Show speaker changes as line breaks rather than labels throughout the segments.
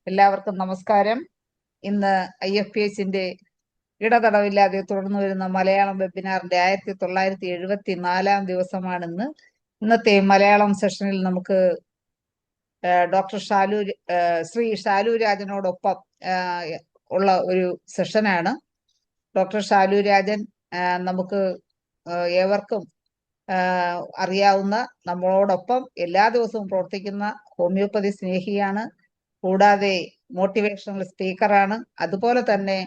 എല്ലാവർക്കും നമസ്കാരം. ഇന്ന് IFPHന്റെ ഇടതടവില്ലാതെ തുടർന്നു വരുന്ന മലയാളം വെബിനാറിന്റെ 1974 ദിവസമാണ് ഇന്ന്. ഇന്നത്തെ മലയാളം സെഷനിൽ നമുക്ക് ഡോക്ടർ ശ്രീ ഷാലു രാജനോടൊപ്പം ഉള്ള ഒരു സെഷനാണ്. ഡോക്ടർ ഷാലു രാജൻ നമുക്ക് ഏവർക്കും അറിയാവുന്ന, നമ്മളോടൊപ്പം എല്ലാ ദിവസവും പ്രവർത്തിക്കുന്ന ഹോമിയോപ്പതി സ്നേഹിയാണ്. കൂടാതെ മോട്ടിവേഷണൽ സ്പീക്കറാണ്. അതുപോലെ തന്നെ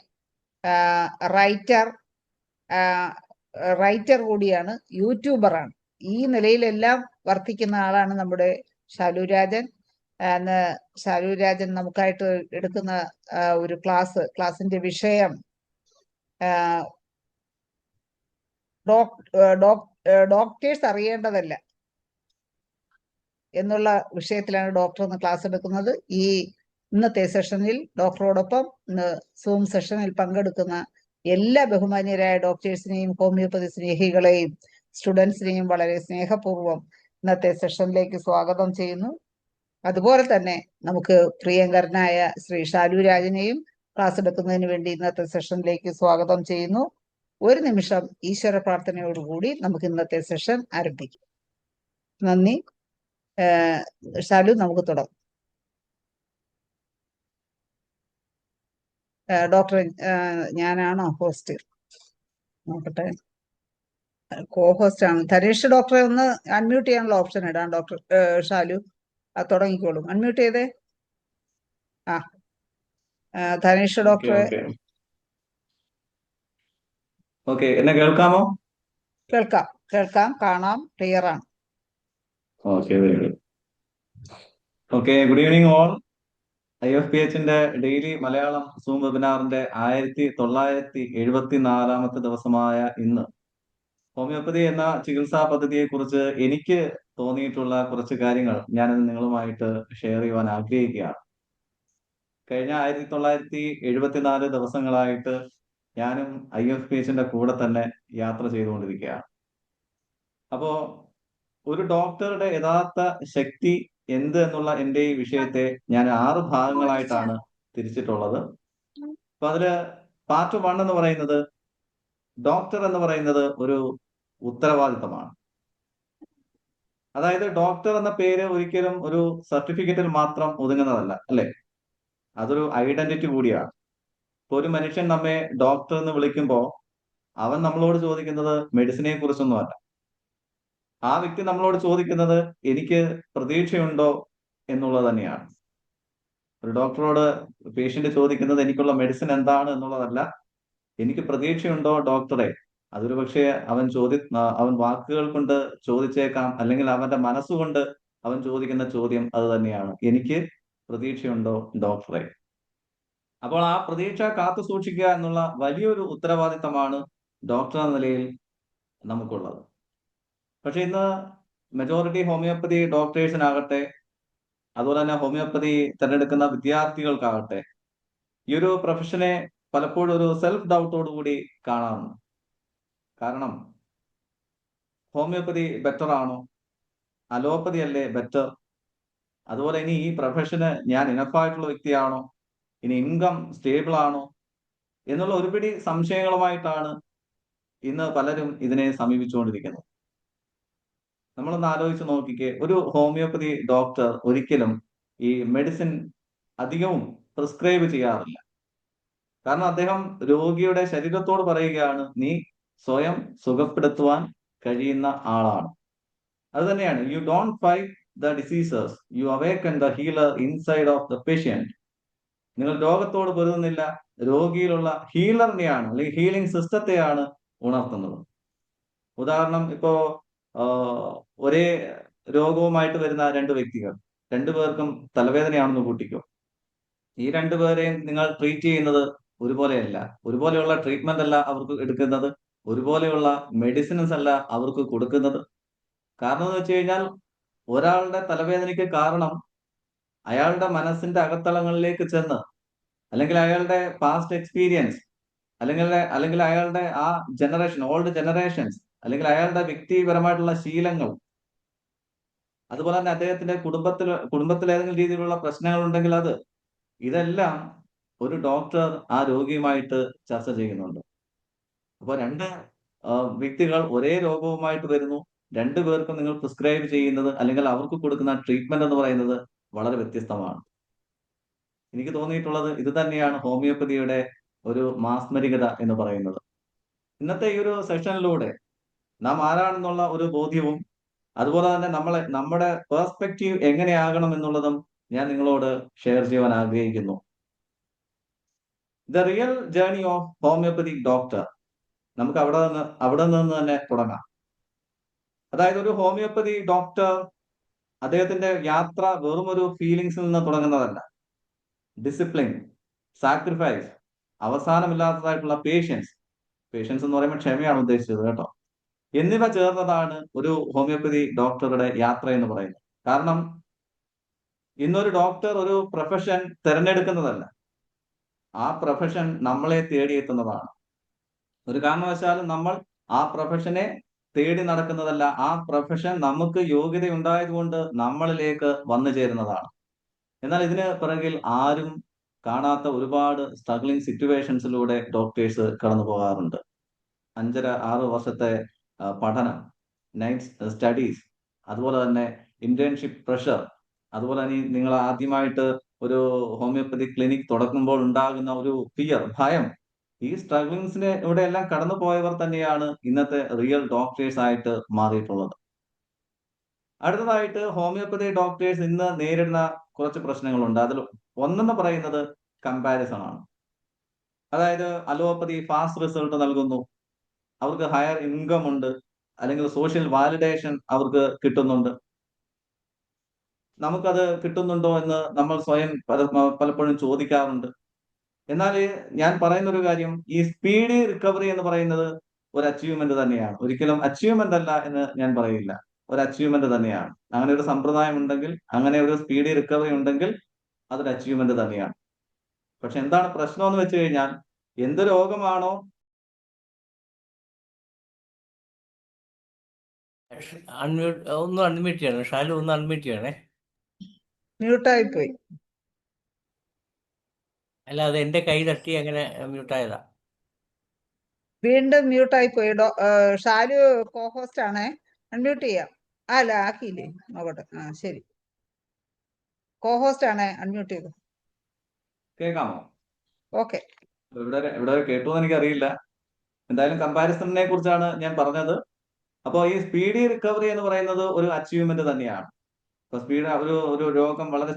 റൈറ്റർ കൂടിയാണ്, യൂട്യൂബറാണ്. ഈ നിലയിലെല്ലാം വർത്തിക്കുന്ന ആളാണ് നമ്മുടെ ഷാലു രാജൻ. ഷാലു രാജൻ നമുക്കായിട്ട് എടുക്കുന്ന ഒരു ക്ലാസിന്റെ വിഷയം ഡോക്ടേഴ്സ് അറിയേണ്ടതല്ല എന്നുള്ള വിഷയത്തിലാണ് ഡോക്ടർ ഇന്ന് ക്ലാസ് എടുക്കുന്നത്. ഇന്നത്തെ സെഷനിൽ ഡോക്ടറോടൊപ്പം ഇന്ന് സൂം സെഷനിൽ പങ്കെടുക്കുന്ന എല്ലാ ബഹുമാന്യരായ ഡോക്ടേഴ്സിനെയും ഹോമിയോപ്പതി സ്നേഹികളെയും സ്റ്റുഡൻസിനെയും വളരെ സ്നേഹപൂർവ്വം ഇന്നത്തെ സെഷനിലേക്ക് സ്വാഗതം ചെയ്യുന്നു. അതുപോലെ തന്നെ നമുക്ക് പ്രിയങ്കരനായ ശ്രീ ഷാലു രാജനെയും ക്ലാസ് എടുക്കുന്നതിന് വേണ്ടി ഇന്നത്തെ സെഷനിലേക്ക് സ്വാഗതം ചെയ്യുന്നു. ഒരു നിമിഷം ഈശ്വര പ്രാർത്ഥനയോടുകൂടി നമുക്ക് ഇന്നത്തെ സെഷൻ ആരംഭിക്കാം. നന്ദി. ഷാലു, നമുക്ക് തുടങ്ങാം. ഡോക്ടർ, ഞാനാണോ ഹോസ്റ്റ്? നോക്കട്ടെ. കോ-ഹോസ്റ്റ് ആണ് ധനേഷ്. ഡോക്ടറെ ഒന്ന് അൺമ്യൂട്ട് ചെയ്യാനുള്ള ഓപ്ഷൻ ഇടാം. ഡോക്ടർ ഷാലു തുടങ്ങിക്കോളും. അൺമ്യൂട്ട് ചെയ്തേ. ധനേഷ് ഡോക്ടറെ.
എന്നെ കേൾക്കാമോ?
കേൾക്കാം, കാണാം, ക്ലിയർ ആണ്.
Good evening all. IFPHന്റെ ഡെയിലി മലയാളം സൂം വെബിനാറിന്റെ 1974 ദിവസമായ ഇന്ന് ഹോമിയോപ്പതി എന്ന ചികിത്സാ പദ്ധതിയെ കുറിച്ച് എനിക്ക് തോന്നിയിട്ടുള്ള കുറച്ച് കാര്യങ്ങൾ ഞാനിന്ന് നിങ്ങളുമായിട്ട് ഷെയർ ചെയ്യുവാൻ ആഗ്രഹിക്കുകയാണ്. കഴിഞ്ഞ 1974 ദിവസങ്ങളായിട്ട് ഞാനും IFPHന്റെ കൂടെ തന്നെ യാത്ര ചെയ്തുകൊണ്ടിരിക്കുകയാണ്. അപ്പോ ഒരു ഡോക്ടറുടെ യഥാർത്ഥ ശക്തി എന്ത് എന്നുള്ള എൻ്റെ ഈ വിഷയത്തെ ഞാൻ 6 ഭാഗങ്ങളായിട്ടാണ് തിരിച്ചിട്ടുള്ളത്. അപ്പൊ അതില് പാർട്ട് 1 എന്ന് പറയുന്നത്, ഡോക്ടർ എന്ന് പറയുന്നത് ഒരു ഉത്തരവാദിത്തമാണ്. അതായത് ഡോക്ടർ എന്ന പേര് ഒരിക്കലും ഒരു സർട്ടിഫിക്കറ്റിൽ മാത്രം ഒതുങ്ങുന്നതല്ല, അല്ലെ? അതൊരു ഐഡന്റിറ്റി കൂടിയാണ്. ഇപ്പൊ ഒരു മനുഷ്യൻ നമ്മെ ഡോക്ടർ എന്ന് വിളിക്കുമ്പോൾ അവൻ നമ്മളോട് ചോദിക്കുന്നത് മെഡിസിനെ കുറിച്ചൊന്നുമല്ല. ആ വ്യക്തി നമ്മളോട് ചോദിക്കുന്നത് എനിക്ക് പ്രതീക്ഷയുണ്ടോ എന്നുള്ളത് തന്നെയാണ്. ഒരു ഡോക്ടറോട് പേഷ്യന്റ് ചോദിക്കുന്നത് എനിക്കുള്ള മെഡിസിൻ എന്താണ് എന്നുള്ളതല്ല, എനിക്ക് പ്രതീക്ഷയുണ്ടോ ഡോക്ടറെ. അതൊരു പക്ഷേ അവൻ വാക്കുകൾ കൊണ്ട് ചോദിച്ചേക്കാം, അല്ലെങ്കിൽ അവന്റെ മനസ്സുകൊണ്ട് അവൻ ചോദിക്കുന്ന ചോദ്യം അത് തന്നെയാണ്, എനിക്ക് പ്രതീക്ഷയുണ്ടോ ഡോക്ടറെ. അപ്പോൾ ആ പ്രതീക്ഷ കാത്തു സൂക്ഷിക്കുക എന്നുള്ള വലിയൊരു ഉത്തരവാദിത്തമാണ് ഡോക്ടർ എന്ന നിലയിൽ നമുക്കുള്ളത്. പക്ഷെ ഇന്ന് മെജോറിറ്റി ഹോമിയോപ്പതി ഡോക്ടേഴ്സിനാകട്ടെ, അതുപോലെ തന്നെ ഹോമിയോപ്പതി തിരഞ്ഞെടുക്കുന്ന വിദ്യാർത്ഥികൾക്കാകട്ടെ, ഈ ഒരു പ്രൊഫഷനെ പലപ്പോഴും ഒരു സെൽഫ് ഡൗട്ടോട് കൂടി കാണാറുണ്ട്. കാരണം ഹോമിയോപ്പതി ബെറ്റർ ആണോ, അലോപ്പതി അല്ലേ ബെറ്റർ, അതുപോലെ ഇനി ഈ പ്രൊഫഷന് ഞാൻ ഇനഫായിട്ടുള്ള വ്യക്തിയാണോ, ഇനി ഇൻകം സ്റ്റേബിൾ ആണോ എന്നുള്ള ഒരുപിടി സംശയങ്ങളുമായിട്ടാണ് ഇന്ന് പലരും ഇതിനെ സമീപിച്ചുകൊണ്ടിരിക്കുന്നത്. നമ്മളൊന്ന് ആലോചിച്ച് നോക്കിക്കേ, ഒരു ഹോമിയോപ്പതി ഡോക്ടർ ഒരിക്കലും ഈ മെഡിസിൻ അധികവും പ്രിസ്ക്രൈബ് ചെയ്യാറില്ല. കാരണം അദ്ദേഹം രോഗിയുടെ ശരീരത്തോട് പറയുകയാണ്, നീ സ്വയം സുഖപ്പെടുത്തുവാൻ കഴിയുന്ന ആളാണ്. അത് തന്നെയാണ്, you don't fight the diseases, you awaken the healer inside of the patient. നിങ്ങൾ രോഗത്തോട് പൊരുതുന്നില്ല, രോഗിയിലുള്ള ഹീലറിനെയാണ്, അല്ലെങ്കിൽ ഹീലിംഗ് സിസ്റ്റത്തെയാണ് ഉണർത്തുന്നത്. ഉദാഹരണം, ഇപ്പോ ഒരേ രോഗവുമായിട്ട് വരുന്ന 2 വ്യക്തികൾ, 2 പേർക്കും തലവേദനയാണെന്ന് കൂട്ടിക്കോ. ഈ 2 പേരെയും നിങ്ങൾ ട്രീറ്റ് ചെയ്യുന്നത് ഒരുപോലെയല്ല, ഒരുപോലെയുള്ള ട്രീറ്റ്മെന്റ് അല്ല അവർക്ക് എടുക്കുന്നത്, ഒരുപോലെയുള്ള മെഡിസിൻസ് അല്ല അവർക്ക് കൊടുക്കുന്നത്. കാരണം എന്ന് വെച്ച് കഴിഞ്ഞാൽ, ഒരാളുടെ തലവേദനയ്ക്ക് കാരണം അയാളുടെ മനസ്സിന്റെ അകത്തളങ്ങളിലേക്ക് ചെന്ന്, അല്ലെങ്കിൽ അയാളുടെ പാസ്റ്റ് എക്സ്പീരിയൻസ്, അല്ലെങ്കിൽ അയാളുടെ ആ ജനറേഷൻ, ഓൾഡ് ജനറേഷൻസ്, അല്ലെങ്കിൽ അയാളുടെ വ്യക്തിപരമായിട്ടുള്ള ശീലങ്ങൾ, അതുപോലെ തന്നെ അദ്ദേഹത്തിന്റെ കുടുംബത്തിൽ ഏതെങ്കിലും രീതിയിലുള്ള പ്രശ്നങ്ങൾ ഉണ്ടെങ്കിൽ അത്, ഇതെല്ലാം ഒരു ഡോക്ടർ ആ രോഗിയുമായിട്ട് ചർച്ച ചെയ്യുന്നുണ്ട്. അപ്പോൾ രണ്ട് വ്യക്തികൾ ഒരേ രോഗവുമായിട്ട് വരുന്നു. രണ്ടുപേർക്കും നിങ്ങൾ പ്രിസ്ക്രൈബ് ചെയ്യുന്നത് അല്ലെങ്കിൽ അവർക്ക് കൊടുക്കുന്ന ട്രീറ്റ്മെന്റ് എന്ന് പറയുന്നത് വളരെ വ്യത്യസ്തമാണ്. എനിക്ക് തോന്നിയിട്ടുള്ളത് ഇത് തന്നെയാണ് ഹോമിയോപ്പതിയുടെ ഒരു മാസ്മരികത എന്ന് പറയുന്നത്. ഇന്നത്തെ ഈ ഒരു സെഷനിലൂടെ നാം ആരാണെന്നുള്ള ഒരു ബോധ്യവും അതുപോലെ തന്നെ നമ്മുടെ പെർസ്പെക്റ്റീവ് എങ്ങനെയാകണം എന്നുള്ളതും ഞാൻ നിങ്ങളോട് ഷെയർ ചെയ്യുവാൻ ആഗ്രഹിക്കുന്നു. The real journey of homoeopathic doctor, നമുക്ക് അവിടെ നിന്ന് തന്നെ തുടങ്ങാം. അതായത് ഒരു ഹോമിയോപ്പതി ഡോക്ടർ അദ്ദേഹത്തിന്റെ യാത്ര വെറും ഒരു ഫീലിങ്സിൽ നിന്ന് തുടങ്ങുന്നതല്ല. ഡിസിപ്ലിൻ, സാക്രിഫൈസ്, അവസാനമില്ലാത്തതായിട്ടുള്ള പേഷ്യൻസ് എന്ന് പറയുമ്പോൾ ക്ഷമയാണ് ഉദ്ദേശിച്ചത് കേട്ടോ, എന്നിവ ചേർന്നതാണ് ഒരു ഹോമിയോപ്പതി ഡോക്ടറുടെ യാത്ര എന്ന് പറയുന്നത്. കാരണം ഇന്നൊരു ഡോക്ടർ ഒരു പ്രൊഫഷൻ തിരഞ്ഞെടുക്കുന്നതല്ല, ആ പ്രൊഫഷൻ നമ്മളെ തേടിയെത്തുന്നതാണ്. ഒരു കാരണവശാലും നമ്മൾ ആ പ്രൊഫഷനെ തേടി നടക്കുന്നതല്ല, ആ പ്രൊഫഷൻ നമുക്ക് യോഗ്യത ഉണ്ടായതുകൊണ്ട് നമ്മളിലേക്ക് വന്നു ചേരുന്നതാണ്. എന്നാൽ ഇതിന് പിറകിൽ ആരും കാണാത്ത ഒരുപാട് സ്ട്രഗ്ലിംഗ് സിറ്റുവേഷൻസിലൂടെ ഡോക്ടേഴ്സ് കടന്നു പോകാറുണ്ട്. 5.5-6 വർഷത്തെ പഠനം, നൈറ്റ് സ്റ്റഡീസ്, അതുപോലെ തന്നെ ഇന്റേൺഷിപ്പ് പ്രഷർ, അതുപോലെ തന്നെ നിങ്ങൾ ആദ്യമായിട്ട് ഒരു ഹോമിയോപ്പതി ക്ലിനിക് തുടങ്ങുമ്പോൾ ഉണ്ടാകുന്ന ഒരു ഫിയർ, ഭയം, ഈ സ്ട്രഗ്ലിങ്സിനെ ഇവിടെ എല്ലാം കടന്നു പോയവർ തന്നെയാണ് ഇന്നത്തെ റിയൽ ഡോക്ടേഴ്സ് ആയിട്ട് മാറിയിട്ടുള്ളത്. അടുത്തതായിട്ട് ഹോമിയോപ്പതി ഡോക്ടേഴ്സ് ഇന്ന് നേരിടുന്ന കുറച്ച് പ്രശ്നങ്ങളുണ്ട്. അതിൽ ഒന്നെന്ന് പറയുന്നത് കമ്പാരിസൺ ആണ്. അതായത് അലോപ്പതി ഫാസ്റ്റ് റിസൾട്ട് നൽകുന്നു, അവർക്ക് ഹയർ ഇൻകം ഉണ്ട്, അല്ലെങ്കിൽ സോഷ്യൽ വാലിഡേഷൻ അവർക്ക് കിട്ടുന്നുണ്ട്. നമുക്കത് കിട്ടുന്നുണ്ടോ എന്ന് നമ്മൾ സ്വയം പലപ്പോഴും ചോദിക്കാറുണ്ട്. എന്നാൽ ഞാൻ പറയുന്ന ഒരു കാര്യം, ഈ സ്പീഡി റിക്കവറി എന്ന് പറയുന്നത് ഒരു അച്ചീവ്മെന്റ് തന്നെയാണ്. ഒരിക്കലും അച്ചീവ്മെന്റ് അല്ല എന്ന് ഞാൻ പറയില്ല, ഒരു അച്ചീവ്മെന്റ് തന്നെയാണ്. അങ്ങനെ ഒരു സമ്പ്രദായം ഉണ്ടെങ്കിൽ, അങ്ങനെ ഒരു സ്പീഡി റിക്കവറി ഉണ്ടെങ്കിൽ അതൊരു അച്ചീവ്മെന്റ് തന്നെയാണ്. പക്ഷെ എന്താണ് പ്രശ്നം എന്ന് വെച്ച് കഴിഞ്ഞാൽ, എന്ത് രോഗമാണോ
ഒന്ന് അൺമ്യൂട്ട് ചെയ്യണം ഷാലു, ഒന്ന് അൺമ്യൂട്ട് ചെയ്യണേ.
മ്യൂട്ടായി പോയി.
അല്ല, അത് എന്റെ കൈ തട്ടി അങ്ങനെ മ്യൂട്ടായതാ.
വീണ്ടും മ്യൂട്ടായി പോയി. ഷാലു കോഹോസ്റ്റ് ആണേ, അൺമ്യൂട്ട് ചെയ്യാം. അല്ല, ആക്കിയില്ലേ, നോക്കട്ടെ. ശരി, കോഹോസ്റ്റ് ആണേ, അൺമ്യൂട്ട് ചെയ്തു.
കേൾക്കാമോ?
ഓക്കെ.
ഇവിടെ കേട്ടു എന്ന് എനിക്കറിയില്ല. എന്തായാലും കമ്പാരിസണിനെ കുറിച്ചാണ് ഞാൻ പറഞ്ഞത്. അപ്പോൾ ഈ സ്പീഡി റിക്കവറി എന്ന് പറയുന്നത് ഒരു അച്ചീവ്മെന്റ് തന്നെയാണ്. ഇപ്പൊ ഒരു രോഗം വളരെ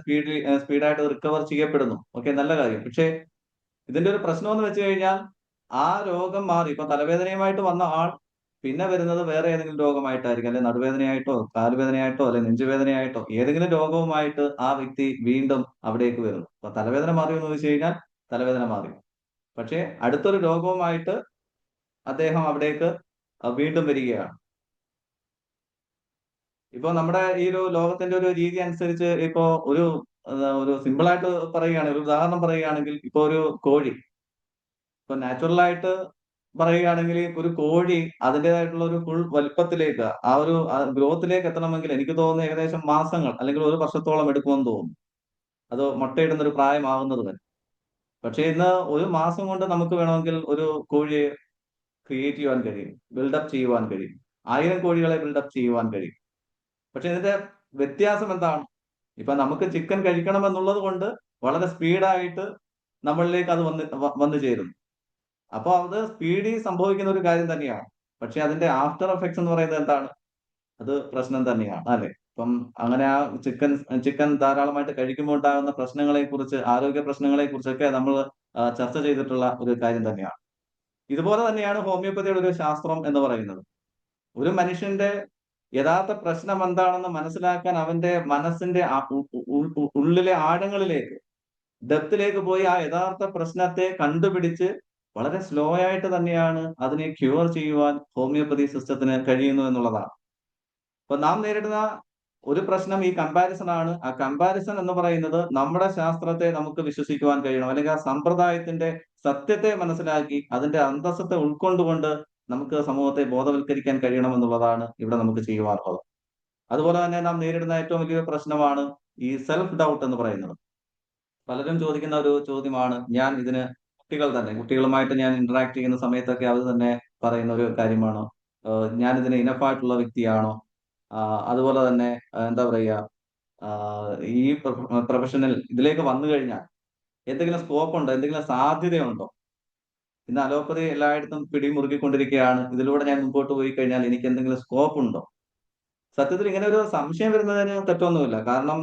സ്പീഡായിട്ട് റിക്കവർ ചെയ്യപ്പെടുന്നു, ഓക്കെ, നല്ല കാര്യം. പക്ഷേ ഇതിന്റെ ഒരു പ്രശ്നം എന്ന് വെച്ച് കഴിഞ്ഞാൽ, ആ രോഗം മാറി, ഇപ്പൊ തലവേദനയുമായിട്ട് വന്ന ആൾ പിന്നെ വരുന്നത് വേറെ ഏതെങ്കിലും രോഗമായിട്ടായിരിക്കും, അല്ലെങ്കിൽ നടുവേദനയായിട്ടോ കാലുവേദനയായിട്ടോ അല്ലെങ്കിൽ നെഞ്ചുവേദനയായിട്ടോ ഏതെങ്കിലും രോഗവുമായിട്ട് ആ വ്യക്തി വീണ്ടും അവിടേക്ക് വരുന്നു. അപ്പൊ തലവേദന മാറിയോ എന്ന് ചോദിച്ചു കഴിഞ്ഞാൽ തലവേദന മാറി, പക്ഷേ അടുത്തൊരു രോഗവുമായിട്ട് അദ്ദേഹം അവിടേക്ക് വീണ്ടും വരികയാണ്. ഇപ്പൊ നമ്മുടെ ഈ ഒരു ലോകത്തിന്റെ ഒരു രീതി അനുസരിച്ച് ഇപ്പോ ഒരു സിമ്പിൾ ആയിട്ട് പറയുകയാണെങ്കിൽ, ഒരു ഉദാഹരണം പറയുകയാണെങ്കിൽ, ഇപ്പൊ ഒരു കോഴി, ഇപ്പൊ നാച്ചുറൽ ആയിട്ട് പറയുകയാണെങ്കിൽ ഒരു കോഴി അതിൻ്റെതായിട്ടുള്ള ഒരു ഫുൾ വലുപ്പത്തിലേക്ക്, ആ ഒരു ഗ്രോത്തിലേക്ക് എത്തണമെങ്കിൽ എനിക്ക് തോന്നുന്നു ഏകദേശം മാസങ്ങൾ അല്ലെങ്കിൽ 1 വർഷത്തോളം എടുക്കുമെന്ന് തോന്നുന്നു, അത് മുട്ടയിടുന്ന ഒരു പ്രായമാവുന്നത് വരെ. പക്ഷെ ഇന്ന് 1 മാസം കൊണ്ട് നമുക്ക് വേണമെങ്കിൽ ഒരു കോഴിയെ ക്രിയേറ്റ് ചെയ്യുവാൻ കഴിയും, ബിൽഡപ്പ് ചെയ്യുവാൻ കഴിയും, 1000 കോഴികളെ ബിൽഡപ്പ് ചെയ്യുവാൻ കഴിയും. പക്ഷെ ഇതിന്റെ വ്യത്യാസം എന്താണ്? ഇപ്പൊ നമുക്ക് ചിക്കൻ കഴിക്കണമെന്നുള്ളത് കൊണ്ട് വളരെ സ്പീഡായിട്ട് നമ്മളിലേക്ക് അത് വന്നു ചേരുന്നു. അപ്പോൾ അത് സ്പീഡിൽ സംഭവിക്കുന്ന ഒരു കാര്യം തന്നെയാണ്. പക്ഷെ അതിന്റെ ആഫ്റ്റർ എഫക്ട്സ് എന്ന് പറയുന്നത് എന്താണ്? അത് പ്രശ്നം തന്നെയാണ്, അല്ലെ? ഇപ്പം അങ്ങനെ ആ ചിക്കൻ ധാരാളമായിട്ട് കഴിക്കുമ്പോൾ ഉണ്ടാകുന്ന പ്രശ്നങ്ങളെ കുറിച്ച്, ആരോഗ്യ പ്രശ്നങ്ങളെ കുറിച്ചൊക്കെ നമ്മൾ ചർച്ച ചെയ്തിട്ടുള്ള ഒരു കാര്യം തന്നെയാണ്. ഇതുപോലെ തന്നെയാണ് ഹോമിയോപ്പതിയുടെ ഒരു ശാസ്ത്രം എന്ന് പറയുന്നത്. ഒരു മനുഷ്യന്റെ യഥാർത്ഥ പ്രശ്നം എന്താണെന്ന് മനസ്സിലാക്കാൻ അവന്റെ മനസ്സിന്റെ ഉള്ളിലെ ആഴങ്ങളിലേക്ക്, ഡെപ്തിലേക്ക് പോയി ആ യഥാർത്ഥ പ്രശ്നത്തെ കണ്ടുപിടിച്ച് വളരെ സ്ലോ ആയിട്ട് തന്നെയാണ് അതിനെ ക്യൂർ ചെയ്യുവാൻ ഹോമിയോപ്പതി സിസ്റ്റത്തിന് കഴിയുന്നു എന്നുള്ളതാണ്. അപ്പൊ നാം നേരിടുന്ന ഒരു പ്രശ്നം ഈ കമ്പാരിസൺ ആണ്. ആ കമ്പാരിസൺ എന്ന് പറയുന്നത് നമ്മുടെ ശാസ്ത്രത്തെ നമുക്ക് വിശ്വസിക്കുവാൻ കഴിയണം, അല്ലെങ്കിൽ ആ സമ്പ്രദായത്തിന്റെ സത്യത്തെ മനസ്സിലാക്കി അതിന്റെ അന്തസ്സത്തെ ഉൾക്കൊണ്ടുകൊണ്ട് നമുക്ക് സമൂഹത്തെ ബോധവൽക്കരിക്കാൻ കഴിയണം എന്നുള്ളതാണ് ഇവിടെ നമുക്ക് ചെയ്യുവാനുള്ളത്. അതുപോലെ തന്നെ നാം നേരിടുന്ന ഏറ്റവും വലിയൊരു പ്രശ്നമാണ് ഈ സെൽഫ് ഡൗട്ട് എന്ന് പറയുന്നത്. പലരും ചോദിക്കുന്ന ഒരു ചോദ്യമാണ്. ഞാൻ ഇതിന് കുട്ടികളുമായിട്ട് ഞാൻ ഇന്ററാക്ട് ചെയ്യുന്ന സമയത്തൊക്കെ അവർ തന്നെ പറയുന്ന ഒരു കാര്യമാണ്, ഞാൻ ഇതിന് ഇനഫായിട്ടുള്ള വ്യക്തിയാണോ, അതുപോലെ തന്നെ എന്താ പറയുക, ഈ പ്രൊഫഷണൽ ഇതിലേക്ക് വന്നു കഴിഞ്ഞാൽ എന്തെങ്കിലും സ്കോപ്പ് ഉണ്ടോ, എന്തെങ്കിലും സാധ്യതയുണ്ടോ? ഇന്ന് അലോപ്പതി എല്ലായിടത്തും പിടിമുറുക്കിക്കൊണ്ടിരിക്കുകയാണ്. ഇതിലൂടെ ഞാൻ മുമ്പോട്ട് പോയി കഴിഞ്ഞാൽ എനിക്ക് എന്തെങ്കിലും സ്കോപ്പ് ഉണ്ടോ? സത്യത്തിൽ ഇങ്ങനെ ഒരു സംശയം വരുന്നതിന് തെറ്റൊന്നുമില്ല. കാരണം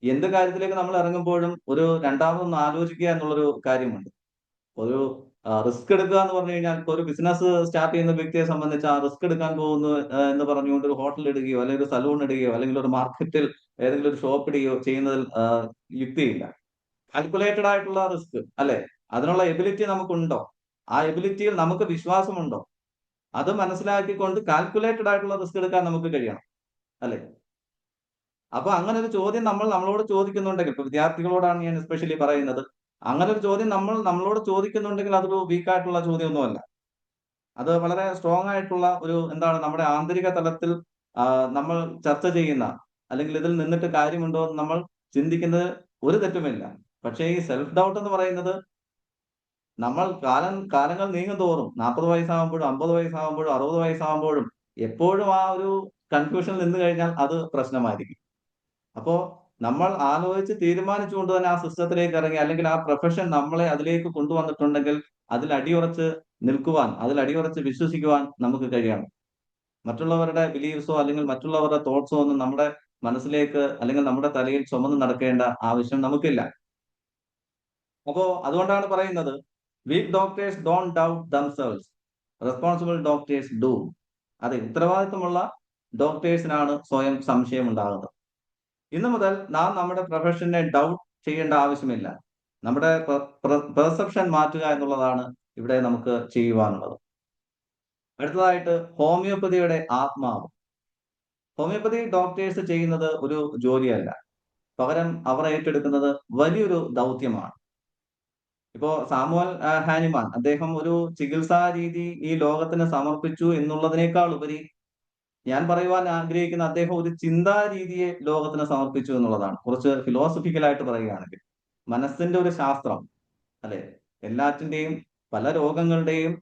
എന്ത് കാര്യത്തിലേക്ക് നമ്മൾ ഇറങ്ങുമ്പോഴും ഒരു രണ്ടാമതൊന്ന് ആലോചിക്കുക എന്നുള്ളൊരു കാര്യമുണ്ട്. ഒരു റിസ്ക് എടുക്കുക എന്ന് പറഞ്ഞു കഴിഞ്ഞാൽ, ഇപ്പൊ ഒരു ബിസിനസ് സ്റ്റാർട്ട് ചെയ്യുന്ന വ്യക്തിയെ സംബന്ധിച്ച് ആ റിസ്ക് എടുക്കാൻ പോകുന്നു എന്ന് പറഞ്ഞുകൊണ്ട് ഒരു ഹോട്ടൽ ഇടുകയോ അല്ലെങ്കിൽ ഒരു സലൂൺ ഇടുകയോ അല്ലെങ്കിൽ ഒരു മാർക്കറ്റിൽ ഏതെങ്കിലും ഒരു ഷോപ്പ് ഇടുകയോ ചെയ്യുന്നതിൽ യുക്തിയില്ല. കാൽക്കുലേറ്റഡ് ആയിട്ടുള്ള റിസ്ക് അല്ലെ, അതിനുള്ള എബിലിറ്റി നമുക്കുണ്ടോ, ആ എബിലിറ്റിയിൽ നമുക്ക് വിശ്വാസമുണ്ടോ, അത് മനസ്സിലാക്കിക്കൊണ്ട് കാൽക്കുലേറ്റഡ് ആയിട്ടുള്ള റിസ്ക് എടുക്കാൻ നമുക്ക് കഴിയണം, അല്ലെ? അപ്പൊ അങ്ങനെ ഒരു ചോദ്യം നമ്മളോട് ചോദിക്കുന്നുണ്ടെങ്കിൽ, ഇപ്പൊ വിദ്യാർത്ഥികളോടാണ് ഞാൻ എസ്പെഷ്യലി പറയുന്നത്, അങ്ങനെ ഒരു ചോദ്യം നമ്മളോട് ചോദിക്കുന്നുണ്ടെങ്കിൽ അതൊരു വീക്കായിട്ടുള്ള ചോദ്യമൊന്നുമല്ല. അത് വളരെ സ്ട്രോങ് ആയിട്ടുള്ള ഒരു എന്താണ്, നമ്മുടെ ആന്തരിക തലത്തിൽ നമ്മൾ ചർച്ച ചെയ്യുന്ന, അല്ലെങ്കിൽ ഇതിൽ നിന്നിട്ട് കാര്യമുണ്ടോ എന്ന് നമ്മൾ ചിന്തിക്കുന്നത് ഒരു തെറ്റുമില്ല. പക്ഷേ ഈ സെൽഫ് ഡൗട്ട് എന്ന് പറയുന്നത് നമ്മൾ കാലങ്ങൾ നീങ്ങും തോറും 40 വയസ്സാകുമ്പോഴും 50 വയസ്സാകുമ്പോഴും 60 വയസ്സാകുമ്പോഴും എപ്പോഴും ആ ഒരു കൺഫ്യൂഷൻ നിന്ന് കഴിഞ്ഞാൽ അത് പ്രശ്നമായിരിക്കും. അപ്പോ നമ്മൾ ആലോചിച്ച് തീരുമാനിച്ചുകൊണ്ട് തന്നെ ആ സിസ്റ്റത്തിലേക്ക് ഇറങ്ങി, അല്ലെങ്കിൽ ആ പ്രൊഫഷൻ നമ്മളെ അതിലേക്ക് കൊണ്ടുവന്നിട്ടുണ്ടെങ്കിൽ അതിൽ അടിയുറച്ച് നിൽക്കുവാൻ, അതിൽ അടിയുറച്ച് വിശ്വസിക്കുവാൻ നമുക്ക് കഴിയണം. മറ്റുള്ളവരുടെ ബിലീവ്സോ അല്ലെങ്കിൽ മറ്റുള്ളവരുടെ തോട്ട്സോ ഒന്നും നമ്മുടെ മനസ്സിലേക്ക് അല്ലെങ്കിൽ നമ്മുടെ തലയിൽ ചുമന്ന് നടക്കേണ്ട ആവശ്യം നമുക്കില്ല. അപ്പോ അതുകൊണ്ടാണ് പറയുന്നത്, weak doctors don't doubt themselves, responsible doctors do. അതെ, ഉത്തരവാദിത്വമുള്ള ഡോക്ടേഴ്സിനാണ് സ്വയം സംശയം ഉണ്ടാകുന്നത്. ഇന്നു മുതൽ നാം നമ്മുടെ പ്രൊഫഷനെ ഡൗട്ട് ചെയ്യേണ്ട ആവശ്യമില്ല. നമ്മുടെ പെർസെപ്ഷൻ മാറ്റുക എന്നുള്ളതാണ് ഇവിടെ നമുക്ക് ചെയ്യുവാനുള്ളത്. അടുത്തതായിട്ട് ഹോമിയോപ്പതിയുടെ ആത്മാവ്. ഹോമിയോപ്പതി ഡോക്ടേഴ്സ് ചെയ്യുന്നത് ഒരു ജോലിയല്ല, പകരം അവർ ഏറ്റെടുക്കുന്നത് വലിയൊരു ദൗത്യമാണ്. ഇപ്പോ സാമുവൽ ഹാനിമാൻ, അദ്ദേഹം ഒരു ചികിത്സാ രീതി ഈ ലോകത്തിന് സമർപ്പിച്ചു എന്നുള്ളതിനേക്കാൾ ഉപരി ഞാൻ പറയുവാൻ ആഗ്രഹിക്കുന്ന, അദ്ദേഹം ഒരു ചിന്താ രീതിയെ ലോകത്തിന് സമർപ്പിച്ചു എന്നുള്ളതാണ്. കുറച്ച് ഫിലോസഫിക്കലായിട്ട് പറയുകയാണെങ്കിൽ, മനസ്സിന്റെ ഒരു ശാസ്ത്രം, അല്ലെ? എല്ലാറ്റിന്റെയും പല രോഗങ്ങളുടെയും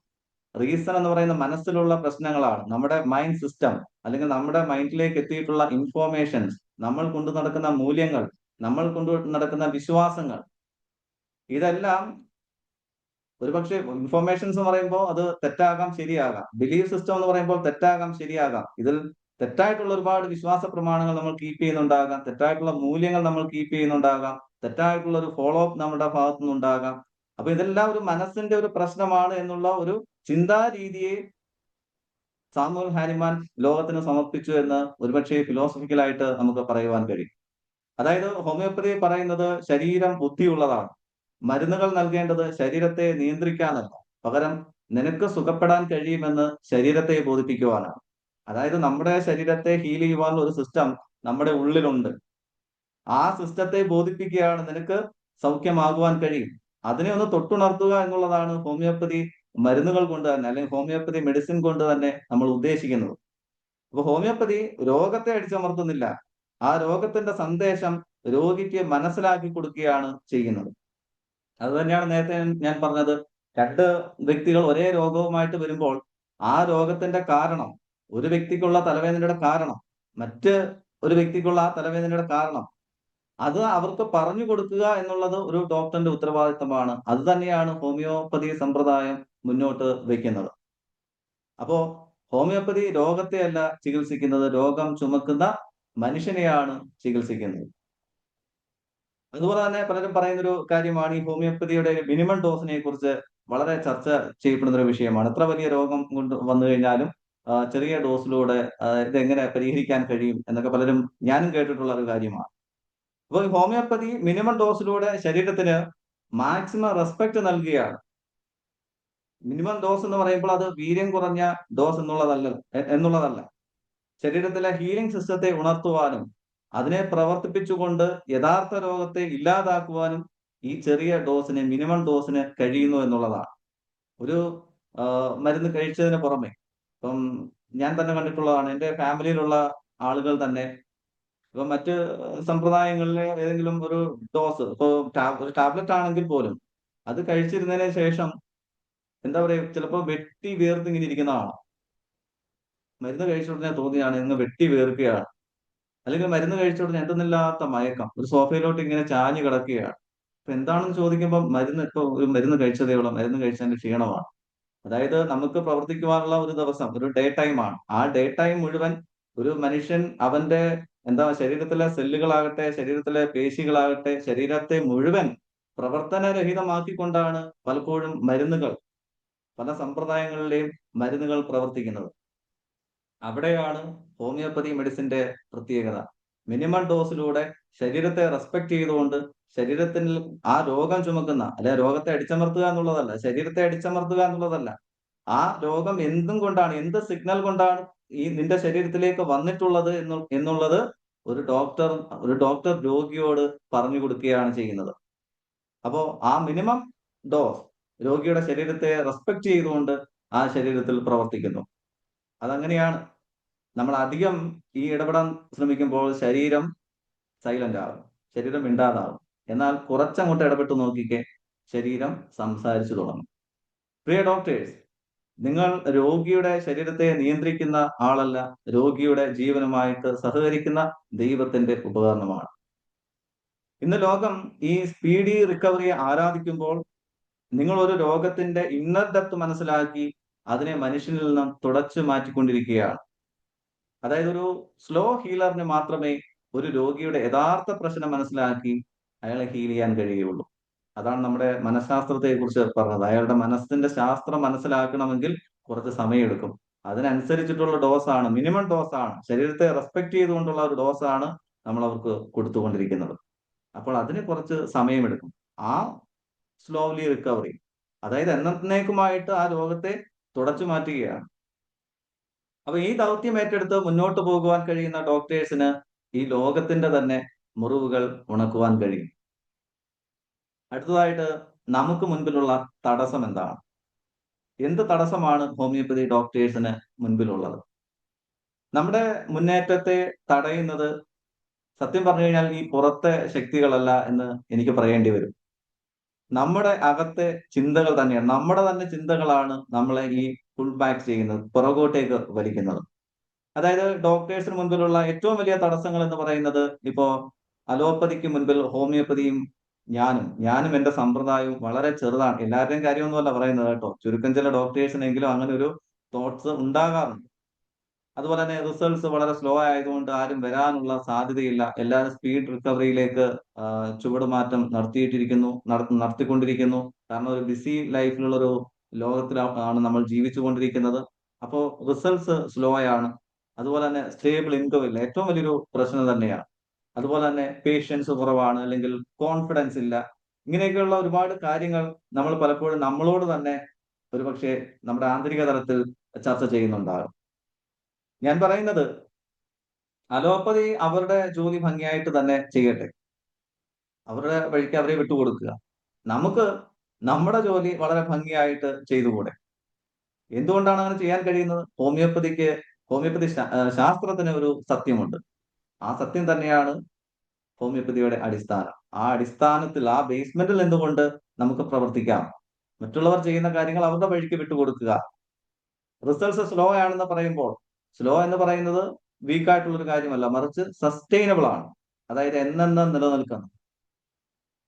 റീസൺ എന്ന് പറയുന്ന മനസ്സിലുള്ള പ്രശ്നങ്ങളാണ്. നമ്മുടെ മൈൻഡ് സിസ്റ്റം, അല്ലെങ്കിൽ നമ്മുടെ മൈൻഡിലേക്ക് എത്തിയിട്ടുള്ള ഇൻഫോർമേഷൻസ്, നമ്മൾ കൊണ്ടു നടക്കുന്ന മൂല്യങ്ങൾ, നമ്മൾ കൊണ്ടു നടക്കുന്ന വിശ്വാസങ്ങൾ, ഇതെല്ലാം ഒരുപക്ഷെ ഇൻഫോർമേഷൻസ് എന്ന് പറയുമ്പോൾ അത് തെറ്റാകാം, ശരിയാകാം. ബിലീഫ് സിസ്റ്റം എന്ന് പറയുമ്പോൾ തെറ്റാകാം, ശരിയാകാം. ഇതിൽ തെറ്റായിട്ടുള്ള ഒരുപാട് വിശ്വാസ പ്രമാണങ്ങൾ നമ്മൾ കീപ്പ് ചെയ്യുന്നുണ്ടാകാം, തെറ്റായിട്ടുള്ള മൂല്യങ്ങൾ നമ്മൾ കീപ്പ് ചെയ്യുന്നുണ്ടാകാം, തെറ്റായിട്ടുള്ള ഒരു ഫോളോ അപ്പ് നമ്മുടെ ഭാഗത്തു നിന്നുണ്ടാകാം. അപ്പൊ ഇതെല്ലാം ഒരു മനസ്സിന്റെ ഒരു പ്രശ്നമാണ് എന്നുള്ള ഒരു ചിന്താ രീതിയെ സാമുവൽ ഹാനിമാൻ ലോകത്തിന് സമർപ്പിച്ചു എന്ന് ഒരുപക്ഷെ ഫിലോസഫിക്കലായിട്ട് നമുക്ക് പറയുവാൻ കഴിയും. അതായത് ഹോമിയോപ്പതി പറയുന്നത് ശരീരം ബുദ്ധിയുള്ളതാണ്. മരുന്നുകൾ നൽകേണ്ടത് ശരീരത്തെ നിയന്ത്രിക്കാനല്ല, പകരം നിനക്ക് സുഖപ്പെടാൻ കഴിയുമെന്ന് ശരീരത്തെ ബോധിപ്പിക്കുവാനാണ്. അതായത് നമ്മുടെ ശരീരത്തെ ഹീൽ ചെയ്യുവാനുള്ള ഒരു സിസ്റ്റം നമ്മുടെ ഉള്ളിലുണ്ട്. ആ സിസ്റ്റത്തെ ബോധിപ്പിക്കുകയാണ്, നിനക്ക് സൗഖ്യമാകുവാൻ കഴിയും. അതിനെ ഒന്ന് തൊട്ടുണർത്തുക എന്നുള്ളതാണ് ഹോമിയോപ്പതി മരുന്നുകൾ കൊണ്ട് തന്നെ, അല്ലെങ്കിൽ ഹോമിയോപ്പതി മെഡിസിൻ കൊണ്ട് തന്നെ നമ്മൾ ഉദ്ദേശിക്കുന്നത്. അപ്പൊ ഹോമിയോപ്പതി രോഗത്തെ അടിച്ചമർത്തുന്നില്ല, ആ രോഗത്തിന്റെ സന്ദേശം രോഗിക്ക് മനസ്സിലാക്കി കൊടുക്കുകയാണ് ചെയ്യുന്നത്. അത് തന്നെയാണ് നേരത്തെ ഞാൻ പറഞ്ഞത്. രണ്ട് വ്യക്തികൾ ഒരേ രോഗവുമായിട്ട് വരുമ്പോൾ ആ രോഗത്തിന്റെ കാരണം, ഒരു വ്യക്തിക്കുള്ള തലവേദനയുടെ കാരണം, മറ്റ് ഒരു വ്യക്തിക്കുള്ള ആ തലവേദനയുടെ കാരണം, അത് അവർക്ക് പറഞ്ഞു കൊടുക്കുക എന്നുള്ളത് ഒരു ഡോക്ടറിന്റെ ഉത്തരവാദിത്തമാണ്. അത് തന്നെയാണ് ഹോമിയോപ്പതി സമ്പ്രദായം മുന്നോട്ട് വയ്ക്കുന്നത്. അപ്പോ ഹോമിയോപ്പതി രോഗത്തെയല്ല ചികിത്സിക്കുന്നത്, രോഗം ചുമക്കുന്ന മനുഷ്യനെയാണ് ചികിത്സിക്കുന്നത്. അതുപോലെ തന്നെ പലരും പറയുന്നൊരു കാര്യമാണ്, ഈ ഹോമിയോപ്പതിയുടെ മിനിമം ഡോസിനെ കുറിച്ച് വളരെ ചർച്ച ചെയ്യപ്പെടുന്ന ഒരു വിഷയമാണ്. എത്ര വലിയ രോഗം കൊണ്ട് വന്നു കഴിഞ്ഞാലും ചെറിയ ഡോസിലൂടെ ഇതെങ്ങനെ പരിഹരിക്കാൻ കഴിയും എന്നൊക്കെ പലരും, ഞാനും കേട്ടിട്ടുള്ള ഒരു കാര്യമാണ്. അപ്പോൾ ഹോമിയോപ്പതി മിനിമം ഡോസിലൂടെ ശരീരത്തിന് മാക്സിമം റെസ്പെക്ട് നൽകുകയാണ്. മിനിമം ഡോസ് എന്ന് പറയുമ്പോൾ അത് വീര്യം കുറഞ്ഞ ഡോസ് എന്നുള്ളതല്ല. ശരീരത്തിലെ ഹീലിംഗ് സിസ്റ്റത്തെ ഉണർത്തുവാനും അതിനെ പ്രവർത്തിപ്പിച്ചുകൊണ്ട് യഥാർത്ഥ രോഗത്തെ ഇല്ലാതാക്കുവാനും ഈ ചെറിയ ഡോസിന്, മിനിമം ഡോസിന് കഴിയുന്നു എന്നുള്ളതാണ്. ഒരു മരുന്ന് കഴിച്ചതിന് പുറമെ, ഇപ്പം ഞാൻ തന്നെ കണ്ടിട്ടുള്ളതാണ്, എൻ്റെ ഫാമിലിയിലുള്ള ആളുകൾ തന്നെ ഇപ്പൊ മറ്റ് സമ്പ്രദായങ്ങളിലെ ഏതെങ്കിലും ഒരു ഡോസ്, ഇപ്പൊ ഒരു ടാബ്ലറ്റ് ആണെങ്കിൽ പോലും അത് കഴിച്ചിരുന്നതിന് ശേഷം എന്താ പറയുക, ചിലപ്പോൾ വെട്ടി വീർത്ത് ഇങ്ങനെ ഇരിക്കുന്നതാണ്. മരുന്ന് കഴിച്ച ഉടനെ തോന്നിയാണ് ഇന്ന് വെട്ടി വീർക്കുകയാണ്, അല്ലെങ്കിൽ മരുന്ന് കഴിച്ച ഉടനെ എന്തെന്നില്ലാത്ത മയക്കം, ഒരു സോഫയിലോട്ട് ഇങ്ങനെ ചാഞ്ഞു കിടക്കുകയാണ്. അപ്പൊ എന്താണെന്ന് ചോദിക്കുമ്പോൾ ഇപ്പൊ ഒരു മരുന്ന് കഴിച്ചതേ ഉള്ളൂ, മരുന്ന് കഴിച്ചതിന്റെ ക്ഷീണമാണ്. അതായത് നമുക്ക് പ്രവർത്തിക്കുവാനുള്ള ഒരു ദിവസം ഒരു ഡേ ടൈമാണ്. ആ ഡേ ടൈം മുഴുവൻ ഒരു മനുഷ്യൻ അവന്റെ ശരീരത്തിലെ സെല്ലുകളാകട്ടെ, ശരീരത്തിലെ പേശികളാകട്ടെ, ശരീരത്തെ മുഴുവൻ പ്രവർത്തനരഹിതമാക്കിക്കൊണ്ടാണ് പലപ്പോഴും പല സമ്പ്രദായങ്ങളിലെയും മരുന്നുകൾ പ്രവർത്തിക്കുന്നത്. അവിടെയാണ് ഹോമിയോപ്പതി മെഡിസിന്റെ പ്രത്യേകത. മിനിമം ഡോസിലൂടെ ശരീരത്തെ റെസ്പെക്ട് ചെയ്തുകൊണ്ട് ശരീരത്തിൽ ആ രോഗം ചുമക്കുന്ന, അല്ലെ രോഗത്തെ അടിച്ചമർത്തുക എന്നുള്ളതല്ല, ശരീരത്തെ അടിച്ചമർത്തുക എന്നുള്ളതല്ല, ആ രോഗം എന്തും കൊണ്ടാണ്, എന്ത് സിഗ്നൽ കൊണ്ടാണ് ഈ നിന്റെ ശരീരത്തിലേക്ക് വന്നിട്ടുള്ളത് എന്നുള്ളത് ഒരു ഡോക്ടർ രോഗിയോട് പറഞ്ഞു കൊടുക്കുകയാണ് ചെയ്യുന്നത്. അപ്പോ ആ മിനിമം ഡോസ് രോഗിയുടെ ശരീരത്തെ റെസ്പെക്ട് ചെയ്തുകൊണ്ട് ആ ശരീരത്തിൽ പ്രവർത്തിക്കുന്നു. അതങ്ങനെയാണ്. നമ്മൾ അധികം ഈ ഇടപെടാൻ ശ്രമിക്കുമ്പോൾ ശരീരം സൈലന്റ് ആകും, ശരീരം മിണ്ടാതാകും. എന്നാൽ കുറച്ചങ്ങോട്ട് ഇടപെട്ട് നോക്കിക്കേ, ശരീരം സംസാരിച്ചു തുടങ്ങും. പ്രിയ ഡോക്ടേഴ്സ്, നിങ്ങൾ രോഗിയുടെ ശരീരത്തെ നിയന്ത്രിക്കുന്ന ആളല്ല, രോഗിയുടെ ജീവനുമായിട്ട് സഹകരിക്കുന്ന ദൈവത്തിന്റെ ഉപകരണമാണ്. ഇന്ന് ലോകം ഈ സ്പീഡി റിക്കവറിയെ ആരാധിക്കുമ്പോൾ നിങ്ങൾ ഒരു രോഗത്തിന്റെ ഇന്നർ ഡെപ്ത് മനസ്സിലാക്കി അതിനെ മനുഷ്യനിൽ നിന്നും തുടച്ചു മാറ്റിക്കൊണ്ടിരിക്കുകയാണ്. അതായത് ഒരു സ്ലോ ഹീലറിന് മാത്രമേ ഒരു രോഗിയുടെ യഥാർത്ഥ പ്രശ്നം മനസ്സിലാക്കി അയാളെ ഹീൽ ചെയ്യാൻ കഴിയുള്ളൂ. അതാണ് നമ്മുടെ മനഃശാസ്ത്രത്തെ കുറിച്ച് പറഞ്ഞത്. അയാളുടെ മനസ്സിന്റെ ശാസ്ത്രം മനസ്സിലാക്കണമെങ്കിൽ കുറച്ച് സമയമെടുക്കും. അതിനനുസരിച്ചിട്ടുള്ള ഡോസാണ്, മിനിമം ഡോസാണ്, ശരീരത്തെ റെസ്പെക്ട് ചെയ്തുകൊണ്ടുള്ള ഒരു ഡോസാണ് നമ്മൾ അവർക്ക് കൊടുത്തുകൊണ്ടിരിക്കുന്നത്. അപ്പോൾ അതിന് കുറച്ച് സമയമെടുക്കും. ആ സ്ലോലി റിക്കവറി, അതായത് എന്നേക്കുമായിട്ട് ആ രോഗത്തെ തുടച്ചു മാറ്റുകയാണ്. അപ്പൊ ഈ ദൗത്യം ഏറ്റെടുത്ത് മുന്നോട്ട് പോകുവാൻ കഴിയുന്ന ഡോക്ടേഴ്സിന് ഈ ലോകത്തിന്റെ തന്നെ മുറിവുകൾ ഉണക്കുവാൻ കഴിയും. അടുത്തതായിട്ട് നമുക്ക് മുൻപിലുള്ള തടസ്സം എന്താണ്? എന്ത് തടസ്സമാണ് ഹോമിയോപ്പതി ഡോക്ടേഴ്സിന് മുൻപിലുള്ളത്? നമ്മുടെ മുന്നേറ്റത്തെ തടയുന്നത് സത്യം പറഞ്ഞു കഴിഞ്ഞാൽ ഈ പുറത്തെ ശക്തികളല്ല എന്ന് എനിക്ക് പറയേണ്ടി വരും. നമ്മുടെ അകത്തെ ചിന്തകൾ തന്നെയാണ്, നമ്മുടെ തന്നെ ചിന്തകളാണ് നമ്മളെ ഈ പുൾ ബാക്ക് ചെയ്യുന്നത്, പുറകോട്ടേക്ക് വലിക്കുന്നത്. അതായത് ഡോക്ടേഴ്സിന് മുൻപിലുള്ള ഏറ്റവും വലിയ തടസ്സങ്ങൾ എന്ന് പറയുന്നത്, ഇപ്പോ അലോപ്പതിക്ക് മുൻപിൽ ഹോമിയോപ്പതിയും ഞാനും എന്റെ സമ്പ്രദായവും വളരെ ചെറുതാണ്. എല്ലാവരുടെയും കാര്യമൊന്നുമല്ല പറയുന്നത് കേട്ടോ, ചുരുക്കം ചില ഡോക്ടേഴ്സിനെങ്കിലും അങ്ങനെ ഒരു തോട്ട്സ് ഉണ്ടാകാറുണ്ട്. അതുപോലെ തന്നെ റിസൾട്ട്സ് വളരെ സ്ലോ ആയതുകൊണ്ട് ആരും വരാനുള്ള സാധ്യതയില്ല. എല്ലാവരും സ്പീഡ് റിക്കവറിയിലേക്ക് ചുവടുമാറ്റം നടത്തിക്കൊണ്ടിരിക്കുന്നു. കാരണം ഒരു ബിസി ലൈഫിലുള്ള ഒരു ലോകത്തിലാണ് നമ്മൾ ജീവിച്ചുകൊണ്ടിരിക്കുന്നത്. അപ്പോൾ റിസൾട്ട്സ് സ്ലോ ആണ്. അതുപോലെ തന്നെ സ്റ്റേബിൾ ഇൻകം ഇല്ല, ഏറ്റവും വലിയൊരു പ്രശ്നം തന്നെയാണ്. അതുപോലെ തന്നെ പേഷ്യൻസ് കുറവാണ്, അല്ലെങ്കിൽ കോൺഫിഡൻസ് ഇല്ല. ഇങ്ങനെയൊക്കെയുള്ള ഒരുപാട് കാര്യങ്ങൾ നമ്മൾ പലപ്പോഴും നമ്മളോട് തന്നെ ഒരുപക്ഷെ നമ്മുടെ ആന്തരിക തലത്തിൽ ചർച്ച ചെയ്യുന്നുണ്ടാകും. ഞാൻ പറയുന്നത്, അലോപ്പതി അവരുടെ ജോലി ഭംഗിയായിട്ട് തന്നെ ചെയ്യട്ടെ, അവരുടെ വഴിക്ക് അവരെ വിട്ടുകൊടുക്കുക. നമുക്ക് നമ്മുടെ ജോലി വളരെ ഭംഗിയായിട്ട് ചെയ്തുകൂടെ? എന്തുകൊണ്ടാണ് അങ്ങനെ ചെയ്യാൻ കഴിയുന്നത്? ഹോമിയോപ്പതി ശാസ്ത്രത്തിന് ഒരു സത്യമുണ്ട്. ആ സത്യം തന്നെയാണ് ഹോമിയോപ്പതിയുടെ അടിസ്ഥാനം. ആ അടിസ്ഥാനത്തിൽ, ആ ബേസ്മെന്റിൽ നിന്നുകൊണ്ട് നമുക്ക് പ്രവർത്തിക്കാം. മറ്റുള്ളവർ ചെയ്യുന്ന കാര്യങ്ങൾ അവരുടെ വഴിക്ക് വിട്ടുകൊടുക്കുക. റിസൾട്ട്സ് സ്ലോ ആണെന്ന് പറയുമ്പോൾ, സ്ലോ എന്ന് പറയുന്നത് വീക്ക് ആയിട്ടുള്ള ഒരു കാര്യമല്ല, മറിച്ച് സസ്റ്റൈനബിൾ ആണ്. അതായത് എന്നെന്നും നിലനിൽക്കുന്നു.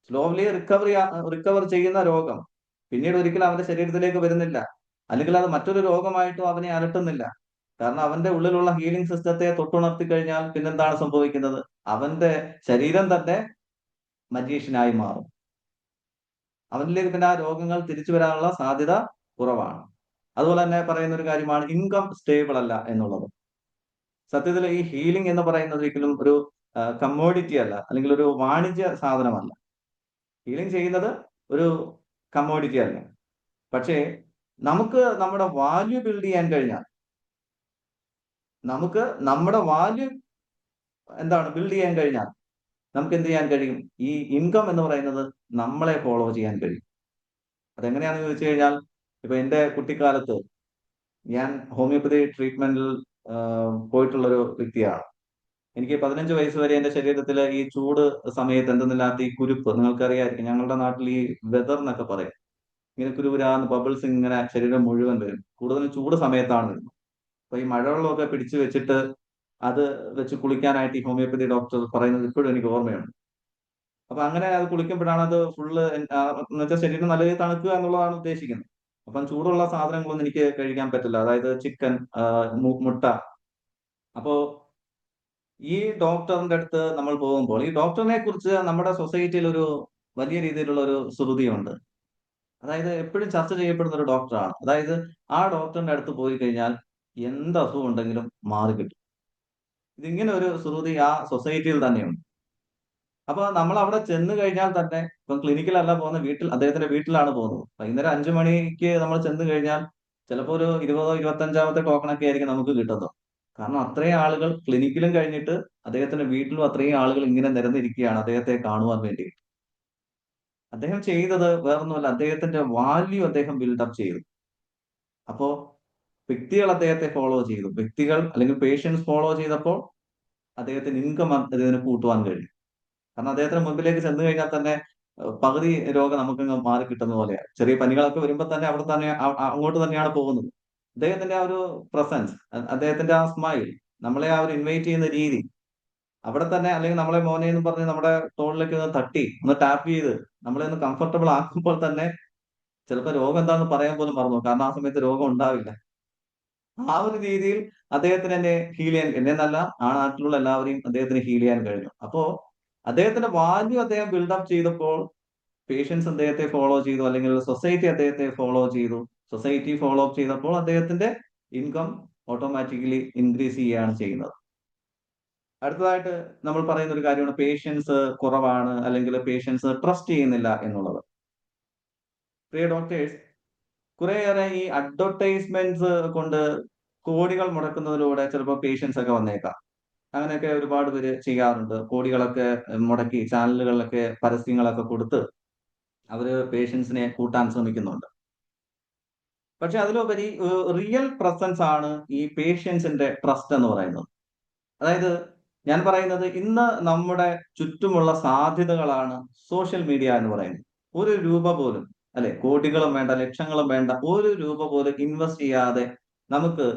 സ്ലോലി റിക്കവർ ചെയ്യുന്ന രോഗം പിന്നീട് ഒരിക്കലും അവന്റെ ശരീരത്തിലേക്ക് വരുന്നില്ല, അല്ലെങ്കിൽ അത് മറ്റൊരു രോഗമായിട്ടും അവനെ അലട്ടുന്നില്ല. കാരണം അവന്റെ ഉള്ളിലുള്ള ഹീലിംഗ് സിസ്റ്റത്തെ തൊട്ടുണർത്തി കഴിഞ്ഞാൽ പിന്നെന്താണ് സംഭവിക്കുന്നത്? അവന്റെ ശരീരം തന്നെ മജീഷ്യനായി മാറും. അവനിലേക്ക് പിന്നെ ആ രോഗങ്ങൾ തിരിച്ചു വരാനുള്ള സാധ്യത കുറവാണ്. അതുപോലെ തന്നെ പറയുന്ന ഒരു കാര്യമാണ് ഇൻകം സ്റ്റേബിൾ അല്ല എന്നുള്ളത്. സത്യത്തിൽ ഈ ഹീലിംഗ് എന്ന് പറയുന്നത് ഒരിക്കലും ഒരു കമ്മോഡിറ്റി അല്ല, അല്ലെങ്കിൽ ഒരു വാണിജ്യ സാധനമല്ല. ഹീലിംഗ് ചെയ്യുന്നത് ഒരു കമ്മോഡിറ്റി അല്ല. പക്ഷേ നമുക്ക് നമ്മുടെ വാല്യൂ ബിൽഡ് ചെയ്യാൻ കഴിഞ്ഞാൽ, നമുക്ക് നമ്മുടെ വാല്യൂ ബിൽഡ് ചെയ്യാൻ കഴിഞ്ഞാൽ നമുക്ക് എന്ത് ചെയ്യാൻ കഴിയും? ഈ ഇൻകം എന്ന് പറയുന്നത് നമ്മളെ ഫോളോ ചെയ്യാൻ കഴിയും. അതെങ്ങനെയാണെന്ന് ചോദിച്ചു കഴിഞ്ഞാൽ, ഇപ്പൊ എന്റെ കുട്ടിക്കാലത്ത് ഞാൻ ഹോമിയോപ്പതി ട്രീറ്റ്മെന്റിൽ പോയിട്ടുള്ള ഒരു വ്യക്തിയാണ്. എനിക്ക് 15 വയസ്സ് വരെ എന്റെ ശരീരത്തിൽ ഈ ചൂട് സമയത്ത് എന്തെന്നില്ലാത്ത ഈ കുരുപ്പ് നിങ്ങൾക്കറിയായിരിക്കും. ഞങ്ങളുടെ നാട്ടിൽ ഈ വെതർ എന്നൊക്കെ പറയും. ഇങ്ങനെ കുരുകുരാന്ന് ബബിൾസ് ഇങ്ങനെ ശരീരം മുഴുവൻ വരും. കൂടുതലും ചൂട് സമയത്താണ് വരുന്നത്. അപ്പൊ ഈ മഴവെള്ളമൊക്കെ പിടിച്ചു വെച്ചിട്ട് അത് വെച്ച് കുളിക്കാനായിട്ട് ഈ ഹോമിയോപ്പതി ഡോക്ടർ പറയുന്നത് ഇപ്പോഴും എനിക്ക് ഓർമ്മയുണ്ട്. അപ്പൊ അങ്ങനെ അത് കുളിക്കുമ്പോഴാണ് അത് ഫുള്ള് എന്ന് വെച്ചാൽ ശരീരം നല്ല രീതിയിൽ തണുക്കുക എന്നുള്ളതാണ് ഉദ്ദേശിക്കുന്നത്. അപ്പം ചൂടുള്ള സാധനങ്ങളൊന്നും എനിക്ക് കഴിക്കാൻ പറ്റില്ല. അതായത് ചിക്കൻ, മുട്ട. അപ്പോ ഈ ഡോക്ടറിന്റെ അടുത്ത് നമ്മൾ പോകുമ്പോൾ ഈ ഡോക്ടറിനെ കുറിച്ച് നമ്മുടെ സൊസൈറ്റിയിൽ ഒരു വലിയ രീതിയിലുള്ള ഒരു ശ്രുതിയുണ്ട്. അതായത് എപ്പോഴും ചർച്ച ചെയ്യപ്പെടുന്ന ഒരു ഡോക്ടറാണ്. അതായത് ആ ഡോക്ടറിന്റെ അടുത്ത് പോയി കഴിഞ്ഞാൽ എന്ത് അസുഖം ഉണ്ടെങ്കിലും മാറിക്കിട്ടും. ഇതിങ്ങനെ ഒരു ശ്രുതി ആ സൊസൈറ്റിയിൽ തന്നെയുണ്ട്. അപ്പൊ നമ്മൾ അവിടെ ചെന്ന് കഴിഞ്ഞാൽ തന്നെ ഇപ്പം ക്ലിനിക്കിലല്ല പോകുന്നത്, അദ്ദേഹത്തിന്റെ വീട്ടിലാണ് പോകുന്നത്. വൈകുന്നേരം 5 മണിക്ക് നമ്മൾ ചെന്ന് കഴിഞ്ഞാൽ ചിലപ്പോൾ ഒരു 20ഓ 25ാമത്തെ ടോക്കണൊക്കെ ആയിരിക്കും നമുക്ക് കിട്ടുന്നത്. കാരണം അത്രയും ആളുകൾ ക്ലിനിക്കിലും കഴിഞ്ഞിട്ട് അദ്ദേഹത്തിന്റെ വീട്ടിലും അത്രയും ആളുകൾ ഇങ്ങനെ നിരന്നിരിക്കുകയാണ് അദ്ദേഹത്തെ കാണുവാൻ വേണ്ടി. അദ്ദേഹം ചെയ്തത് വേറൊന്നുമല്ല, അദ്ദേഹത്തിന്റെ വാല്യൂ അദ്ദേഹം ബിൽഡപ്പ് ചെയ്തു. അപ്പോ വ്യക്തികൾ അദ്ദേഹത്തെ ഫോളോ ചെയ്തു. വ്യക്തികൾ അല്ലെങ്കിൽ പേഷ്യൻസ് ഫോളോ ചെയ്തപ്പോൾ അദ്ദേഹത്തിന് ഇൻകം അദ്ദേഹത്തിന് കൂട്ടുവാൻ കഴിയും. കാരണം അദ്ദേഹത്തിന് മുൻപിലേക്ക് ചെന്ന് കഴിഞ്ഞാൽ തന്നെ പകുതി രോഗം നമുക്കങ്ങ് മാറി കിട്ടുന്ന പോലെയാണ്. ചെറിയ പനികളൊക്കെ വരുമ്പോൾ തന്നെ അവിടെ തന്നെ അങ്ങോട്ട് തന്നെയാണ് പോകുന്നത്. അദ്ദേഹത്തിന്റെ ആ ഒരു പ്രസൻസ്, അദ്ദേഹത്തിന്റെ ആ സ്മൈൽ, നമ്മളെ ആ ഒരു ഇൻവൈറ്റ് ചെയ്യുന്ന രീതി, അവിടെ തന്നെ അല്ലെങ്കിൽ നമ്മളെ മോനെ എന്ന് പറഞ്ഞ് നമ്മുടെ തോളിലേക്ക് ഒന്ന് തട്ടി ഒന്ന് ടാപ്പ് ചെയ്ത് നമ്മളെ ഒന്ന് കംഫർട്ടബിൾ ആക്കുമ്പോൾ തന്നെ ചിലപ്പോൾ രോഗം എന്താണെന്ന് പറയാൻ പോലും മറന്നു. കാരണം ആ സമയത്ത് രോഗം ഉണ്ടാവില്ല. ആ ഒരു രീതിയിൽ അദ്ദേഹത്തിന് എന്നെ ഹീൽ ചെയ്യാൻ, എന്നെ എന്നല്ല ആ നാട്ടിലുള്ള എല്ലാവരെയും അദ്ദേഹത്തിന് ഹീൽ ചെയ്യാൻ കഴിഞ്ഞു. അപ്പോ അദ്ദേഹത്തിന്റെ വാല്യൂ അദ്ദേഹം ബിൽഡപ്പ് ചെയ്തപ്പോൾ പേഷ്യൻസ് അദ്ദേഹത്തെ ഫോളോ ചെയ്തു, അല്ലെങ്കിൽ സൊസൈറ്റി അദ്ദേഹത്തെ ഫോളോ ചെയ്തു. സൊസൈറ്റി ഫോളോ അപ്പ് ചെയ്തപ്പോൾ അദ്ദേഹത്തിന്റെ ഇൻകം ഓട്ടോമാറ്റിക്കലി ഇൻക്രീസ് ചെയ്യുകയാണ് ചെയ്യുന്നത്. അടുത്തതായിട്ട് നമ്മൾ പറയുന്ന ഒരു കാര്യമാണ് പേഷ്യൻസ് കുറവാണ്, അല്ലെങ്കിൽ പേഷ്യൻസ് ട്രസ്റ്റ് ചെയ്യുന്നില്ല എന്നുള്ളത്. പ്രിയ ഡോക്ടേഴ്സ്, കുറേയേറെ ഈ അഡ്വർടൈസ്മെന്റ്സ് കൊണ്ട് കോടികൾ മുടക്കുന്നതിലൂടെ ചിലപ്പോൾ പേഷ്യൻസ് ഒക്കെ വന്നേക്കാം. അങ്ങനെയൊക്കെ ഒരുപാട് പേര് ചെയ്യാറുണ്ട്. കോടികളൊക്കെ മുടക്കി ചാനലുകളിലൊക്കെ പരസ്യങ്ങളൊക്കെ കൊടുത്ത് അവര് പേഷ്യൻസിനെ കൂട്ടാൻ ശ്രമിക്കുന്നുണ്ട്. പക്ഷെ അതിലുപരി റിയൽ പ്രസൻസ് ആണ് ഈ പേഷ്യൻസിന്റെ ട്രസ്റ്റ് എന്ന് പറയുന്നത്. അതായത് ഞാൻ പറയുന്നത് ഇന്ന് നമ്മുടെ ചുറ്റുമുള്ള സാധ്യതകളാണ് സോഷ്യൽ മീഡിയ എന്ന് പറയുന്നത്. ഒരു രൂപ പോലും, അല്ലെ, കോടികളും വേണ്ട ലക്ഷങ്ങളും വേണ്ട, ഒരു രൂപ പോലും ഇൻവെസ്റ്റ് ചെയ്യാതെ നമുക്ക്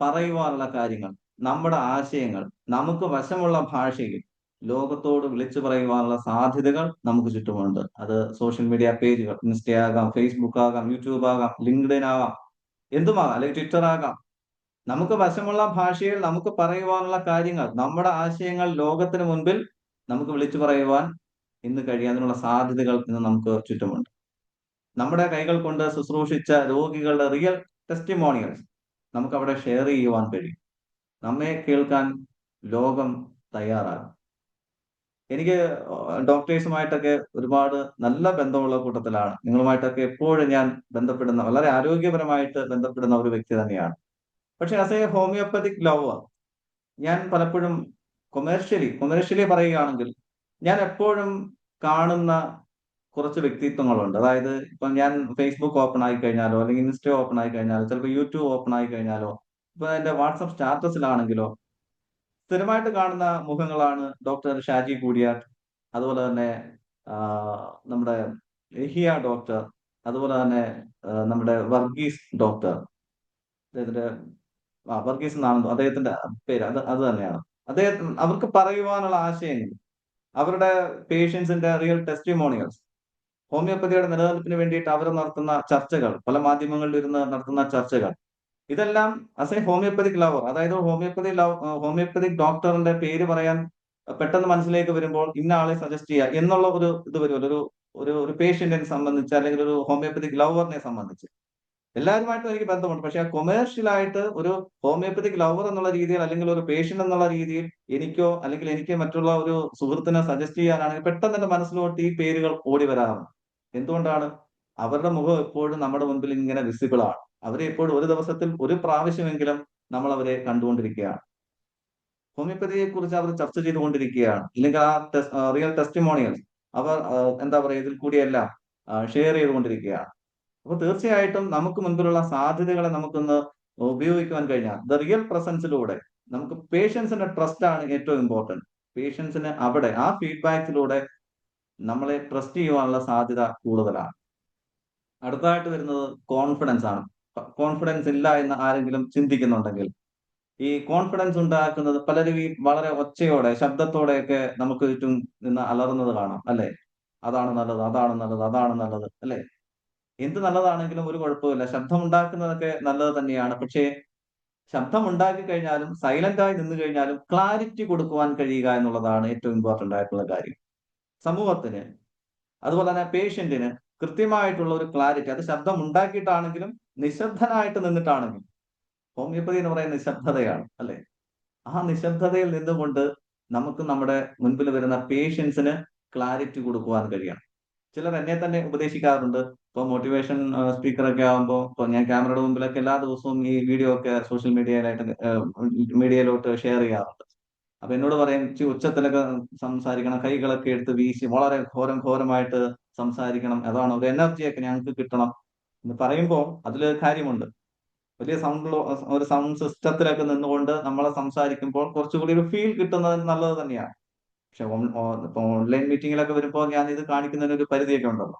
പറയുവാനുള്ള കാര്യങ്ങൾ, നമ്മുടെ ആശയങ്ങൾ നമുക്ക് വശമുള്ള ഭാഷയിൽ ലോകത്തോട് വിളിച്ചു പറയുവാനുള്ള സാധ്യതകൾ നമുക്ക് ചുറ്റുമുണ്ട്. അത് സോഷ്യൽ മീഡിയ പേജുകൾ, ഇൻസ്റ്റ ആകാം, ഫേസ്ബുക്ക് ആകാം, യൂട്യൂബ് ആകാം, ലിങ്ക്ഡിൻ ആകാം, എന്തുമാകാം, അല്ലെങ്കിൽ ട്വിറ്റർ ആകാം. നമുക്ക് വശമുള്ള ഭാഷയിൽ നമുക്ക് പറയുവാനുള്ള കാര്യങ്ങൾ, നമ്മുടെ ആശയങ്ങൾ ലോകത്തിന് മുൻപിൽ നമുക്ക് വിളിച്ചു പറയുവാൻ ഇന്ന് കഴിയാനുള്ള സാധ്യതകൾ ഇന്ന് നമുക്ക് ചുറ്റുമുണ്ട്. നമ്മുടെ കൈകൾ കൊണ്ട് ശുശ്രൂഷിച്ച രോഗികളുടെ റിയൽ ടെസ്റ്റിമോണിയൽസ് നമുക്ക് അവിടെ ഷെയർ ചെയ്യുവാൻ കഴിയും. നമ്മെ കേൾക്കാൻ ലോകം തയ്യാറാകും. എനിക്ക് ഡോക്ടേഴ്സുമായിട്ടൊക്കെ ഒരുപാട് നല്ല ബന്ധമുള്ള കൂട്ടത്തിലാണ്. നിങ്ങളുമായിട്ടൊക്കെ എപ്പോഴും ഞാൻ ബന്ധപ്പെടുന്ന, വളരെ ആരോഗ്യപരമായിട്ട് ബന്ധപ്പെടുന്ന ഒരു വ്യക്തി തന്നെയാണ്. പക്ഷെ ആസ് എ ഹോമിയോപ്പതിക് ലവർ ഞാൻ പലപ്പോഴും കൊമേഴ്ഷ്യലി പറയുകയാണെങ്കിൽ ഞാൻ എപ്പോഴും കാണുന്ന കുറച്ച് വ്യക്തിത്വങ്ങളുണ്ട്. അതായത് ഇപ്പം ഞാൻ ഫേസ്ബുക്ക് ഓപ്പൺ ആയി കഴിഞ്ഞാലോ, അല്ലെങ്കിൽ ഇൻസ്റ്റ ഓപ്പൺ ആയി കഴിഞ്ഞാലോ, ചിലപ്പോൾ യൂട്യൂബ് ഓപ്പൺ ആയി കഴിഞ്ഞാലോ, ഇപ്പൊ എന്റെ വാട്സപ്പ് സ്റ്റാറ്റസിലാണെങ്കിലോ സ്ഥിരമായിട്ട് കാണുന്ന മുഖങ്ങളാണ് ഡോക്ടർ ഷാജി കൂടിയാട്ട്, അതുപോലെ തന്നെ നമ്മുടെ എഹിയ ഡോക്ടർ, അതുപോലെ തന്നെ നമ്മുടെ വർഗീസ് ഡോക്ടർ, അദ്ദേഹത്തിന്റെ വർഗീസ് എന്നാണ് അദ്ദേഹത്തിന്റെ പേര്, അത് തന്നെയാണ്. അവർക്ക് പറയുവാനുള്ള ആശയങ്ങൾ, അവരുടെ പേഷ്യൻസിന്റെ റിയൽ ടെസ്റ്റിമോണിയൽസ്, ഹോമിയോപ്പതിയുടെ നിലനിൽപ്പിന് വേണ്ടിയിട്ട് അവർ നടത്തുന്ന ചർച്ചകൾ, പല മാധ്യമങ്ങളിൽ ഇരുന്ന് നടത്തുന്ന ചർച്ചകൾ, ഇതെല്ലാം ആസ് എ ഹോമിയോപ്പതിക് ലവർ, അതായത് ഹോമിയോപ്പതിക് ഡോക്ടറിന്റെ പേര് പറയാൻ പെട്ടെന്ന് മനസ്സിലേക്ക് വരുമ്പോൾ ഇന്ന ആളെ സജസ്റ്റ് ചെയ്യുക എന്നുള്ള ഒരു ഇത് വരുമല്ലോ, ഒരു പേഷ്യന്റിനെ സംബന്ധിച്ച്, അല്ലെങ്കിൽ ഒരു ഹോമിയോപ്പതിക് ലവറിനെ സംബന്ധിച്ച്. എല്ലാവരുമായിട്ടും എനിക്ക് ബന്ധമുണ്ട്. പക്ഷെ ആ കൊമേഴ്ഷ്യലായിട്ട് ഒരു ഹോമിയോപ്പതിക് ലവർ എന്നുള്ള രീതിയിൽ, അല്ലെങ്കിൽ ഒരു പേഷ്യന്റ് എന്നുള്ള രീതിയിൽ എനിക്കോ, അല്ലെങ്കിൽ എനിക്ക് മറ്റുള്ള ഒരു സുഹൃത്തിനെ സജസ്റ്റ് ചെയ്യാനാണെങ്കിൽ പെട്ടെന്ന് എന്റെ മനസ്സിലോട്ട് ഈ പേരുകൾ ഓടി വരാറുണ്ട്. എന്തുകൊണ്ടാണ്? അവരുടെ മുഖം എപ്പോഴും നമ്മുടെ മുൻപിൽ ഇങ്ങനെ വിസിബിൾ ആണ്. അവരെ എപ്പോഴും ഒരു ദിവസത്തിൽ ഒരു പ്രാവശ്യമെങ്കിലും നമ്മൾ അവരെ കണ്ടുകൊണ്ടിരിക്കുകയാണ്. ഹോമിയോപ്പതിയെ കുറിച്ച് അവർ ചർച്ച ചെയ്തുകൊണ്ടിരിക്കുകയാണ്. ഇല്ലെങ്കിൽ ആ റിയൽ ടെസ്റ്റിമോണിയൽസ് അവർ എന്താ പറയുക, ഇതിൽ കൂടിയെല്ലാം ഷെയർ ചെയ്തുകൊണ്ടിരിക്കുകയാണ്. അപ്പൊ തീർച്ചയായിട്ടും നമുക്ക് മുൻപിലുള്ള സാധ്യതകളെ നമുക്കൊന്ന് ഉപയോഗിക്കുവാൻ കഴിഞ്ഞാൽ, ദ റിയൽ പ്രസൻസിലൂടെ നമുക്ക് പേഷ്യൻസിന്റെ ട്രസ്റ്റ് ആണ് ഏറ്റവും ഇമ്പോർട്ടന്റ്. പേഷ്യൻസിന് അവിടെ ആ ഫീഡ്ബാക്കിലൂടെ നമ്മളെ ട്രസ്റ്റ് ചെയ്യുവാനുള്ള സാധ്യത കൂടുതലാണ്. അടുത്തതായിട്ട് വരുന്നത് കോൺഫിഡൻസ് ആണ്. കോൺഫിഡൻസ് ഇല്ല എന്ന് ആരെങ്കിലും ചിന്തിക്കുന്നുണ്ടെങ്കിൽ, ഈ കോൺഫിഡൻസ് ഉണ്ടാക്കുന്നത് പലരും ഈ വളരെ ഒച്ചയോടെ ശബ്ദത്തോടെയൊക്കെ നമുക്ക് ചുറ്റും നിന്ന് അലറുന്നത് കാണാം അല്ലെ? അതാണ് നല്ലത്, അതാണ് നല്ലത്, അതാണ് നല്ലത് അല്ലെ? എന്ത് നല്ലതാണെങ്കിലും ഒരു കുഴപ്പമില്ല, ശബ്ദം ഉണ്ടാക്കുന്നതൊക്കെ നല്ലത് തന്നെയാണ്. പക്ഷേ ശബ്ദം ഉണ്ടാക്കി കഴിഞ്ഞാലും സൈലന്റ് ആയി നിന്ന് കഴിഞ്ഞാലും ക്ലാരിറ്റി കൊടുക്കുവാൻ കഴിയുക എന്നുള്ളതാണ് ഏറ്റവും ഇമ്പോർട്ടന്റ് ആയിട്ടുള്ള കാര്യം. സമൂഹത്തിന്, അതുപോലെ തന്നെ പേഷ്യന്റിന് കൃത്യമായിട്ടുള്ള ഒരു ക്ലാരിറ്റി, അത് ശബ്ദം ഉണ്ടാക്കിയിട്ടാണെങ്കിലും നിശബ്ദനായിട്ട് നിന്നിട്ടാണെങ്കിലും. ഹോമിയോപ്പതി എന്ന് പറയുന്നത് നിശബ്ദതയാണ് അല്ലെ? ആ നിശബ്ദതയിൽ നിന്നുകൊണ്ട് നമുക്ക് നമ്മുടെ മുൻപിൽ വരുന്ന പേഷ്യൻസിന് ക്ലാരിറ്റി കൊടുക്കുവാൻ കഴിയണം. ചിലർ എന്നെ തന്നെ ഉപദേശിക്കാറുണ്ട്. ഇപ്പൊ മോട്ടിവേഷൻ സ്പീക്കർ ഒക്കെ ആകുമ്പോൾ, ഇപ്പൊ ഞാൻ ക്യാമറയുടെ മുമ്പിലൊക്കെ എല്ലാ ദിവസവും ഈ വീഡിയോ ഒക്കെ സോഷ്യൽ മീഡിയയിലോട്ട് ഷെയർ ചെയ്യാറുണ്ട്. അപ്പൊ എന്നോട് പറയും, ഇച്ചിരി ഉച്ചത്തിലൊക്കെ സംസാരിക്കണം, കൈകളൊക്കെ എടുത്ത് വീശി വളരെ ഘോരമായിട്ട് സംസാരിക്കണം, അതാണ് ഒരു എനർജിയൊക്കെ ഞങ്ങൾക്ക് കിട്ടണം എന്ന് പറയുമ്പോൾ അതിൽ കാര്യമുണ്ട്. വലിയ ഒരു സൗണ്ട് സിസ്റ്റത്തിലൊക്കെ നിന്നുകൊണ്ട് നമ്മളെ സംസാരിക്കുമ്പോൾ കുറച്ചുകൂടി ഒരു ഫീൽ കിട്ടുന്നത് നല്ലത് തന്നെയാണ്. പക്ഷെ ഇപ്പൊ ഓൺലൈൻ മീറ്റിങ്ങിലൊക്കെ വരുമ്പോൾ ഞാൻ ഇത് കാണിക്കുന്നതിന് ഒരു പരിധിയൊക്കെ ഉണ്ടല്ലോ.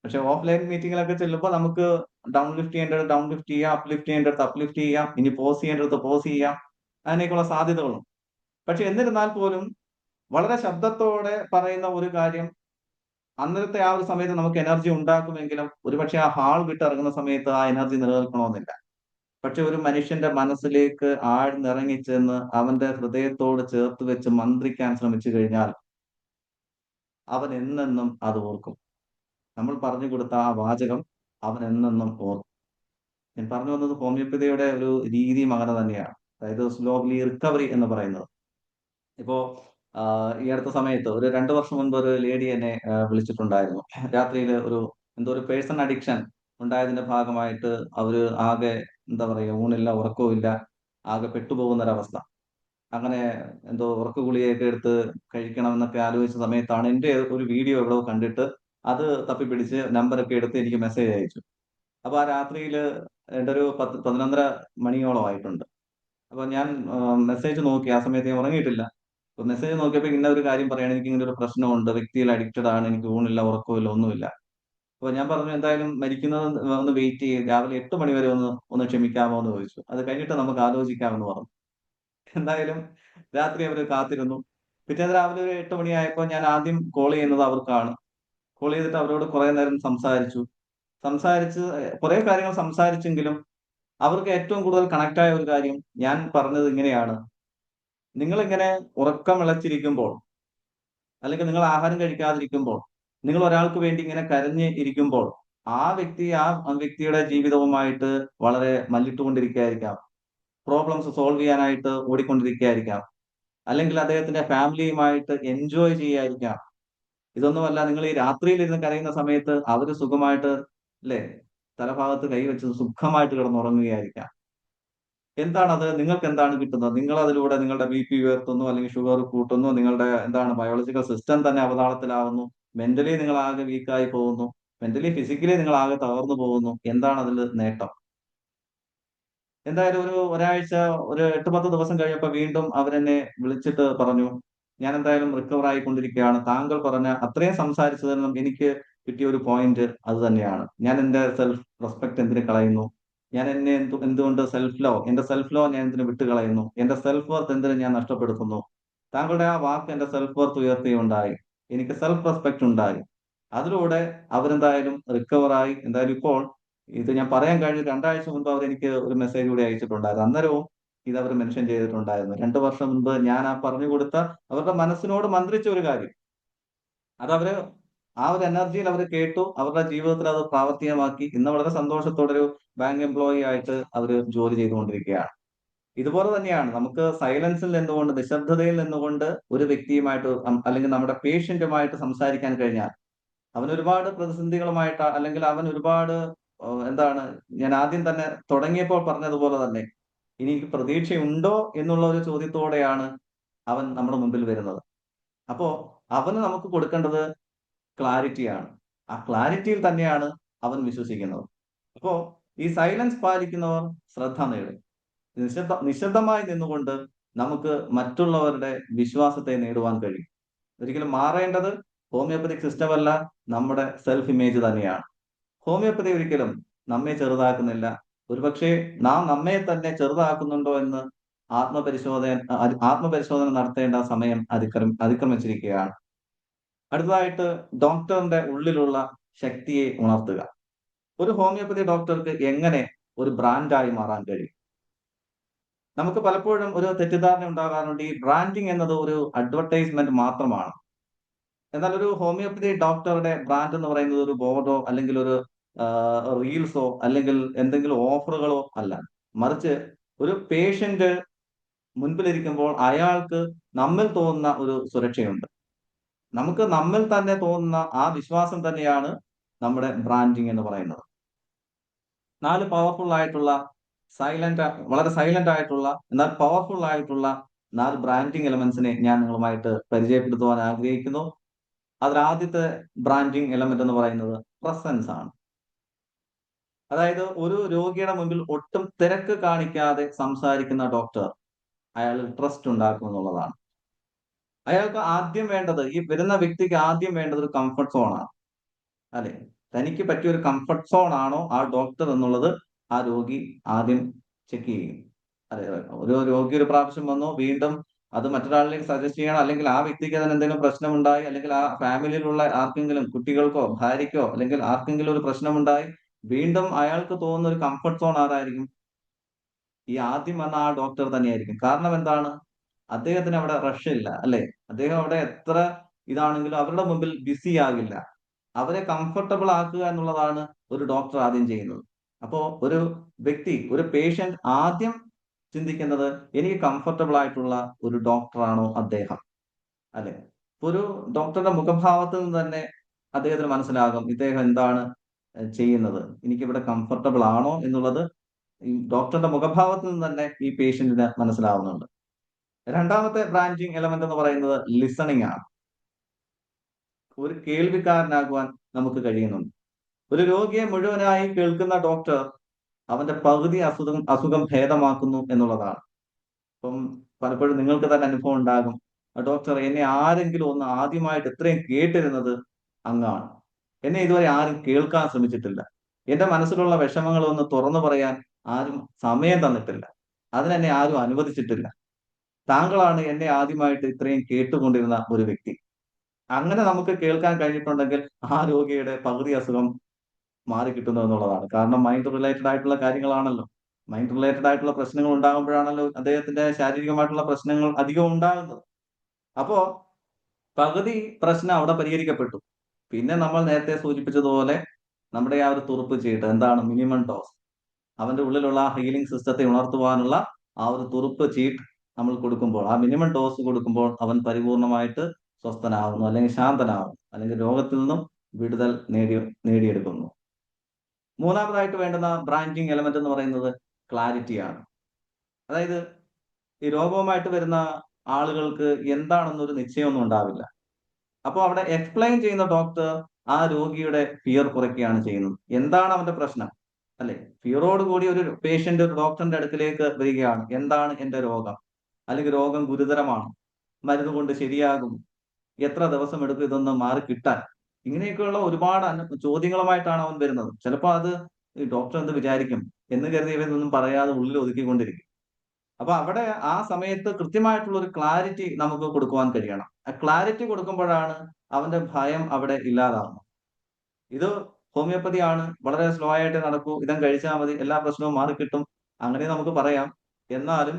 പക്ഷെ ഓഫ്ലൈൻ മീറ്റിങ്ങിലൊക്കെ ചെല്ലുമ്പോൾ നമുക്ക് ഡൗൺ ലിഫ്റ്റ് ചെയ്യേണ്ടത് ഡൗൺ ലിഫ്റ്റ് ചെയ്യാം, അപ്ലിഫ്റ്റ് ചെയ്യേണ്ടത് അപ്ലിഫ്റ്റ് ചെയ്യാം, ഇനി പോസ് ചെയ്യേണ്ടത് പോസ് ചെയ്യാം, അങ്ങനെയൊക്കെയുള്ള സാധ്യതകളുണ്ട്. പക്ഷെ എന്നിരുന്നാൽ പോലും വളരെ ശബ്ദത്തോടെ പറയുന്ന ഒരു കാര്യം അന്നത്തെ ആ ഒരു സമയത്ത് നമുക്ക് എനർജി ഉണ്ടാക്കുമെങ്കിലും ഒരുപക്ഷെ ആ ഹാൾ വിട്ട് ഇറങ്ങുന്ന സമയത്ത് ആ എനർജി നിലനിൽക്കണമെന്നില്ല. പക്ഷെ ഒരു മനുഷ്യന്റെ മനസ്സിലേക്ക് ആഴ്ന്നിറങ്ങിച്ചെന്ന് അവന്റെ ഹൃദയത്തോട് ചേർത്ത് വെച്ച് മന്ത്രിക്കാൻ ശ്രമിച്ചു കഴിഞ്ഞാൽ അവൻ എന്നെന്നും അത് ഓർക്കും. നമ്മൾ പറഞ്ഞു കൊടുത്ത ആ വാചകം അവൻ എന്നെന്നും ഓർക്കും. ഞാൻ പറഞ്ഞു വന്നത് ഹോമിയോപ്പതിയുടെ ഒരു രീതിയും അങ്ങനെ തന്നെയാണ്. അതായത് സ്ലോലി റിക്കവറി എന്ന് പറയുന്നത്. ഇപ്പോ ഈ അടുത്ത സമയത്ത് ഒരു 2 വർഷം മുൻപ് ഒരു ലേഡി എന്നെ വിളിച്ചിട്ടുണ്ടായിരുന്നു. രാത്രിയിൽ എന്തോ ഒരു പേഴ്സൺ അഡിക്ഷൻ ഉണ്ടായതിന്റെ ഭാഗമായിട്ട് അവര് ആകെ എന്താ പറയുക, ഊണില്ല, ഉറക്കവുമില്ല, ആകെ പെട്ടുപോകുന്ന ഒരവസ്ഥ. അങ്ങനെ എന്തോ ഉറക്ക ഗുളികയൊക്കെ എടുത്ത് കഴിക്കണമെന്നൊക്കെ ആലോചിച്ച സമയത്താണ് എന്റെ ഒരു വീഡിയോ എവിടെയോ കണ്ടിട്ട് അത് തപ്പിപ്പിടിച്ച് നമ്പറൊക്കെ എടുത്ത് എനിക്ക് മെസ്സേജ് അയച്ചു. അപ്പൊ ആ രാത്രിയില് ഏതാണ്ട് ഒരു 11:30 മണിയോളം ആയിട്ടുണ്ട്. അപ്പൊ ഞാൻ മെസ്സേജ് നോക്കി. ആ സമയത്ത് ഞാൻ ഉറങ്ങിയിട്ടില്ല. അപ്പൊ മെസ്സേജ് നോക്കിയപ്പോ ഇന്ന ഒരു കാര്യം പറയാണ്, എനിക്ക് ഇങ്ങനെ ഒരു പ്രശ്നമുണ്ട്, വ്യക്തിയിൽ അഡിക്റ്റഡ് ആണ്, എനിക്ക് ഊണില്ല, ഉറക്കമില്ല, ഒന്നുമില്ല. അപ്പൊ ഞാൻ പറഞ്ഞു, എന്തായാലും മരിക്കുന്നത് ഒന്ന് വെയിറ്റ് ചെയ്യും, രാവിലെ 8 മണി വരെ ഒന്ന് ക്ഷമിക്കാമോ എന്ന് ചോദിച്ചു. അത് കഴിഞ്ഞിട്ട് നമുക്ക് ആലോചിക്കാമെന്ന് പറഞ്ഞു. എന്തായാലും രാത്രി അവര് കാത്തിരുന്നു. പിറ്റേന്ന് രാവിലെ ഒരു 8 മണിയായപ്പോ ഞാൻ ആദ്യം കോൾ ചെയ്യുന്നത് അവർക്കാണ്. കോൾ ചെയ്തിട്ട് അവരോട് കുറെ നേരം സംസാരിച്ചു. സംസാരിച്ച് കുറെ കാര്യങ്ങൾ സംസാരിച്ചെങ്കിലും അവർക്ക് ഏറ്റവും കൂടുതൽ കണക്ട് ആയ ഒരു കാര്യം ഞാൻ പറഞ്ഞത് ഇങ്ങനെയാണ്: നിങ്ങളിങ്ങനെ ഉറക്കം ഇളച്ചിരിക്കുമ്പോൾ, അല്ലെങ്കിൽ നിങ്ങൾ ആഹാരം കഴിക്കാതിരിക്കുമ്പോൾ, നിങ്ങൾ ഒരാൾക്ക് വേണ്ടി ഇങ്ങനെ കരഞ്ഞ് ഇരിക്കുമ്പോൾ ആ വ്യക്തിയുടെ ജീവിതവുമായിട്ട് വളരെ മല്ലിട്ടുകൊണ്ടിരിക്കുകയായിരിക്കാം, പ്രോബ്ലംസ് സോൾവ് ചെയ്യാനായിട്ട് ഓടിക്കൊണ്ടിരിക്കുകയായിരിക്കാം, അല്ലെങ്കിൽ അദ്ദേഹത്തിന്റെ ഫാമിലിയുമായിട്ട് എൻജോയ് ചെയ്യായിരിക്കാം. ഇതൊന്നുമല്ല, നിങ്ങൾ ഈ രാത്രിയിൽ ഇരുന്ന് കരയുന്ന സമയത്ത് അവര് സുഖമായിട്ട് അല്ലെ തലഭാഗത്ത് കൈവച്ച് സുഖമായിട്ട് കിടന്നുറങ്ങുകയായിരിക്കാം. എന്താണത്? നിങ്ങൾക്ക് എന്താണ് കിട്ടുന്നത്? നിങ്ങൾ അതിലൂടെ നിങ്ങളുടെ ബി പി ഉയർത്തുന്നു, അല്ലെങ്കിൽ ഷുഗർ കൂട്ടുന്നു, നിങ്ങളുടെ ബയോളജിക്കൽ സിസ്റ്റം തന്നെ അവതാളത്തിലാവുന്നു, മെന്റലി നിങ്ങൾ ആകെ വീക്കായി പോകുന്നു, മെന്റലി ഫിസിക്കലി നിങ്ങൾ ആകെ തകർന്നു പോകുന്നു. എന്താണ് അതിൽ നേട്ടം? എന്തായാലും ഒരാഴ്ച, ഒരു 8-10 ദിവസം കഴിഞ്ഞപ്പോ വീണ്ടും അവരെന്നെ വിളിച്ചിട്ട് പറഞ്ഞു, ഞാൻ എന്തായാലും റിക്കവർ ആയിക്കൊണ്ടിരിക്കുകയാണ്. താങ്കൾ പറഞ്ഞ അത്രയും സംസാരിച്ചതിനും എനിക്ക് കിട്ടിയ ഒരു പോയിന്റ് അത് തന്നെയാണ്. ഞാൻ എന്റെ സെൽഫ് റെസ്പെക്ട് എന്തിന് കളയുന്നു? ഞാൻ എന്തുകൊണ്ട് എന്റെ സെൽഫ് ലോ ഞാൻ എന്തിനു വിട്ടുകളയുന്നു? എന്റെ സെൽഫ് വർത്ത് എന്തിനു ഞാൻ നഷ്ടപ്പെടുത്തുന്നു? താങ്കളുടെ ആ വാക്ക് എന്റെ സെൽഫ് വർത്ത് ഉയർത്തിയുണ്ടായി, എനിക്ക് സെൽഫ് റെസ്പെക്ട് ഉണ്ടായി. അതിലൂടെ അവരെന്തായാലും റിക്കവറായി. എന്തായാലും ഇപ്പോൾ ഇത് ഞാൻ പറയാൻ കഴിഞ്ഞ 2 ആഴ്ച മുൻപ് അവരെനിക്ക് ഒരു മെസ്സേജ് കൂടി അയച്ചിട്ടുണ്ടായിരുന്നു. അന്നേരവും ഇത് അവർ മെൻഷൻ ചെയ്തിട്ടുണ്ടായിരുന്നു. 2 വർഷം മുൻപ് ഞാൻ ആ പറഞ്ഞു കൊടുത്ത അവരുടെ മനസ്സിനോട് മന്ത്രിച്ച ഒരു കാര്യം, അതവര് ആ ഒരു എനർജിയിൽ അവർ കേട്ടു, അവരുടെ ജീവിതത്തിൽ അത് പ്രാവർത്തികമാക്കി. ഇന്ന് വളരെ സന്തോഷത്തോടെ ഒരു ബാങ്ക് എംപ്ലോയി ആയിട്ട് അവര് ജോലി ചെയ്തുകൊണ്ടിരിക്കുകയാണ്. ഇതുപോലെ തന്നെയാണ് നമുക്ക് സൈലൻസിൽ നിന്നുകൊണ്ട്, നിശബ്ദതയിൽ നിന്നുകൊണ്ട് ഒരു വ്യക്തിയുമായിട്ട് അല്ലെങ്കിൽ നമ്മുടെ പേഷ്യന്റുമായിട്ട് സംസാരിക്കാൻ കഴിഞ്ഞാൽ അവൻ ഒരുപാട് പ്രതിസന്ധികളുമായിട്ട്, അല്ലെങ്കിൽ അവൻ ഒരുപാട് ഞാൻ ആദ്യം തന്നെ തുടങ്ങിയപ്പോൾ പറഞ്ഞതുപോലെ തന്നെ ഇനി എനിക്ക് പ്രതീക്ഷയുണ്ടോ എന്നുള്ള ഒരു ചോദ്യത്തോടെയാണ് അവൻ നമ്മുടെ മുമ്പിൽ വരുന്നത്. അപ്പോ അവന് നമുക്ക് കൊടുക്കേണ്ടത് ക്ലാരിറ്റിയാണ്. ആ ക്ലാരിറ്റിയിൽ തന്നെയാണ് അവൻ വിശ്വസിക്കുന്നത്. അപ്പോ ഈ സൈലൻസ് പാലിക്കുന്നവർ ശ്രദ്ധ നേടും. നിശബ്ദമായി നിന്നുകൊണ്ട് നമുക്ക് മറ്റുള്ളവരുടെ വിശ്വാസത്തെ നേടുവാൻ കഴിയും. ഒരിക്കലും മാറേണ്ടത് ഹോമിയോപ്പതിക് സിസ്റ്റം അല്ല, നമ്മുടെ സെൽഫ് ഇമേജ് തന്നെയാണ്. ഹോമിയോപ്പതി ഒരിക്കലും നമ്മെ ചെറുതാക്കുന്നില്ല. ഒരുപക്ഷെ നാം നമ്മെ തന്നെ ചെറുതാക്കുന്നുണ്ടോ എന്ന് ആത്മപരിശോധന നടത്തേണ്ട സമയം അതിക്രമിച്ചിരിക്കുകയാണ്. അടുത്തതായിട്ട് ഡോക്ടറിന്റെ ഉള്ളിലുള്ള ശക്തിയെ ഉണർത്തുക. ഒരു ഹോമിയോപ്പതി ഡോക്ടർക്ക് എങ്ങനെ ഒരു ബ്രാൻഡായി മാറാൻ കഴിയും? നമുക്ക് പലപ്പോഴും ഒരു തെറ്റിദ്ധാരണ ഉണ്ടാകാറുണ്ട്, ഈ ബ്രാൻഡിങ് എന്നത് ഒരു അഡ്വർടൈസ്മെന്റ് മാത്രമാണ്. എന്നാൽ ഒരു ഹോമിയോപ്പതി ഡോക്ടറുടെ ബ്രാൻഡ് എന്ന് പറയുന്നത് ഒരു ബോർഡോ അല്ലെങ്കിൽ ഒരു റീൽസോ അല്ലെങ്കിൽ എന്തെങ്കിലും ഓഫറുകളോ അല്ല. മറിച്ച് ഒരു പേഷ്യന്റ് മുൻപിലിരിക്കുമ്പോൾ അയാൾക്ക് നമ്മിൽ തോന്നുന്ന ഒരു സുരക്ഷയുണ്ട്. നമുക്ക് നമ്മിൽ തന്നെ തോന്നുന്ന ആ വിശ്വാസം തന്നെയാണ് നമ്മുടെ ബ്രാൻഡിങ് എന്ന് പറയുന്നത്. 4 പവർഫുൾ ആയിട്ടുള്ള വളരെ സൈലന്റ് ആയിട്ടുള്ള എന്നാൽ പവർഫുൾ ആയിട്ടുള്ള 4 ബ്രാൻഡിങ് എലമെന്റ്സിനെ ഞാൻ നിങ്ങളുമായിട്ട് പരിചയപ്പെടുത്തുവാൻ ആഗ്രഹിക്കുന്നു. അതിൽ ആദ്യത്തെ ബ്രാൻഡിങ് എലമെന്റ് എന്ന് പറയുന്നത് പ്രസൻസ് ആണ്. അതായത് ഒരു രോഗിയുടെ മുമ്പിൽ ഒട്ടും തിരക്ക് കാണിക്കാതെ സംസാരിക്കുന്ന ഡോക്ടർ അയാളിൽ ട്രസ്റ്റ് ഉണ്ടാക്കും എന്നുള്ളതാണ്. അയാൾക്ക് ആദ്യം വേണ്ടത്, ഈ വരുന്ന വ്യക്തിക്ക് ആദ്യം വേണ്ടത് ഒരു കംഫർട്ട് സോൺ ആണ്. അല്ലെ, തനിക്ക് പറ്റിയ ഒരു കംഫർട്ട് സോൺ ആണോ ആ ഡോക്ടർ എന്നുള്ളത് ആ രോഗി ആദ്യം ചെക്ക് ചെയ്യും. അതെ, ഒരു രോഗി ഒരു പ്രാവശ്യം വന്നു, വീണ്ടും അത് മറ്റൊരാളിലേക്ക് സജസ്റ്റ് ചെയ്യണം, അല്ലെങ്കിൽ ആ വ്യക്തിക്ക് അതിന് എന്തെങ്കിലും പ്രശ്നമുണ്ടായി, അല്ലെങ്കിൽ ആ ഫാമിലിയിലുള്ള ആർക്കെങ്കിലും, കുട്ടികൾക്കോ ഭാര്യയ്ക്കോ അല്ലെങ്കിൽ ആർക്കെങ്കിലും ഒരു പ്രശ്നമുണ്ടായി, വീണ്ടും അയാൾക്ക് തോന്നുന്ന ഒരു കംഫർട്ട് സോൺ ആരായിരിക്കും? ഈ ആദ്യം വന്ന ആ ഡോക്ടർ തന്നെയായിരിക്കും. കാരണം എന്താണ്? അദ്ദേഹത്തിന് അവിടെ റഷ് ഇല്ല, അല്ലെ? അദ്ദേഹം അവിടെ എത്ര ഇതാണെങ്കിലും അവരുടെ മുമ്പിൽ ബിസി ആകില്ല. അവരെ കംഫർട്ടബിൾ ആക്കുക എന്നുള്ളതാണ് ഒരു ഡോക്ടർ ആദ്യം ചെയ്യുന്നത്. അപ്പോ ഒരു വ്യക്തി, ഒരു പേഷ്യന്റ് ആദ്യം ചിന്തിക്കുന്നത് എനിക്ക് കംഫർട്ടബിൾ ആയിട്ടുള്ള ഒരു ഡോക്ടറാണോ അദ്ദേഹം, അല്ലെ? ഒരു ഡോക്ടറുടെ മുഖഭാവത്തിൽ നിന്ന് തന്നെ അദ്ദേഹത്തിന് മനസ്സിലാകും ഇദ്ദേഹം എന്താണ് ചെയ്യുന്നത്, എനിക്കിവിടെ കംഫർട്ടബിൾ ആണോ എന്നുള്ളത് ഈ ഡോക്ടറുടെ മുഖഭാവത്തിൽ നിന്ന് തന്നെ ഈ പേഷ്യന്റിന് മനസ്സിലാവുന്നുണ്ട്. രണ്ടാമത്തെ ബ്രാൻഡിങ് എലമെന്റ് എന്ന് പറയുന്നത് ലിസണിങ് ആണ്. ഒരു കേൾവിക്കാരനാകുവാൻ നമുക്ക് കഴിയുന്നുണ്ട്. ഒരു രോഗിയെ മുഴുവനായി കേൾക്കുന്ന ഡോക്ടർ അവന്റെ പകുതി അസുഖം ഭേദമാക്കുന്നു എന്നുള്ളതാണ്. ഇപ്പം പലപ്പോഴും നിങ്ങൾക്ക് തന്നെ അനുഭവം ഉണ്ടാകും, ഡോക്ടർ എന്നെ ആരെങ്കിലും ഒന്ന് ആദ്യമായിട്ട് ഇത്രയും കേട്ടിരുന്നത് അങ്ങാണ്, എന്നെ ഇതുവരെ ആരും കേൾക്കാൻ ശ്രമിച്ചിട്ടില്ല, എന്റെ മനസ്സിലുള്ള വിഷമങ്ങൾ ഒന്ന് തുറന്നു പറയാൻ ആരും സമയം തന്നിട്ടില്ല, അതിനെന്നെ ആരും അനുവദിച്ചിട്ടില്ല, താങ്കളാണ് എന്നെ ആദ്യമായിട്ട് ഇത്രയും കേട്ടുകൊണ്ടിരുന്ന ഒരു വ്യക്തി. അങ്ങനെ നമുക്ക് കേൾക്കാൻ കഴിഞ്ഞിട്ടുണ്ടെങ്കിൽ ആ രോഗിയുടെ പകുതി അസുഖം മാറിക്കിട്ടുന്നു എന്നുള്ളതാണ്. കാരണം മൈൻഡ് റിലേറ്റഡ് ആയിട്ടുള്ള കാര്യങ്ങളാണല്ലോ. മൈൻഡ് റിലേറ്റഡ് ആയിട്ടുള്ള പ്രശ്നങ്ങൾ ഉണ്ടാകുമ്പോഴാണല്ലോ അദ്ദേഹത്തിന്റെ ശാരീരികമായിട്ടുള്ള പ്രശ്നങ്ങൾ അധികം ഉണ്ടാകുന്നത്. അപ്പോ പകുതി പ്രശ്നം അവിടെ പരിഹരിക്കപ്പെട്ടു. പിന്നെ നമ്മൾ നേരത്തെ സൂചിപ്പിച്ചതുപോലെ നമ്മുടെ ആ ഒരു തുറുപ്പ് ചീട്ട് എന്താണ്, മിനിമം ഡോസ്, അവന്റെ ഉള്ളിലുള്ള ആ ഹീലിംഗ് സിസ്റ്റത്തെ ഉണർത്തുവാനുള്ള ആ ഒരു തുറുപ്പ് ചീട്ട് നമ്മൾ കൊടുക്കുമ്പോൾ, ആ മിനിമം ഡോസ് കൊടുക്കുമ്പോൾ അവൻ പരിപൂർണമായിട്ട് സ്വസ്ഥനാവുന്നു, അല്ലെങ്കിൽ ശാന്തനാവുന്നു, അല്ലെങ്കിൽ രോഗത്തിൽ നിന്നും വിടുതൽ നേടിയെടുക്കുന്നു. മൂന്നാമതായിട്ട് വേണ്ടുന്ന ബ്രാൻഡിങ് എലമെന്റ് എന്ന് പറയുന്നത് ക്ലാരിറ്റിയാണ്. അതായത് ഈ രോഗവുമായിട്ട് വരുന്ന ആളുകൾക്ക് എന്താണെന്നൊരു നിശ്ചയമൊന്നും ഉണ്ടാവില്ല. അപ്പോൾ അവിടെ എക്സ്പ്ലെയിൻ ചെയ്യുന്ന ഡോക്ടർ ആ രോഗിയുടെ ഫിയർ കുറയ്ക്കുകയാണ് ചെയ്യുന്നത്. എന്താണ് അവന്റെ പ്രശ്നം, അല്ലെ? ഫിയറോട് കൂടി ഒരു പേഷ്യന്റ് ഒരു ഡോക്ടറിന്റെ അടുക്കിലേക്ക് വരികയാണ്, എന്താണ് എന്റെ രോഗം, അല്ലെങ്കിൽ രോഗം ഗുരുതരമാണ്, മരുന്ന് കൊണ്ട് ശരിയാകും, എത്ര ദിവസം എടുക്കും ഇതൊന്ന് മാറി കിട്ടാൻ, ഇങ്ങനെയൊക്കെയുള്ള ഒരുപാട് ചോദ്യങ്ങളുമായിട്ടാണ് അവൻ വരുന്നത്. ചിലപ്പോൾ അത് ഈ ഡോക്ടർ എന്ത് വിചാരിക്കും എന്ന് കരുതി ഇവനൊന്നും പറയാതെ ഉള്ളിൽ ഒതുക്കിക്കൊണ്ടിരിക്കും. അപ്പൊ അവിടെ ആ സമയത്ത് കൃത്യമായിട്ടുള്ള ഒരു ക്ലാരിറ്റി നമുക്ക് കൊടുക്കുവാൻ കഴിയണം. ആ ക്ലാരിറ്റി കൊടുക്കുമ്പോഴാണ് അവന്റെ ഭയം അവിടെ ഇല്ലാതാവുന്നത്. ഇത് ഹോമിയോപ്പതി ആണ്, വളരെ സ്ലോ ആയിട്ട് നടക്കൂ, ഇതം കഴിച്ചാൽ മതി, എല്ലാ പ്രശ്നവും മാറിക്കിട്ടും, അങ്ങനെ നമുക്ക് പറയാം. എന്നാലും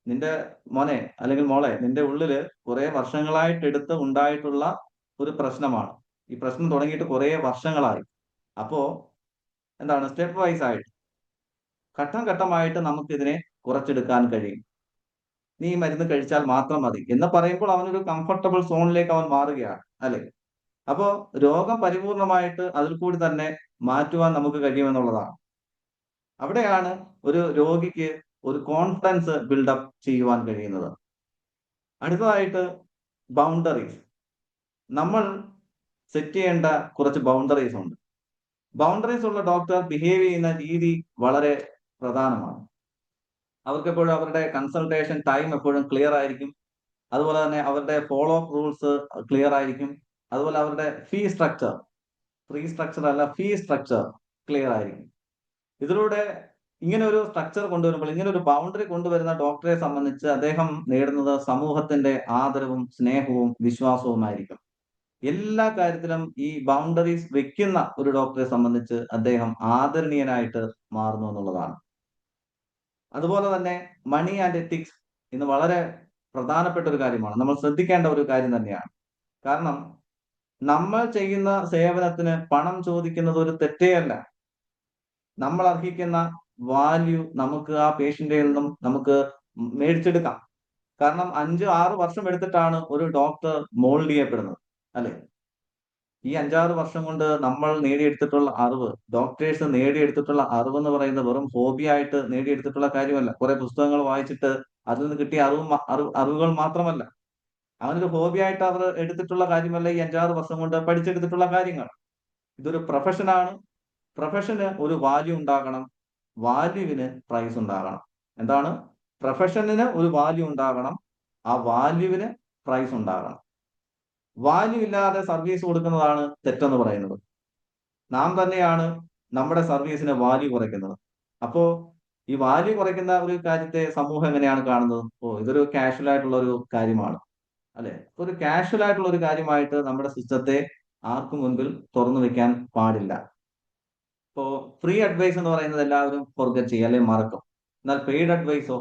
നിന്റെ മോനെ അല്ലെങ്കിൽ മോളെ, നിന്റെ ഉള്ളില് കുറെ വർഷങ്ങളായിട്ട് എടുത്ത് ഉണ്ടായിട്ടുള്ള ഒരു പ്രശ്നമാണ്. ഈ പ്രശ്നം തുടങ്ങിയിട്ട് കുറെ വർഷങ്ങളായി. അപ്പോ എന്താണ്, സ്റ്റെപ്പ് വൈസ് ആയിട്ട് ഘട്ടം ഘട്ടമായിട്ട് നമുക്കിതിനെ കുറച്ചെടുക്കാൻ കഴിയും. നീ ഈ മരുന്ന് കഴിച്ചാൽ മാത്രം മതി എന്ന് പറയുമ്പോൾ അവനൊരു കംഫർട്ടബിൾ സോണിലേക്ക് അവൻ മാറുകയാണ്, അല്ലെ? അപ്പോ രോഗം പരിപൂർണമായിട്ട് അതിൽ കൂടി തന്നെ മാറ്റുവാൻ നമുക്ക് കഴിയുമെന്നുള്ളതാണ്. അവിടെയാണ് ഒരു രോഗിക്ക് ഒരു കോൺഫിഡൻസ് ബിൽഡപ്പ് ചെയ്യുവാൻ കഴിയുന്നത്. അടുത്തതായിട്ട് ബൗണ്ടറീസ്. നമ്മൾ സെറ്റ് ചെയ്യേണ്ട കുറച്ച് ബൗണ്ടറീസ് ഉണ്ട്. ബൗണ്ടറീസ് ഉള്ള ഡോക്ടർ ബിഹേവ് ചെയ്യുന്ന രീതി വളരെ പ്രധാനമാണ്. അവർക്ക് എപ്പോഴും അവരുടെ കൺസൾട്ടേഷൻ ടൈം എപ്പോഴും ക്ലിയർ ആയിരിക്കും. അതുപോലെ തന്നെ അവരുടെ ഫോളോ അപ്പ് റൂൾസ് ക്ലിയർ ആയിരിക്കും. അതുപോലെ അവരുടെ ഫീ സ്ട്രക്ചർ അല്ല, ഫീ സ്ട്രക്ചർ ക്ലിയർ ആയിരിക്കും. ഇതിലൂടെ ഇങ്ങനെ ഒരു സ്ട്രക്ചർ കൊണ്ടുവരുമ്പോൾ, ഇങ്ങനെ ഒരു ബൗണ്ടറി കൊണ്ടുവരുന്ന ഡോക്ടറെ സംബന്ധിച്ച് അദ്ദേഹം നേടുന്നത് സമൂഹത്തിന്റെ ആദരവും സ്നേഹവും വിശ്വാസവുമായിരിക്കും. എല്ലാ കാര്യത്തിലും ഈ ബൗണ്ടറീസ് വെക്കുന്ന ഒരു ഡോക്ടറെ സംബന്ധിച്ച് അദ്ദേഹം ആദരണീയനായിട്ട് മാറുന്നു എന്നുള്ളതാണ്. അതുപോലെ തന്നെ മണി ആൻഡ് എത്തിക്സ് ഇന്ന് വളരെ പ്രധാനപ്പെട്ട ഒരു കാര്യമാണ്, നമ്മൾ ശ്രദ്ധിക്കേണ്ട ഒരു കാര്യം തന്നെയാണ്. കാരണം നമ്മൾ ചെയ്യുന്ന സേവനത്തിന് പണം ചോദിക്കുന്നത് ഒരു തെറ്റേ അല്ല. നമ്മൾ അർഹിക്കുന്ന വാല്യൂ നമുക്ക് ആ പേഷ്യന്റിൽ നിന്നും നമുക്ക് മേടിച്ചെടുക്കാം. കാരണം 5-6 വർഷം എടുത്തിട്ടാണ് ഒരു ഡോക്ടർ മോൾഡ് ചെയ്യപ്പെടുന്നത്, അല്ലെ? ഈ 5-6 വർഷം കൊണ്ട് നമ്മൾ നേടിയെടുത്തിട്ടുള്ള അറിവ്, ഡോക്ടേഴ്സ് നേടിയെടുത്തിട്ടുള്ള അറിവ് എന്ന് പറയുന്നത് വെറും ഹോബി ആയിട്ട് നേടിയെടുത്തിട്ടുള്ള കാര്യമല്ല. കുറെ പുസ്തകങ്ങൾ വായിച്ചിട്ട് അതിൽ നിന്ന് കിട്ടിയ അറിവുകൾ മാത്രമല്ല. അങ്ങനൊരു ഹോബി ആയിട്ട് അവർ എടുത്തിട്ടുള്ള കാര്യമല്ല ഈ 5-6 വർഷം കൊണ്ട് പഠിച്ചെടുത്തിട്ടുള്ള കാര്യങ്ങൾ. ഇതൊരു പ്രൊഫഷനാണ്. പ്രൊഫഷന് ഒരു വാല്യൂ ഉണ്ടാകണം, വാല്യൂവിന് പ്രൈസ് ഉണ്ടാകണം. എന്താണ്? പ്രൊഫഷന് ഒരു വാല്യൂ ഉണ്ടാകണം, ആ വാല്യൂവിന് പ്രൈസ് ഉണ്ടാകണം. വാല്യൂ ഇല്ലാതെ സർവീസ് കൊടുക്കുന്നതാണ് തെറ്റെന്ന് പറയുന്നത്. നാം തന്നെയാണ് നമ്മുടെ സർവീസിന് വാല്യൂ കുറയ്ക്കുന്നത്. അപ്പോ ഈ വാല്യൂ കുറയ്ക്കുന്ന ഒരു കാര്യത്തെ സമൂഹം എങ്ങനെയാണ് കാണുന്നത്? ഇതൊരു കാഷ്വൽ ആയിട്ടുള്ള ഒരു കാര്യമാണ്, അല്ലെ? ഒരു കാഷ്വൽ ആയിട്ടുള്ള ഒരു കാര്യമായിട്ട് നമ്മുടെ സിസ്റ്റത്തെ ആർക്കും മുൻപിൽ തുറന്നു വെക്കാൻ പാടില്ല. ഇപ്പോ ഫ്രീ അഡ്വൈസ് എന്ന് പറയുന്നത് എല്ലാവരും ഫോർഗറ്റ് ചെയ്യും, അല്ലെങ്കിൽ മറക്കും. എന്നാൽ പെയ്ഡ് അഡ്വൈസോ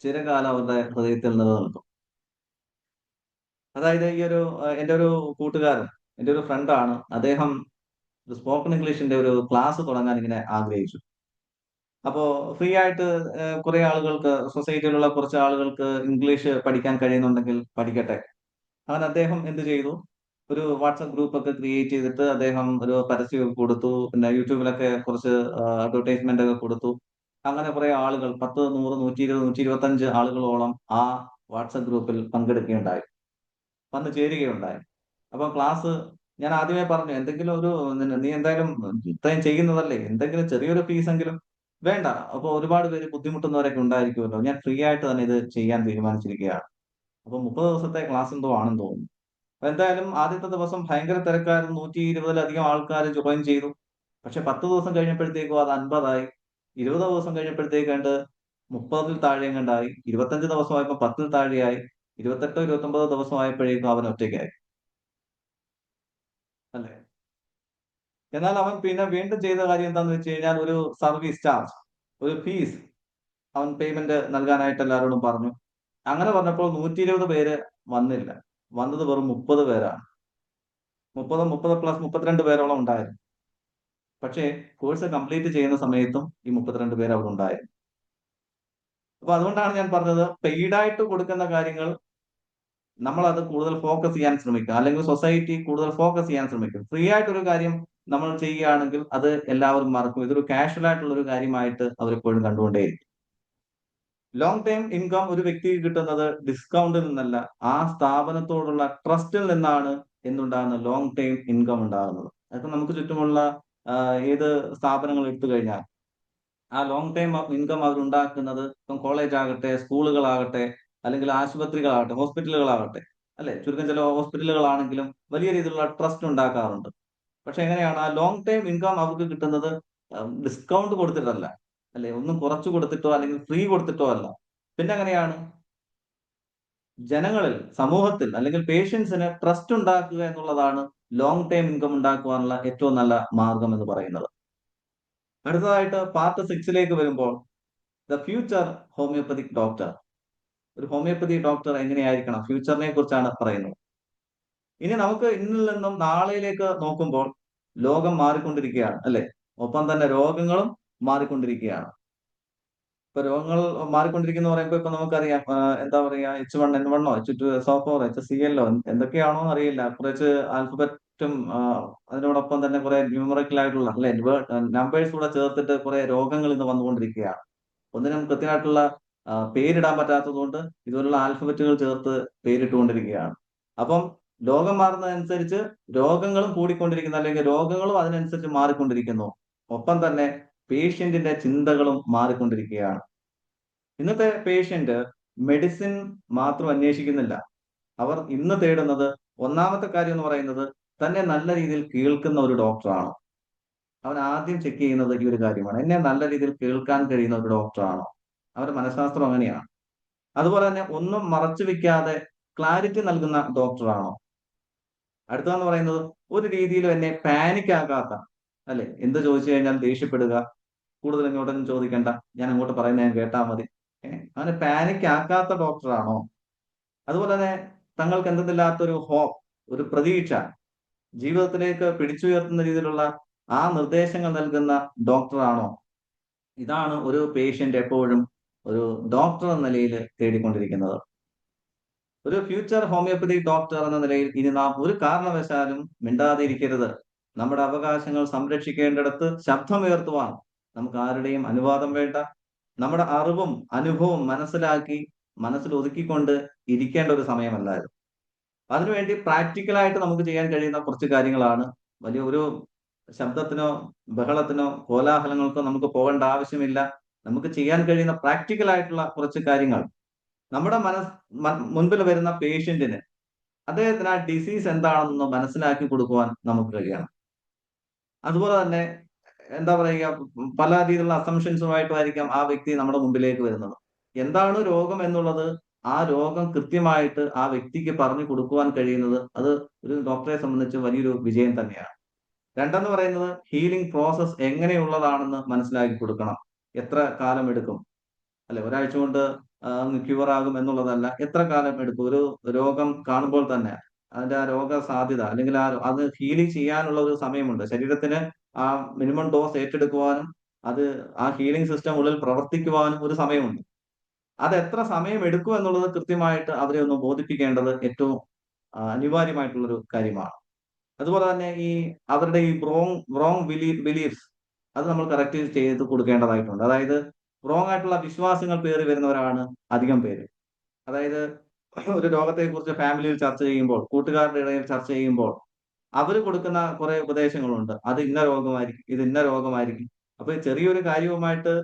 ചിരകാലം അവരുടെ ഹൃദയത്തിൽ നിലനിൽക്കും. അതായത് എൻ്റെ ഒരു കൂട്ടുകാരൻ, എൻ്റെ ഒരു ഫ്രണ്ടാണ്. അദ്ദേഹം ഒരു സ്പോക്കൺ ഇംഗ്ലീഷിന്റെ ഒരു ക്ലാസ് തുടങ്ങാൻ ഇങ്ങനെ ആഗ്രഹിച്ചു. അപ്പോ ഫ്രീ ആയിട്ട് കുറെ ആളുകൾക്ക്, സൊസൈറ്റിയിലുള്ള കുറച്ച് ആളുകൾക്ക് ഇംഗ്ലീഷ് പഠിക്കാൻ കഴിയുന്നുണ്ടെങ്കിൽ പഠിക്കട്ടെ. അങ്ങനെ അദ്ദേഹം എന്ത് ചെയ്തു? ഒരു വാട്സപ്പ് ഗ്രൂപ്പ് ഒക്കെ ക്രിയേറ്റ് ചെയ്തിട്ട് അദ്ദേഹം ഒരു പരസ്യം കൊടുത്തു. പിന്നെ യൂട്യൂബിലൊക്കെ കുറച്ച് അഡ്വർടൈസ്മെന്റ് ഒക്കെ കൊടുത്തു. അങ്ങനെ കുറെ ആളുകൾ 10, 100, 120, 125 ആളുകളോളം ആ വാട്സപ്പ് ഗ്രൂപ്പിൽ പങ്കെടുക്കുകയുണ്ടായി, വന്ന് ചേരുകയുണ്ടായി. അപ്പൊ ക്ലാസ് ഞാൻ ആദ്യമേ പറഞ്ഞു, എന്തെങ്കിലും ഒരു നീ എന്തായാലും ഇത്രയും ചെയ്യുന്നതല്ലേ, എന്തെങ്കിലും ചെറിയൊരു ഫീസ് എങ്കിലും വേണ്ട. അപ്പൊ ഒരുപാട് പേര് ബുദ്ധിമുട്ടുന്നവരൊക്കെ ഉണ്ടായിരിക്കുമല്ലോ, ഞാൻ ഫ്രീ ആയിട്ട് തന്നെ ഇത് ചെയ്യാൻ തീരുമാനിച്ചിരിക്കുകയാണ്. അപ്പൊ 30 ദിവസത്തെ ക്ലാസ് എന്തോ ആണെന്ന് തോന്നുന്നു. അപ്പൊ എന്തായാലും ആദ്യത്തെ ദിവസം ഭയങ്കര തിരക്കായിരുന്നു, 120-ലധികം ആൾക്കാർ ജോയിൻ ചെയ്തു. പക്ഷെ 10 ദിവസം കഴിഞ്ഞപ്പോഴത്തേക്കും അത് 50 ആയി. 20 ദിവസം കഴിഞ്ഞപ്പോഴത്തേക്ക് 30-ൽ താഴെ കണ്ടായി. 25 ദിവസമായപ്പോൾ 10-ൽ താഴെയായി. 28-29 ദിവസമായപ്പോഴേക്കും അവൻ ഒറ്റയ്ക്കായി, അല്ലെ? എന്നാൽ അവൻ പിന്നെ വീണ്ടും ചെയ്ത കാര്യം എന്താണെന്ന് വെച്ച് കഴിഞ്ഞാൽ, ഒരു സർവീസ് ചാർജ്, ഒരു ഫീസ് അവൻ പേയ്മെന്റ് നൽകാനായിട്ട് എല്ലാവരോടും പറഞ്ഞു. അങ്ങനെ പറഞ്ഞപ്പോൾ 120 പേര് വന്നില്ല, വന്നത് വെറും 30 പേരാണ്. 30 പ്ലസ് 32 പേരോളം ഉണ്ടായിരുന്നു. പക്ഷേ കോഴ്സ് കംപ്ലീറ്റ് ചെയ്യുന്ന സമയത്തും ഈ 32 പേര് അവിടെ ഉണ്ടായിരുന്നു. അപ്പൊ അതുകൊണ്ടാണ് ഞാൻ പറഞ്ഞത്, പെയ്ഡായിട്ട് കൊടുക്കുന്ന കാര്യങ്ങൾ നമ്മൾ അത് കൂടുതൽ ഫോക്കസ് ചെയ്യാൻ ശ്രമിക്കുക, അല്ലെങ്കിൽ സൊസൈറ്റി കൂടുതൽ ഫോക്കസ് ചെയ്യാൻ ശ്രമിക്കും. ഫ്രീ ആയിട്ടൊരു കാര്യം നമ്മൾ ചെയ്യുകയാണെങ്കിൽ അത് എല്ലാവരും മറക്കും. ഇതൊരു കാഷ്വൽ ആയിട്ടുള്ള ഒരു കാര്യമായിട്ട് അവരെപ്പോഴും കണ്ടുകൊണ്ടേയിരിക്കും. ലോങ് ടൈം ഇൻകം ഒരു വ്യക്തിക്ക് കിട്ടുന്നത് ഡിസ്കൗണ്ടിൽ നിന്നല്ല, ആ സ്ഥാപനത്തോടുള്ള ട്രസ്റ്റിൽ നിന്നാണ് എന്തുണ്ടാകുന്നത്, ലോങ് ടൈം ഇൻകം ഉണ്ടാകുന്നത്. അതൊക്കെ നമുക്ക് ചുറ്റുമുള്ള ഏത് സ്ഥാപനങ്ങൾ എടുത്തു കഴിഞ്ഞാൽ ആ ലോങ് ടൈം ഇൻകം അവരുണ്ടാക്കുന്നത്, ഇപ്പം കോളേജ് ആകട്ടെ, സ്കൂളുകളാകട്ടെ, അല്ലെങ്കിൽ ആശുപത്രികളാകട്ടെ, ഹോസ്പിറ്റലുകളാകട്ടെ, അല്ലെ? ചുരുക്കം ചില ഹോസ്പിറ്റലുകളാണെങ്കിലും വലിയ രീതിയിലുള്ള ട്രസ്റ്റ് ഉണ്ടാക്കാറുണ്ട്. പക്ഷെ എങ്ങനെയാണ് ആ ലോങ് ടൈം ഇൻകം അവർക്ക് കിട്ടുന്നത്? ഡിസ്കൗണ്ട് കൊടുത്തിട്ടല്ല, അല്ലെ? ഒന്നും കുറച്ചു കൊടുത്തിട്ടോ അല്ലെങ്കിൽ ഫ്രീ കൊടുത്തിട്ടോ അല്ല. പിന്നെ എങ്ങനെയാണ് ജനങ്ങളിൽ, സമൂഹത്തിൽ, അല്ലെങ്കിൽ പേഷ്യൻസിന് ട്രസ്റ്റ് ഉണ്ടാക്കുക എന്നുള്ളതാണ് ലോങ് ടൈം ഇൻകം ഉണ്ടാക്കുവാനുള്ള ഏറ്റവും നല്ല മാർഗം എന്ന് പറയുന്നത്. അടുത്തതായിട്ട് പാർട്ട് 6ലേക്ക് വരുമ്പോൾ, ദ ഫ്യൂച്ചർ ഹോമിയോപ്പതിക് ഡോക്ടർ. ഒരു ഹോമിയോപ്പതി ഡോക്ടർ എങ്ങനെയായിരിക്കണം, ഫ്യൂച്ചറിനെ കുറിച്ചാണ് പറയുന്നത്. ഇനി നമുക്ക് ഇന്നിൽ നിന്നും നാളെയിലേക്ക് നോക്കുമ്പോൾ ലോകം മാറിക്കൊണ്ടിരിക്കുകയാണ്, അല്ലെ? ഒപ്പം തന്നെ രോഗങ്ങളും മാറിക്കൊണ്ടിരിക്കുകയാണ്. ഇപ്പൊ രോഗങ്ങൾ മാറിക്കൊണ്ടിരിക്കുന്ന പറയുമ്പോൾ ഇപ്പൊ നമുക്കറിയാം, എന്താ പറയാ, H1N1, H2SO4, HCL എന്തൊക്കെയാണോ അറിയില്ല, കുറച്ച് ആൽഫബറ്റും അതിനോടൊപ്പം തന്നെ കുറെ ന്യൂമറിക്കൽ ആയിട്ടുള്ള, അല്ലെ, നമ്പേഴ്സ് കൂടെ ചേർത്തിട്ട് കുറെ രോഗങ്ങൾ ഇന്ന് വന്നുകൊണ്ടിരിക്കുകയാണ്. ഒന്നിനും കൃത്യമായിട്ടുള്ള പേരിടാൻ പറ്റാത്തതുകൊണ്ട് ഇതുപോലുള്ള ആൽഫബറ്റുകൾ ചേർത്ത് പേരിട്ടുകൊണ്ടിരിക്കുകയാണ്. അപ്പം ലോകം മാറുന്നതനുസരിച്ച് രോഗങ്ങളും കൂടിക്കൊണ്ടിരിക്കുന്നു, അല്ലെങ്കിൽ രോഗങ്ങളും അതിനനുസരിച്ച് മാറിക്കൊണ്ടിരിക്കുന്നു. ഒപ്പം തന്നെ പേഷ്യന്റിന്റെ ചിന്തകളും മാറിക്കൊണ്ടിരിക്കുകയാണ്. ഇന്നത്തെ പേഷ്യന്റ് മെഡിസിൻ മാത്രം അന്വേഷിക്കുന്നില്ല. അവർ ഇന്ന് തേടുന്നത് ഒന്നാമത്തെ കാര്യം എന്ന് പറയുന്നത് തന്നെ നല്ല രീതിയിൽ കേൾക്കുന്ന ഒരു ഡോക്ടറാണോ. അവൻ ആദ്യം ചെക്ക് ചെയ്യുന്നത് ഈ ഒരു കാര്യമാണ്. എന്നെ നല്ല രീതിയിൽ കേൾക്കാൻ കഴിയുന്ന ഒരു ഡോക്ടറാണോ. അവരുടെ മനഃശാസ്ത്രം അങ്ങനെയാണ്. അതുപോലെ തന്നെ ഒന്നും മറച്ചു വെക്കാതെ ക്ലാരിറ്റി നൽകുന്ന ഡോക്ടറാണോ. അടുത്തതെന്ന് പറയുന്നത് ഒരു രീതിയിലും എന്നെ പാനിക് ആക്കാത്ത, അല്ലെ, എന്ത് ചോദിച്ചു കഴിഞ്ഞാൽ ദേഷ്യപ്പെടുക, കൂടുതൽ ഇങ്ങോട്ടൊന്നും ചോദിക്കണ്ട, ഞാൻ അങ്ങോട്ട് പറയുന്നത് ഞാൻ കേട്ടാൽ മതി, അങ്ങനെ പാനിക് ആക്കാത്ത ഡോക്ടറാണോ. അതുപോലെ തന്നെ തങ്ങൾക്ക് എന്തെന്നില്ലാത്തൊരു ഹോപ്പ്, ഒരു പ്രതീക്ഷ ജീവിതത്തിലേക്ക് പിടിച്ചുയർത്തുന്ന രീതിയിലുള്ള ആ നിർദ്ദേശങ്ങൾ നൽകുന്ന ഡോക്ടറാണോ. ഇതാണ് ഒരു പേഷ്യന്റ് എപ്പോഴും ഒരു ഡോക്ടർ എന്ന നിലയിൽ തേടിക്കൊണ്ടിരിക്കുന്നത്. ഒരു ഫ്യൂച്ചർ ഹോമിയോപ്പതി ഡോക്ടർ എന്ന നിലയിൽ ഇനി നാം ഒരു കാരണവശാലും മിണ്ടാതിരിക്കരുത്. നമ്മുടെ അവകാശങ്ങൾ സംരക്ഷിക്കേണ്ടിടത്ത് ശബ്ദമുയർത്തുവാൻ നമുക്ക് ആരുടെയും അനുവാദം വേണ്ട. നമ്മുടെ അറിവും അനുഭവവും മനസ്സിലാക്കി മനസ്സിൽ ഒതുക്കിക്കൊണ്ട് ഇരിക്കേണ്ട ഒരു സമയമല്ലായിരുന്നു. അതിനുവേണ്ടി പ്രാക്ടിക്കലായിട്ട് നമുക്ക് ചെയ്യാൻ കഴിയുന്ന കുറച്ച് കാര്യങ്ങളാണ്. വലിയ ഒരു ശബ്ദത്തിനോ ബഹളത്തിനോ കോലാഹലങ്ങൾക്കോ നമുക്ക് പോകേണ്ട ആവശ്യമില്ല. നമുക്ക് ചെയ്യാൻ കഴിയുന്ന പ്രാക്ടിക്കൽ ആയിട്ടുള്ള കുറച്ച് കാര്യങ്ങൾ നമ്മുടെ മുൻപിൽ വരുന്ന പേഷ്യന്റിന് അദ്ദേഹത്തിന് ആ ഡിസീസ് എന്താണെന്ന് മനസ്സിലാക്കി കൊടുക്കുവാൻ നമുക്ക് കഴിയണം. അതുപോലെ തന്നെ എന്താ പറയുക, പല രീതിയിലുള്ള അസംഷൻസുമായിട്ടായിരിക്കാം ആ വ്യക്തി നമ്മുടെ മുമ്പിലേക്ക് വരുന്നത്. എന്താണ് രോഗം എന്നുള്ളത് ആ രോഗം കൃത്യമായിട്ട് ആ വ്യക്തിക്ക് പറഞ്ഞു കൊടുക്കുവാൻ കഴിയുന്നത് അത് ഒരു ഡോക്ടറെ സംബന്ധിച്ച് വലിയൊരു വിജയം തന്നെയാണ്. രണ്ടെന്ന് പറയുന്നത് ഹീലിംഗ് പ്രോസസ് എങ്ങനെയുള്ളതാണെന്ന് മനസ്സിലാക്കി കൊടുക്കണം. എത്ര കാലം എടുക്കും, അല്ലെ, ഒരാഴ്ച കൊണ്ട് ക്യൂർ ആകും എന്നുള്ളതല്ല. എത്ര കാലം എടുക്കും. ഒരു രോഗം കാണുമ്പോൾ തന്നെ അതിന്റെ ആ രോഗ സാധ്യത അല്ലെങ്കിൽ അത് ഹീൽ ചെയ്യാനുള്ള ഒരു സമയമുണ്ട്. ശരീരത്തിന് ആ മിനിമം ഡോസ് ഏറ്റെടുക്കുവാനും അത് ആ ഹീലിംഗ് സിസ്റ്റം ഉള്ളിൽ പ്രവർത്തിക്കുവാനും ഒരു സമയമുണ്ട്. അത് എത്ര സമയം എടുക്കും എന്നുള്ളത് കൃത്യമായിട്ട് അവരെ ഒന്ന് ബോധിപ്പിക്കേണ്ടത് ഏറ്റവും അനിവാര്യമായിട്ടുള്ളൊരു കാര്യമാണ്. അതുപോലെ തന്നെ ഈ അവരുടെ ഈ റോങ് ബിലീഫ്സ് അത് നമ്മൾ കറക്റ്റ് ചെയ്ത് കൊടുക്കേണ്ടതായിട്ടുണ്ട്. അതായത് റോങ് ആയിട്ടുള്ള വിശ്വാസങ്ങൾ പേറി വരുന്നവരാണ് അധികം പേര്. അതായത് ഒരു രോഗത്തെ കുറിച്ച് ഫാമിലിയിൽ ചർച്ച ചെയ്യുമ്പോൾ, കൂട്ടുകാരുടെ ഇടയിൽ ചർച്ച ചെയ്യുമ്പോൾ അവർ കൊടുക്കുന്ന കുറെ ഉപദേശങ്ങളുണ്ട്. അത് ഇന്ന രോഗമായിരിക്കും, ഇത് ഇന്ന രോഗമായിരിക്കും. അപ്പൊ ചെറിയൊരു കാര്യവുമായിട്ട്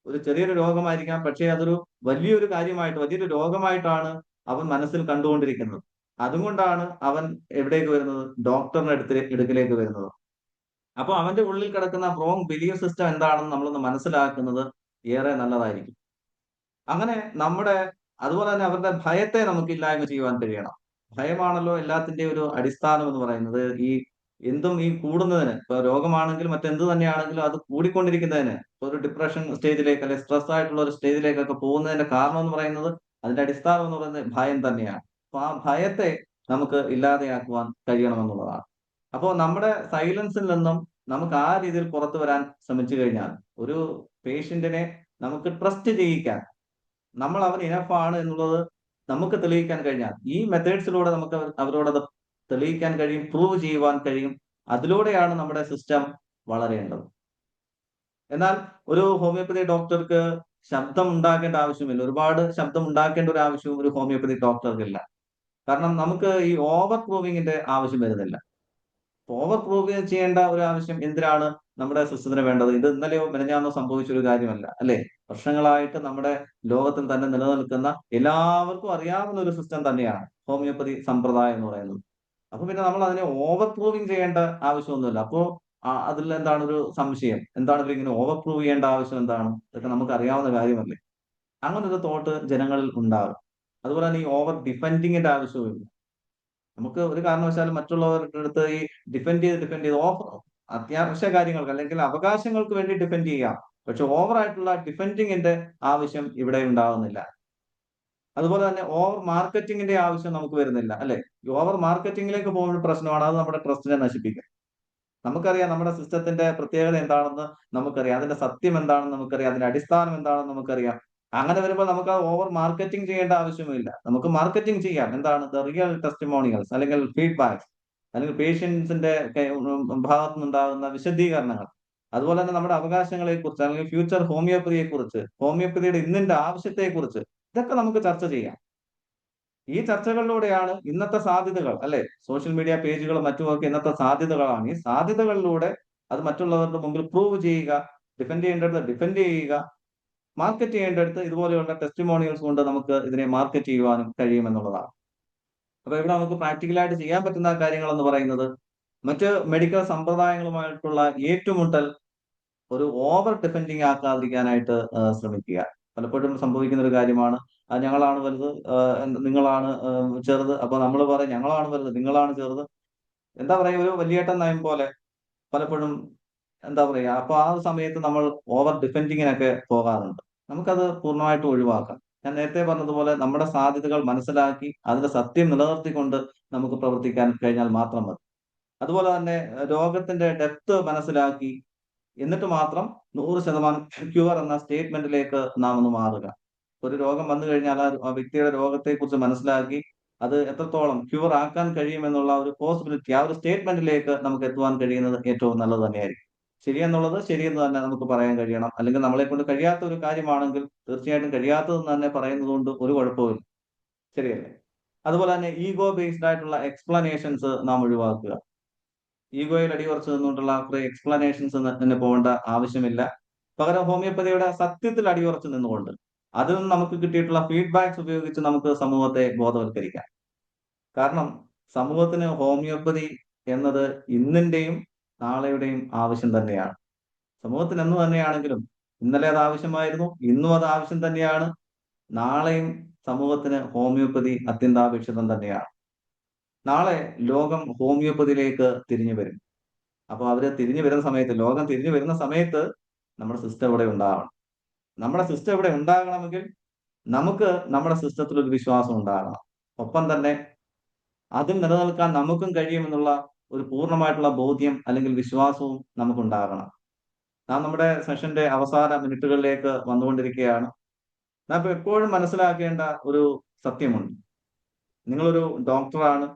ഒരു ചെറിയൊരു രോഗമായിരിക്കാം, പക്ഷേ അതൊരു വലിയൊരു കാര്യമായിട്ട് വലിയൊരു രോഗമായിട്ടാണ് അവൻ മനസ്സിൽ കണ്ടുകൊണ്ടിരിക്കുന്നത്. അതുകൊണ്ടാണ് അവൻ എവിടേക്ക് വരുന്നത്, ഡോക്ടറിന്റെ അടുക്കിലേക്ക് വരുന്നത്. അപ്പൊ അവന്റെ ഉള്ളിൽ കിടക്കുന്ന റോങ് ബിലീഫ് സിസ്റ്റം എന്താണെന്ന് നമ്മളൊന്ന് മനസ്സിലാക്കുന്നത് ഏറെ നല്ലതായിരിക്കും. അങ്ങനെ അതുപോലെ തന്നെ അവരുടെ ഭയത്തെ നമുക്ക് ഇല്ലായ്മ ചെയ്യുവാൻ കഴിയണം. ഭയമാണല്ലോ എല്ലാത്തിന്റെയും ഒരു അടിസ്ഥാനം എന്ന് പറയുന്നത്. എന്തും ഈ കൂടുന്നതിന്, ഇപ്പൊ രോഗമാണെങ്കിലും മറ്റെന്ത് തന്നെയാണെങ്കിലും അത് കൂടിക്കൊണ്ടിരിക്കുന്നതിന്, ഇപ്പൊ ഒരു ഡിപ്രഷൻ സ്റ്റേജിലേക്ക് അല്ലെങ്കിൽ സ്ട്രെസ് ആയിട്ടുള്ള ഒരു സ്റ്റേജിലേക്കൊക്കെ പോകുന്നതിന്റെ കാരണം എന്ന് പറയുന്നത്, അതിന്റെ അടിസ്ഥാനം എന്ന് പറയുന്നത് ഭയം തന്നെയാണ്. അപ്പൊ ആ ഭയത്തെ നമുക്ക് ഇല്ലാതെയാക്കുവാൻ കഴിയണമെന്നുള്ളതാണ്. അപ്പോൾ നമ്മുടെ സൈലൻസിൽ നിന്നും നമുക്ക് ആ രീതിയിൽ പുറത്തു വരാൻ ശ്രമിച്ചു കഴിഞ്ഞാൽ ഒരു പേഷ്യന്റിനെ നമുക്ക് ട്രസ്റ്റ് ചെയ്യിക്കാൻ, നമ്മൾ അവൻ ഇനഫ് ആണ് എന്നുള്ളത് നമുക്ക് തെളിയിക്കാൻ കഴിഞ്ഞാൽ, ഈ മെത്തേഡ്സിലൂടെ നമുക്ക് അവരോടത് തെളിയിക്കാൻ കഴിയും, പ്രൂവ് ചെയ്യുവാൻ കഴിയും. അതിലൂടെയാണ് നമ്മുടെ സിസ്റ്റം വളരേണ്ടത്. എന്നാൽ ഒരു ഹോമിയോപ്പതി ഡോക്ടർക്ക് ശബ്ദം ഉണ്ടാക്കേണ്ട ആവശ്യമില്ല. ഒരുപാട് ശബ്ദം ഉണ്ടാക്കേണ്ട ഒരു ആവശ്യവും ഒരു ഹോമിയോപ്പതി ഡോക്ടർക്കില്ല. കാരണം നമുക്ക് ഈ ഓവർ പ്രൂവിങ്ങിന്റെ ആവശ്യം വരുന്നില്ല. ഓവർ പ്രൂവ് ചെയ്യേണ്ട ഒരു ആവശ്യം എന്തിനാണ് നമ്മുടെ സിസ്റ്റത്തിന് വേണ്ടത്? ഇത് ഇന്നലെയോ മെനഞ്ഞാന്നോ സംഭവിച്ച ഒരു കാര്യമല്ല, അല്ലെ? വർഷങ്ങളായിട്ട് നമ്മുടെ ലോകത്തിൽ തന്നെ നിലനിൽക്കുന്ന എല്ലാവർക്കും അറിയാവുന്ന ഒരു സിസ്റ്റം തന്നെയാണ് ഹോമിയോപ്പതി സമ്പ്രദായം എന്ന് പറയുന്നത്. അപ്പൊ പിന്നെ നമ്മൾ അതിനെ ഓവർ പ്രൂവിങ് ചെയ്യേണ്ട ആവശ്യമൊന്നുമില്ല. അപ്പോ അതിൽ എന്താണ് ഒരു സംശയം, എന്താണ് ഇങ്ങനെ ഓവർ പ്രൂവ് ചെയ്യേണ്ട ആവശ്യം എന്താണ്? ഇതൊക്കെ നമുക്ക് അറിയാവുന്ന കാര്യമല്ലേ. അങ്ങനെ ഒരു തോട്ട് ജനങ്ങളിൽ ഉണ്ടാകും. അതുപോലെ തന്നെ ഈ ഓവർ ഡിഫെൻഡിങ്ങിന്റെ ആവശ്യവുമില്ല. നമുക്ക് ഒരു കാരണവശാലും മറ്റുള്ളവരുടെ അടുത്ത് ഈ ഡിഫെൻഡ് ചെയ്ത് അത്യാവശ്യ കാര്യങ്ങൾക്ക് അല്ലെങ്കിൽ അവകാശങ്ങൾക്ക് വേണ്ടി ഡിഫെൻഡ് ചെയ്യാം. പക്ഷെ ഓവർ ആയിട്ടുള്ള ഡിഫെൻഡിങ്ങിന്റെ ആവശ്യം ഇവിടെ ഉണ്ടാകുന്നില്ല. അതുപോലെ തന്നെ ഓവർ മാർക്കറ്റിംഗിന്റെ ആവശ്യം നമുക്ക് വരുന്നില്ല, അല്ലെ? ഈ ഓവർ മാർക്കറ്റിംഗിലേക്ക് പോകുന്ന പ്രശ്നമാണ്. അത് നമ്മുടെ ട്രസ്റ്റിനെ നശിപ്പിക്കും. നമുക്കറിയാം നമ്മുടെ സിസ്റ്റത്തിന്റെ പ്രത്യേകത എന്താണെന്ന് നമുക്കറിയാം. അതിന്റെ സത്യം എന്താണെന്ന് നമുക്കറിയാം. അതിന്റെ അടിസ്ഥാനം എന്താണെന്ന് നമുക്കറിയാം. അങ്ങനെ വരുമ്പോൾ നമുക്ക് ആ ഓവർ മാർക്കറ്റിംഗ് ചെയ്യേണ്ട ആവശ്യമില്ല. നമുക്ക് മാർക്കറ്റിംഗ് ചെയ്യാം. എന്താണ് റിയൽ ടെസ്റ്റിമോണിയൽസ് അല്ലെങ്കിൽ ഫീഡ്ബാക്സ് അല്ലെങ്കിൽ പേഷ്യൻസിന്റെ ഭാഗത്തു നിന്നുണ്ടാകുന്ന വിശദീകരണങ്ങൾ, അതുപോലെ തന്നെ നമ്മുടെ അവകാശങ്ങളെ കുറിച്ച് അല്ലെങ്കിൽ ഫ്യൂച്ചർ ഹോമിയോപ്പതിയെ കുറിച്ച്, ഹോമിയോപ്പതിയുടെ ഇന്നിന്റെ ആവശ്യത്തെ കുറിച്ച്, ഇതൊക്കെ നമുക്ക് ചർച്ച ചെയ്യാം. ഈ ചർച്ചകളിലൂടെയാണ് ഇന്നത്തെ സാധ്യതകൾ, അല്ലെ? സോഷ്യൽ മീഡിയ പേജുകളും മറ്റുമൊക്കെ ഇന്നത്തെ സാധ്യതകളാണ്. ഈ സാധ്യതകളിലൂടെ അത് മറ്റുള്ളവരുടെ മുമ്പിൽ പ്രൂവ് ചെയ്യുക, ഡിഫെൻഡ് ചെയ്യേണ്ടത് ഡിഫെൻഡ് ചെയ്യുക, മാർക്കറ്റ് ചെയ്യേണ്ടടുത്ത് ഇതുപോലെയുള്ള ടെസ്റ്റിമോണിയൽസ് കൊണ്ട് നമുക്ക് ഇതിനെ മാർക്കറ്റ് ചെയ്യുവാനും കഴിയുമെന്നുള്ളതാണ്. അപ്പൊ ഇവിടെ നമുക്ക് പ്രാക്ടിക്കലായിട്ട് ചെയ്യാൻ പറ്റുന്ന കാര്യങ്ങൾ എന്ന് പറയുന്നത് മറ്റ് മെഡിക്കൽ സമ്പ്രദായങ്ങളുമായിട്ടുള്ള ഏറ്റുമുട്ടൽ ഒരു ഓവർ ഡിഫെൻഡിങ് ആക്കാതിരിക്കാനായിട്ട് ശ്രമിക്കുക. പലപ്പോഴും സംഭവിക്കുന്ന ഒരു കാര്യമാണ്, ഞങ്ങളാണ് വലുത്, നിങ്ങളാണ് ചെറുത്. അപ്പൊ നമ്മൾ പറയും ഞങ്ങളാണ് വലുത്, നിങ്ങളാണ് ചെറുത്. എന്താ പറയുക, ഒരു വലിയേട്ടൻ നയം പോലെ പലപ്പോഴും എന്താ പറയുക. അപ്പൊ ആ സമയത്ത് നമ്മൾ ഓവർ ഡിഫെൻഡിങ്ങിനൊക്കെ പോകാറുണ്ട്. നമുക്കത് പൂർണ്ണമായിട്ടും ഒഴിവാക്കാം. ഞാൻ നേരത്തെ പറഞ്ഞതുപോലെ നമ്മുടെ സാധ്യതകൾ മനസ്സിലാക്കി അതിന്റെ സത്യം നിലനിർത്തിക്കൊണ്ട് നമുക്ക് പ്രവർത്തിക്കാൻ കഴിഞ്ഞാൽ മാത്രം മതി. അതുപോലെ തന്നെ രോഗത്തിന്റെ ഡെപ്ത് മനസ്സിലാക്കി എന്നിട്ട് മാത്രം 100% ക്യൂർ എന്ന സ്റ്റേറ്റ്മെന്റിലേക്ക് നാം ഒന്ന് മാറുക. ഒരു രോഗം വന്നു കഴിഞ്ഞാൽ ആ വ്യക്തിയുടെ രോഗത്തെക്കുറിച്ച് മനസ്സിലാക്കി അത് എത്രത്തോളം ക്യൂർ ആക്കാൻ കഴിയുമെന്നുള്ള ഒരു പോസിബിലിറ്റി, ആ ഒരു സ്റ്റേറ്റ്മെന്റിലേക്ക് നമുക്ക് എത്തുവാൻ കഴിയുന്നത് ഏറ്റവും നല്ലത് തന്നെയായിരിക്കും. ശരിയെന്നുള്ളത് ശരിയെന്ന് തന്നെ നമുക്ക് പറയാൻ കഴിയണം. അല്ലെങ്കിൽ നമ്മളെ കൊണ്ട് കഴിയാത്ത ഒരു കാര്യമാണെങ്കിൽ തീർച്ചയായിട്ടും കഴിയാത്തതെന്ന് തന്നെ പറയുന്നത് കൊണ്ട് ഒരു കുഴപ്പമില്ല. ശരിയല്ലേ? അതുപോലെ തന്നെ ഈഗോ ബേസ്ഡ് ആയിട്ടുള്ള എക്സ്പ്ലനേഷൻസ് നാം ഒഴിവാക്കുക. ഈഗോയിൽ അടിയുറച്ചു നിന്നുകൊണ്ടുള്ള കുറെ എക്സ്പ്ലനേഷൻസ് തന്നെ പോകേണ്ട ആവശ്യമില്ല. പകരം ഹോമിയോപ്പതിയുടെ സത്യത്തിൽ അടിയുറച്ചു നിന്നുകൊണ്ട് അതിൽ നിന്ന് നമുക്ക് കിട്ടിയിട്ടുള്ള ഫീഡ്ബാക്സ് ഉപയോഗിച്ച് നമുക്ക് സമൂഹത്തെ ബോധവൽക്കരിക്കാം. കാരണം സമൂഹത്തിന് ഹോമിയോപ്പതി എന്നത് ഇന്നിന്റെയും നാളെയുടെയും ആവശ്യം തന്നെയാണ്. സമൂഹത്തിന് എന്ന് തന്നെയാണെങ്കിലും ഇന്നലെ അത് ആവശ്യമായിരുന്നു, ഇന്നും അത് ആവശ്യം തന്നെയാണ്, നാളെയും സമൂഹത്തിന് ഹോമിയോപ്പതി അത്യന്താപേക്ഷിതം തന്നെയാണ്. നാളെ ലോകം ഹോമിയോപ്പതിയിലേക്ക് തിരിഞ്ഞു വരും. അപ്പൊ അവര് തിരിഞ്ഞു വരുന്ന സമയത്ത്, ലോകം തിരിഞ്ഞു വരുന്ന സമയത്ത് നമ്മുടെ സിസ്റ്റം ഇവിടെ ഉണ്ടാവണം. നമ്മുടെ സിസ്റ്റം ഇവിടെ ഉണ്ടാകണമെങ്കിൽ നമുക്ക് നമ്മുടെ സിസ്റ്റത്തിൽ ഒരു വിശ്വാസം ഉണ്ടാകണം. ഒപ്പം തന്നെ അതിൽ നിലനിൽക്കാൻ നമുക്കും കഴിയുമെന്നുള്ള ഒരു പൂർണ്ണമായിട്ടുള്ള ബോധ്യം അല്ലെങ്കിൽ വിശ്വാസവും നമുക്കുണ്ടാകണം. നാം നമ്മുടെ സെഷന്റെ അവസാന മിനിറ്റുകളിലേക്ക് വന്നുകൊണ്ടിരിക്കുകയാണ്. നാം ഇപ്പൊ എപ്പോഴും മനസ്സിലാക്കേണ്ട ഒരു സത്യമുണ്ട്. നിങ്ങളൊരു ഡോക്ടറാണ്,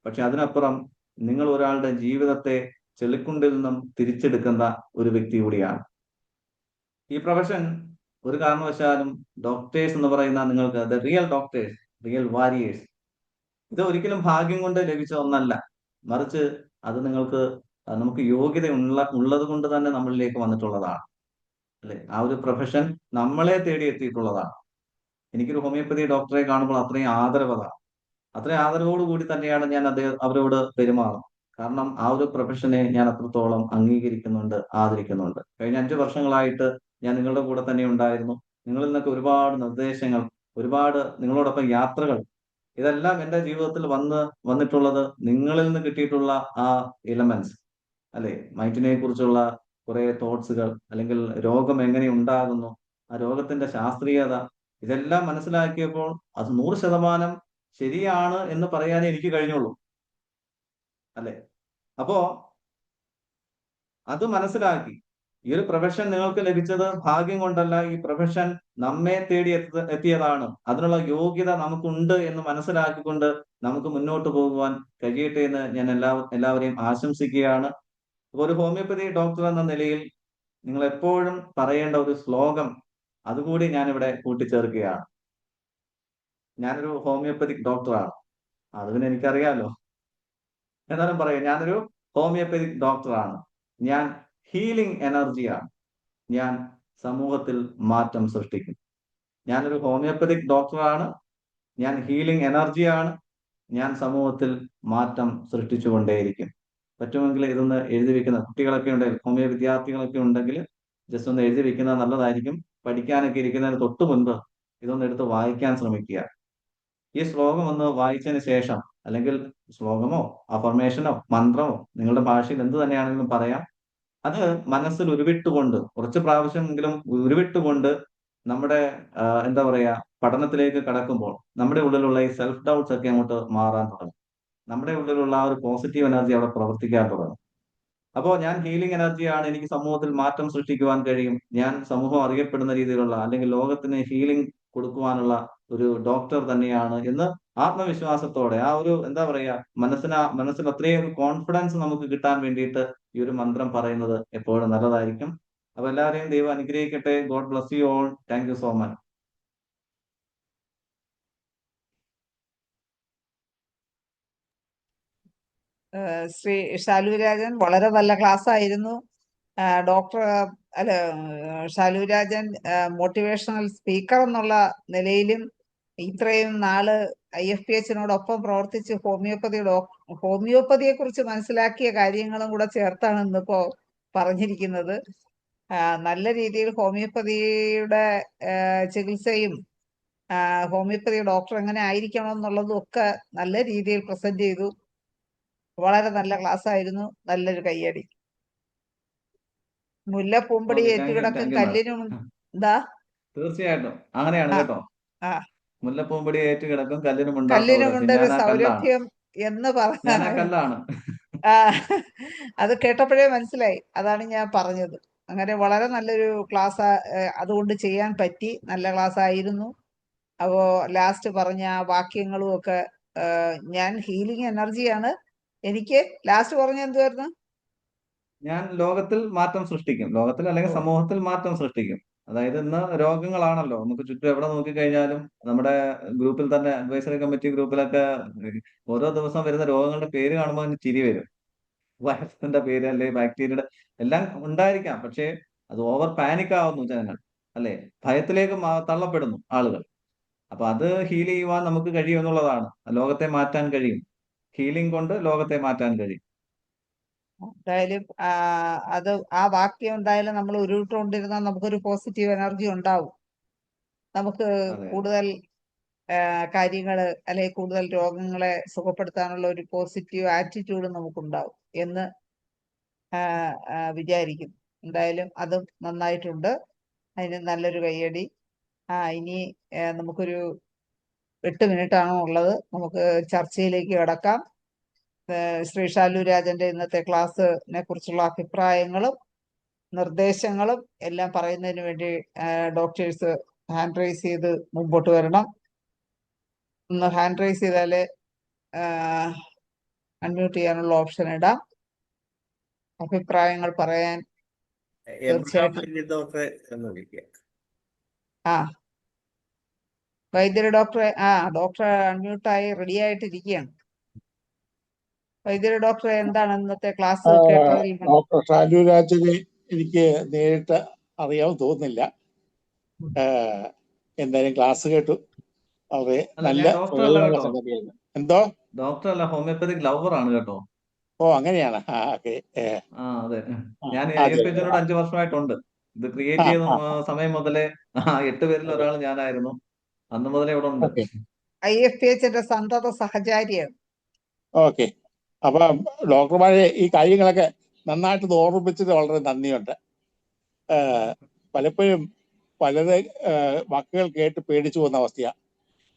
പക്ഷെ അതിനപ്പുറം നിങ്ങൾ ഒരാളുടെ ജീവിതത്തെ ചെളിക്കുണ്ടിൽ നിന്നും തിരിച്ചെടുക്കുന്ന ഒരു വ്യക്തി കൂടിയാണ്. ഈ പ്രൊഫഷൻ ഒരു കാരണവശാലും ഡോക്ടേഴ്സ് എന്ന് പറയുന്ന നിങ്ങൾക്ക് the real doctors, real warriors, ഇത് ഒരിക്കലും ഭാഗ്യം കൊണ്ട് ലഭിച്ച ഒന്നല്ല. മറിച്ച് അത് നമുക്ക് യോഗ്യത ഉള്ളത് കൊണ്ട് തന്നെ നമ്മളിലേക്ക് വന്നിട്ടുള്ളതാണ്. അല്ലെ? ആ ഒരു പ്രൊഫഷൻ നമ്മളെ തേടി എത്തിയിട്ടുള്ളതാണ്. എനിക്കൊരു ഹോമിയോപ്പതി ഡോക്ടറെ കാണുമ്പോൾ അത്രയും അത്രയും ആദരവോടുകൂടി തന്നെയാണ് ഞാൻ അവരോട് പെരുമാറുന്നത്. കാരണം ആ ഒരു പ്രൊഫഷനെ ഞാൻ അത്രത്തോളം അംഗീകരിക്കുന്നുണ്ട്, ആദരിക്കുന്നുണ്ട്. കഴിഞ്ഞ 5 വർഷങ്ങളായിട്ട് ഞാൻ നിങ്ങളുടെ കൂടെ തന്നെ ഉണ്ടായിരുന്നു. നിങ്ങളിൽ നിന്നൊക്കെ ഒരുപാട് നിർദ്ദേശങ്ങൾ, ഒരുപാട് നിങ്ങളോടൊപ്പം യാത്രകൾ, ഇതെല്ലാം എന്റെ ജീവിതത്തിൽ വന്നിട്ടുള്ളത് നിങ്ങളിൽ നിന്ന് കിട്ടിയിട്ടുള്ള ആ എലമെന്റ്സ്, അല്ലെ? മൈറ്റിനെ കുറിച്ചുള്ള കുറെ തോട്ട്സുകൾ, അല്ലെങ്കിൽ രോഗം എങ്ങനെ ഉണ്ടാകുന്നു, ആ രോഗത്തിന്റെ ശാസ്ത്രീയത, ഇതെല്ലാം മനസ്സിലാക്കിയപ്പോൾ അത് 100% ശരിയാണ് എന്ന് പറയാനേ എനിക്ക് കഴിഞ്ഞുള്ളൂ. അല്ലെ? അപ്പോ അത് മനസ്സിലാക്കി ഈ ഒരു പ്രൊഫഷൻ നിങ്ങൾക്ക് ലഭിച്ചത് ഭാഗ്യം കൊണ്ടല്ല, ഈ പ്രൊഫഷൻ നമ്മെ തേടി എത്തിയതാണ്. അതിനുള്ള യോഗ്യത നമുക്കുണ്ട് എന്ന് മനസ്സിലാക്കിക്കൊണ്ട് നമുക്ക് മുന്നോട്ട് പോകുവാൻ കഴിയട്ടെ എന്ന് ഞാൻ എല്ലാവരെയും ആശംസിക്കുകയാണ്. ഒരു ഹോമിയോപ്പതി ഡോക്ടർ എന്ന നിലയിൽ നിങ്ങൾ എപ്പോഴും പറയേണ്ട ഒരു ശ്ലോകം അതുകൂടി ഞാനിവിടെ കൂട്ടിച്ചേർക്കുകയാണ്. ഞാനൊരു ഹോമിയോപ്പതിക് ഡോക്ടറാണ്, അത് പിന്നെ എനിക്കറിയാലോ. എന്നാലും പറയാം, ഞാനൊരു ഹോമിയോപ്പതിക് ഡോക്ടറാണ്. ഞാൻ ഹീലിംഗ് എനർജിയാണ്. ഞാൻ സമൂഹത്തിൽ മാറ്റം സൃഷ്ടിക്കും. ഞാനൊരു ഹോമിയോപ്പതിക് ഡോക്ടറാണ്. ഞാൻ ഹീലിംഗ് എനർജിയാണ്. ഞാൻ സമൂഹത്തിൽ മാറ്റം സൃഷ്ടിച്ചുകൊണ്ടേയിരിക്കും. പറ്റുമെങ്കിൽ ഇതൊന്ന് എഴുതി വെക്കുന്ന കുട്ടികളൊക്കെ ഉണ്ടെങ്കിൽ, ഹോമിയോ വിദ്യാർത്ഥികളൊക്കെ ഉണ്ടെങ്കിൽ ജസ്റ്റ് ഒന്ന് എഴുതി വെക്കുന്നത് നല്ലതായിരിക്കും. പഠിക്കാനൊക്കെ ഇരിക്കുന്നതിന് തൊട്ട് മുൻപ് ഇതൊന്ന് എടുത്ത് വായിക്കാൻ ശ്രമിക്കുക. ഈ ശ്ലോകം ഒന്ന് വായിച്ചതിന് ശേഷം, അല്ലെങ്കിൽ ശ്ലോകമോ അഫർമേഷനോ മന്ത്രമോ നിങ്ങളുടെ ഭാഷയിൽ എന്ത് തന്നെയാണെങ്കിലും പറയാം, അത് മനസ്സിൽ ഉരുവിട്ടുകൊണ്ട് കുറച്ച് പ്രാവശ്യമെങ്കിലും ഉരുവിട്ടുകൊണ്ട് നമ്മുടെ എന്താ പറയാ പഠനത്തിലേക്ക് കടക്കുമ്പോൾ നമ്മുടെ ഉള്ളിലുള്ള ഈ സെൽഫ് ഡൗട്ട്സ് ഒക്കെ അങ്ങോട്ട് മാറാൻ തുടങ്ങും. നമ്മുടെ ഉള്ളിലുള്ള ആ ഒരു പോസിറ്റീവ് എനർജി അവിടെ പ്രവർത്തിക്കാൻ തുടങ്ങും. അപ്പോൾ ഞാൻ ഹീലിംഗ് എനർജിയാണ്, എനിക്ക് സമൂഹത്തിൽ മാറ്റം സൃഷ്ടിക്കുവാൻ കഴിയും, ഞാൻ സമൂഹം അറിയപ്പെടുന്ന രീതിയിലുള്ള, അല്ലെങ്കിൽ ലോകത്തിന് ഹീലിംഗ് കൊടുക്കുവാനുള്ള ഒരു ഡോക്ടർ തന്നെയാണ് എന്ന് ആത്മവിശ്വാസത്തോടെ, ആ ഒരു എന്താ പറയാ മനസ്സിൽ അത്രയും ഒരു കോൺഫിഡൻസ് നമുക്ക് കിട്ടാൻ വേണ്ടിയിട്ട് ഈ ഒരു മന്ത്രം പറയുന്നത് എപ്പോഴും നല്ലതായിരിക്കും. അപ്പൊ എല്ലാവരെയും ദൈവം അനുഗ്രഹിക്കട്ടെ. God bless you all. Thank you so much.
Shri Shalurajan, വളരെ നല്ല ക്ലാസ് ആയിരുന്നു. ഡോക്ടർ അല്ല ഷാലുരാജൻ മോട്ടിവേഷണൽ സ്പീക്കർ എന്നുള്ള നിലയിലും ഇത്രയും നാള് IFPHനോടൊപ്പം പ്രവർത്തിച്ച് ഹോമിയോപ്പതിയെ കുറിച്ച് മനസ്സിലാക്കിയ കാര്യങ്ങളും കൂടെ ചേർത്താണ് ഇന്നിപ്പോ പറഞ്ഞിരിക്കുന്നത്. നല്ല രീതിയിൽ ഹോമിയോപ്പതിയുടെ ചികിത്സയും ഹോമിയോപ്പതി ഡോക്ടർ എങ്ങനെ ആയിരിക്കണം എന്നുള്ളതും ഒക്കെ നല്ല രീതിയിൽ പ്രസന്റ് ചെയ്തു. വളരെ നല്ല ക്ലാസ് ആയിരുന്നു. നല്ലൊരു കയ്യടി. മുല്ലപ്പൂമ്പടി
ഓക്കെ, താങ്ക് യു,
ഏറ്റുകിടക്കും
താങ്ക് യു മാഡം.
കല്ലിനും എന്താ
തീർച്ചയായിട്ടും അങ്ങനെയാണ്
ആ
കേട്ടോ.
ആ
മുല്ലപ്പൂമ്പടി ഏറ്റു കിടക്കും കല്ലിനും ഉണ്ടാ സൗരഭ്യം.
കല്ലിനുമുണ്ടൊരു
ഞാൻ ആ കല്ലാണ്.
സൗരഭ്യം എന്ന്
ഞാൻ ആ കല്ലാണ്.
അത് കേട്ടപ്പോഴേ മനസ്സിലായി. അതാണ് ഞാൻ പറഞ്ഞത്. അങ്ങനെ വളരെ നല്ലൊരു ക്ലാസ് അതുകൊണ്ട് ചെയ്യാൻ പറ്റി. നല്ല ക്ലാസ് ആയിരുന്നു. അപ്പോ ലാസ്റ്റ് പറഞ്ഞ ആ വാക്യങ്ങളും ഒക്കെ ഞാൻ ഹീലിംഗ് എനർജിയാണ്. എനിക്ക് ലാസ്റ്റ് പറഞ്ഞ എന്തുവായിരുന്നു?
ഞാൻ ലോകത്തിൽ മാറ്റം സൃഷ്ടിക്കും. ലോകത്തിൽ അല്ലെങ്കിൽ
ഓ
സമൂഹത്തിൽ മാറ്റം സൃഷ്ടിക്കും. അതായത് ഇന്ന് രോഗങ്ങളാണല്ലോ നമുക്ക് ചുറ്റും എവിടെ നോക്കിക്കഴിഞ്ഞാലും. നമ്മുടെ ഗ്രൂപ്പിൽ തന്നെ അഡ്വൈസറി കമ്മിറ്റി ഗ്രൂപ്പിലൊക്കെ ഓരോ ദിവസം വരുന്ന രോഗങ്ങളുടെ പേര് കാണുമ്പോൾ അതിന് ചിരി വരും. വൈറസിന്റെ പേര് അല്ലെ ബാക്ടീരിയയുടെ എല്ലാം ഉണ്ടായിരിക്കാം. പക്ഷേ അത് ഓവർ പാനിക് ആവുന്നു ജനങ്ങൾ, അല്ലെ? ഭയത്തിലേക്ക് തള്ളപ്പെടുന്നു ആളുകൾ. അപ്പൊ അത് ഹീൽ ചെയ്യുവാൻ നമുക്ക് കഴിയും എന്നുള്ളതാണ്. ലോകത്തെ മാറ്റാൻ കഴിയും. ഹീലിംഗ് കൊണ്ട് ലോകത്തെ മാറ്റാൻ കഴിയും.
എന്തായാലും അത് ആ വാക്യം എന്തായാലും നമ്മൾ ഉരുവിട്ടുകൊണ്ടിരുന്നാൽ നമുക്കൊരു പോസിറ്റീവ് എനർജി ഉണ്ടാവും. നമുക്ക്
അതെ,
കൂടുതൽ കാര്യങ്ങൾ അല്ലെങ്കിൽ കൂടുതൽ രോഗങ്ങളെ സുഖപ്പെടുത്താനുള്ള ഒരു പോസിറ്റീവ് ആറ്റിറ്റ്യൂഡ് നമുക്കുണ്ടാവും എന്ന് വിചാരിക്കുന്നു. എന്തായാലും അതും നന്നായിട്ടുണ്ട്. അതിന് നല്ലൊരു കയ്യടി. ഇനി നമുക്കൊരു 8 മിനിറ്റാണോ ഉള്ളത്? നമുക്ക് ചർച്ചയിലേക്ക് കടക്കാം. ശ്രീ ഷാലുരാജന്റെ ഇന്നത്തെ ക്ലാസ്സിനെ കുറിച്ചുള്ള അഭിപ്രായങ്ങളും നിർദ്ദേശങ്ങളും എല്ലാം പറയുന്നതിന് വേണ്ടി ഡോക്ടേഴ്സ് ഹാൻഡ് റൈസ് ചെയ്ത് മുമ്പോട്ട് വരണം. ഒന്ന് ഹാൻഡ് റൈസ് ചെയ്താല് അൺമ്യൂട്ട് ചെയ്യാനുള്ള ഓപ്ഷൻ ഇടാം. അഭിപ്രായങ്ങൾ പറയാൻ തീർച്ചയായിട്ടും.
ഡോക്ടറെ എന്ന് വിളിക്കുക.
ആ വൈദ്യര് ഡോക്ടറെ ഡോക്ടർ അൺമ്യൂട്ടായി റെഡി ആയിട്ടിരിക്കുകയാണ്. വൈദ്യര് ഡോക്ടറെ എന്താണ് ഇന്നത്തെ ക്ലാസ് കേട്ടതിൽ?
ഡോക്ടർ ഷാലുരാജനെ എനിക്ക് നേരിട്ട് അറിയാമെന്ന് തോന്നുന്നില്ല. എന്തായാലും ക്ലാസ് കേട്ടു. വളരെ
അല്ല,
നല്ല
ഞാൻ ഡോക്ടറല്ല
പ്രയോജനമുള്ള
കേട്ടോ.
സംഗതിയായിരുന്നു. എന്തോ?
ഡോക്ടർ അല്ല, ഹോമിയോപ്പതിക് ലവർ ആണ് കേട്ടോ.
ഓ അങ്ങനെയാണ്. ഓക്കെ.
അതെ. ഞാൻ
അതെ
IFPHനോട് 5 വർഷമായിട്ടുണ്ട്. ഇത് ക്രിയേറ്റ് ചെയ്ത സമയം മുതലേ 8 പേരിൽ ഒരാൾ ഞാനായിരുന്നു. അന്ന് മുതലേ ഇവിടെ ഉണ്ട്.
ഓക്കെ.
IFPHന്റെ സന്തത സഹചാരിയാണ്.
ഓക്കെ. അപ്പൊ ഡോക്ടർമാരെ ഈ കാര്യങ്ങളൊക്കെ നന്നായിട്ട് ഓർമ്മിപ്പിച്ചത് വളരെ നന്ദിയുണ്ട്. പലപ്പോഴും പലത് വാക്കുകൾ കേട്ട് പേടിച്ചു പോകുന്ന അവസ്ഥയാണ്.